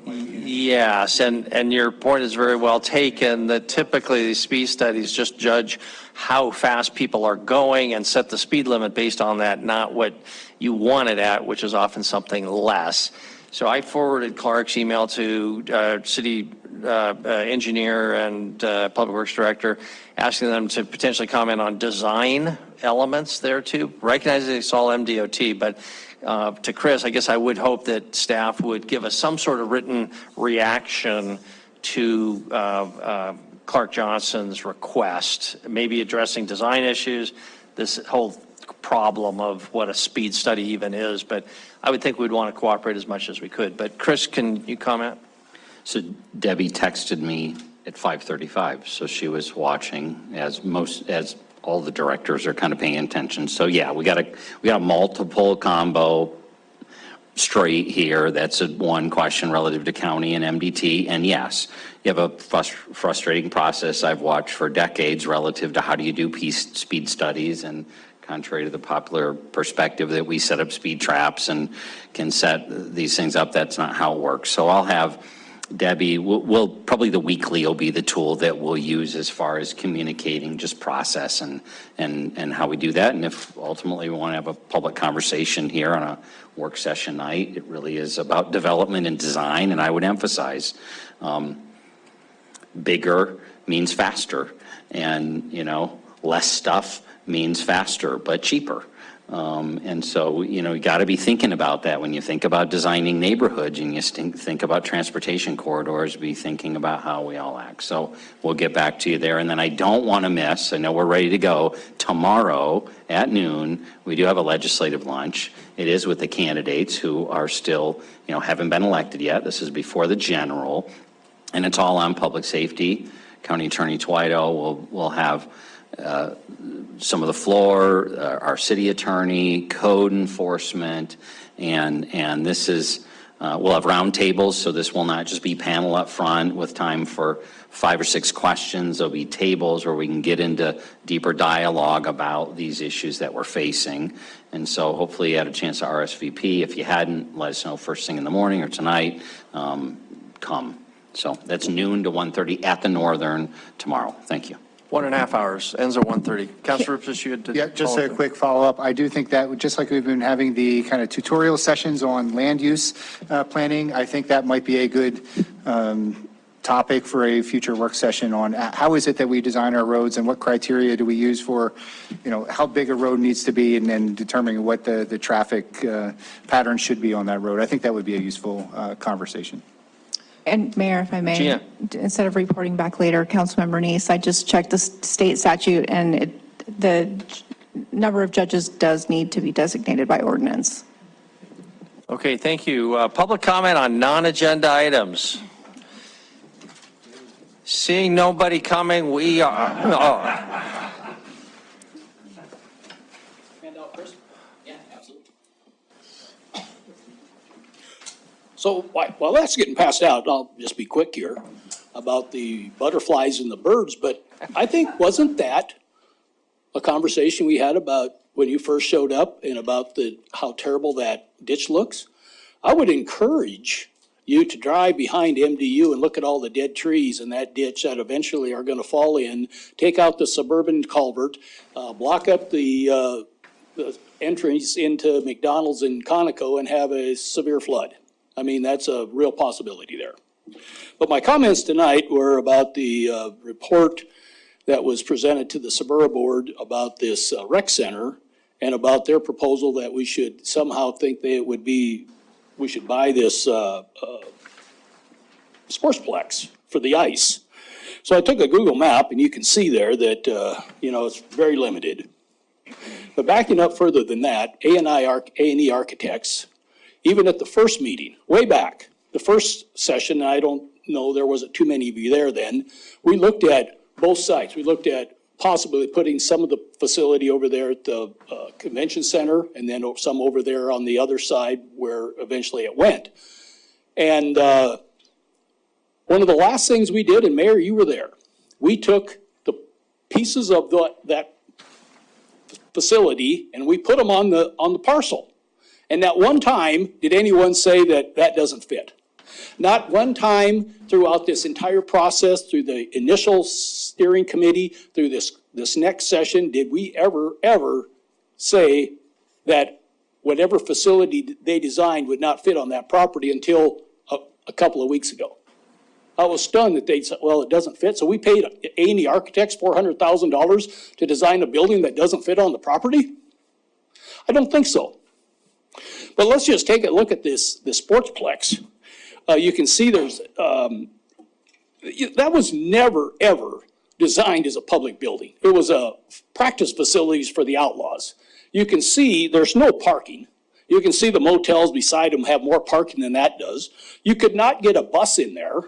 Yes, and your point is very well taken, that typically these speed studies just judge how fast people are going and set the speed limit based on that, not what you want it at, which is often something less. So I forwarded Clark's email to city engineer and public works director, asking them to potentially comment on design elements there too. Recognizing it's all MDOT, but to Chris, I guess I would hope that staff would give us some sort of written reaction to Clark Johnson's request, maybe addressing design issues, this whole problem of what a speed study even is. But I would think we'd want to cooperate as much as we could. But Chris, can you comment? So Debbie texted me at 5:35, so she was watching as all the directors are kind of paying attention. So yeah, we got a multiple combo straight here. That's one question relative to county and MDT. And yes, you have a frustrating process I've watched for decades relative to how do you do speed studies, and contrary to the popular perspective that we set up speed traps and can set these things up, that's not how it works. So I'll have Debbie, we'll probably the weekly will be the tool that we'll use as far as communicating just process and how we do that. And if ultimately we want to have a public conversation here on a work session night, it really is about development and design. And I would emphasize bigger means faster, and less stuff means faster but cheaper. And so, you got to be thinking about that when you think about designing neighborhoods, and you think about transportation corridors, be thinking about how we all act. So we'll get back to you there. And then I don't want to miss, I know we're ready to go, tomorrow at noon, we do have a legislative lunch. It is with the candidates who are still, haven't been elected yet. This is before the general, and it's all on public safety. County Attorney Twido will have some of the floor, our city attorney, code enforcement, and this is We'll have roundtables, so this will not just be panel up front with time for 5 or 6 questions. There'll be tables where we can get into deeper dialogue about these issues that we're facing. And so hopefully you had a chance to RSVP. If you hadn't, let us know first thing in the morning or tonight. Come. So that's noon to 1:30 at the Northern tomorrow. Thank you. 1.5 hours, ends at 1:30. Councilor Rupes, you had to. Yeah, just a quick follow-up. I do think that, just like we've been having the kind of tutorial sessions on land use planning, I think that might be a good topic for a future work session on how is it that we design our roads and what criteria do we use for, how big a road needs to be and then determining what the traffic pattern should be on that road. I think that would be a useful conversation. And Mayor, if I may, Gina. instead of reporting back later, Councilmember Neese, I just checked the state statute and the number of judges does need to be designated by ordinance. Okay, thank you. Public comment on non-agenda items. Seeing nobody coming, we are. So while that's getting passed out, I'll just be quick here about the butterflies and the birds, but I think, wasn't that a conversation we had about when you first showed up and about how terrible that ditch looks? I would encourage you to drive behind MDU and look at all the dead trees in that ditch that eventually are gonna fall in, take out the suburban culvert, block up the entrance into McDonald's in Conoco and have a severe flood. I mean, that's a real possibility there. But my comments tonight were about the report that was presented to the Suburban Board about this rec center and about their proposal that we should somehow think that it would be, we should buy this sportsplex for the ice. So I took a Google map and you can see there that, it's very limited. But backing up further than that, A&E Architects, even at the first meeting, way back, the first session, I don't know, there wasn't too many of you there then, we looked at both sites. We looked at possibly putting some of the facility over there at the convention center and then some over there on the other side where eventually it went. And one of the last things we did, and Mayor, you were there, we took the pieces of that facility and we put them on the parcel. And not one time did anyone say that that doesn't fit. Not one time throughout this entire process, through the initial steering committee, through this next session, did we ever say that whatever facility they designed would not fit on that property until a couple of weeks ago. I was stunned that they said, well, it doesn't fit. So we paid A&E Architects $400,000 to design a building that doesn't fit on the property? I don't think so. But let's just take a look at this sportsplex. You can see there's, that was never, ever designed as a public building. It was a practice facilities for the outlaws. You can see there's no parking. You can see the motels beside them have more parking than that does. You could not get a bus in there.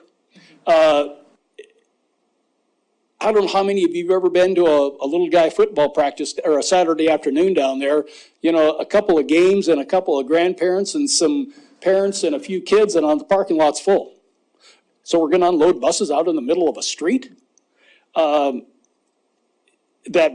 I don't know how many of you have ever been to a little guy football practice or a Saturday afternoon down there. A couple of games and a couple of grandparents and some parents and a few kids, and on the parking lot's full. So we're going to unload buses out in the middle of a street? That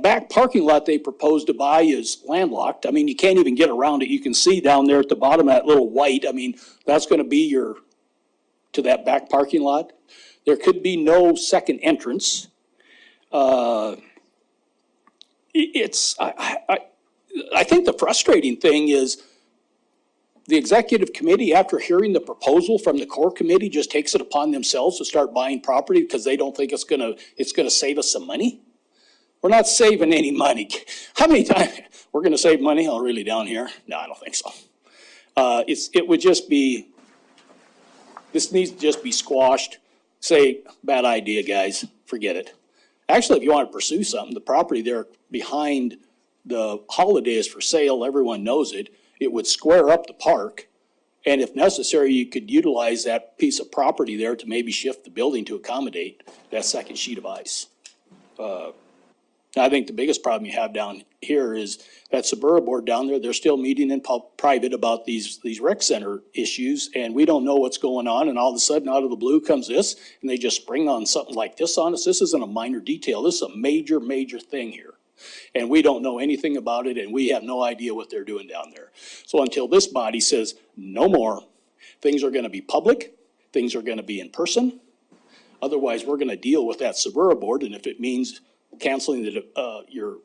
back parking lot they proposed to buy is landlocked. I mean, you can't even get around it. You can see down there at the bottom of that little white, I mean, that's going to be to that back parking lot. There could be no second entrance. I think the frustrating thing is the executive committee, after hearing the proposal from the core committee, just takes it upon themselves to start buying property because they don't think it's gonna save us some money. We're not saving any money. How many times we're gonna save money? Oh, really down here? No, I don't think so. It would just be, this needs to just be squashed. Say, bad idea, guys, forget it. Actually, if you want to pursue something, the property there behind the Holiday is for sale, everyone knows it. It would square up the park, and if necessary, you could utilize that piece of property there to maybe shift the building to accommodate that second sheet of ice. I think the biggest problem you have down here is that Suburban board down there, they're still meeting in private about these rec center issues, and we don't know what's going on, and all of a sudden, out of the blue comes this, and they just spring on something like this on us. This isn't a minor detail. This is a major, major thing here. And we don't know anything about it, and we have no idea what they're doing down there. So until this body says, no more, things are gonna be public, things are gonna be in person. Otherwise, we're gonna deal with that Suburban board, and if it means canceling your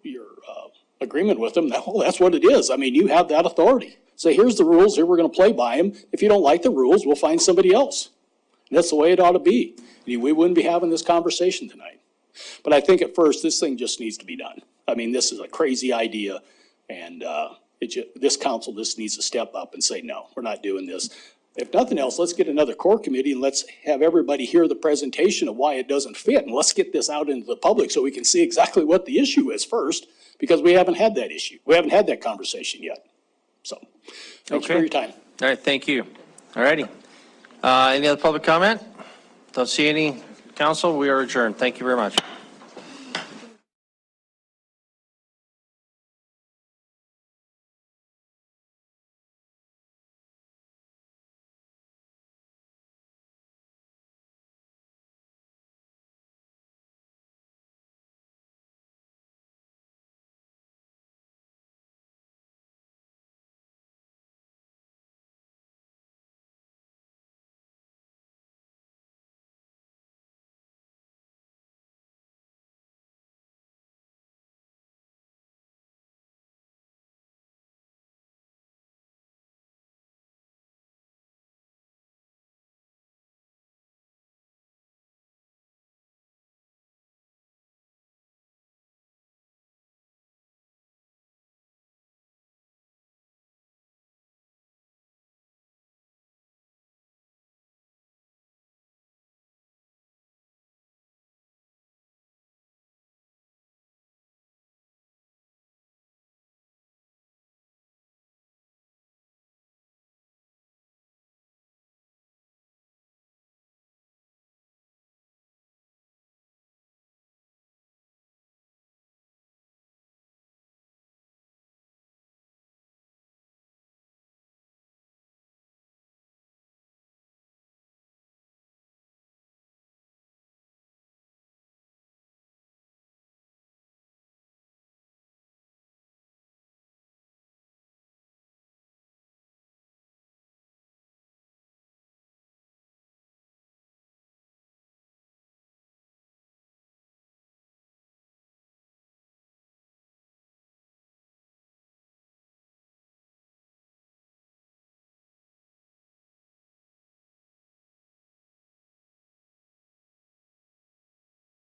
agreement with them, well, that's what it is. I mean, you have that authority. Say, here's the rules, here we're gonna play by them. If you don't like the rules, we'll find somebody else. And that's the way it ought to be. We wouldn't be having this conversation tonight. But I think at first, this thing just needs to be done. I mean, this is a crazy idea, and this council just needs to step up and say, no, we're not doing this. If nothing else, let's get another core committee and let's have everybody hear the presentation of why it doesn't fit, and let's get this out into the public so we can see exactly what the issue is first, because we haven't had that issue. We haven't had that conversation yet. So, thanks for your time. All right, thank you. All righty. Any other public comment? Don't see any. Council, we are adjourned. Thank you very much.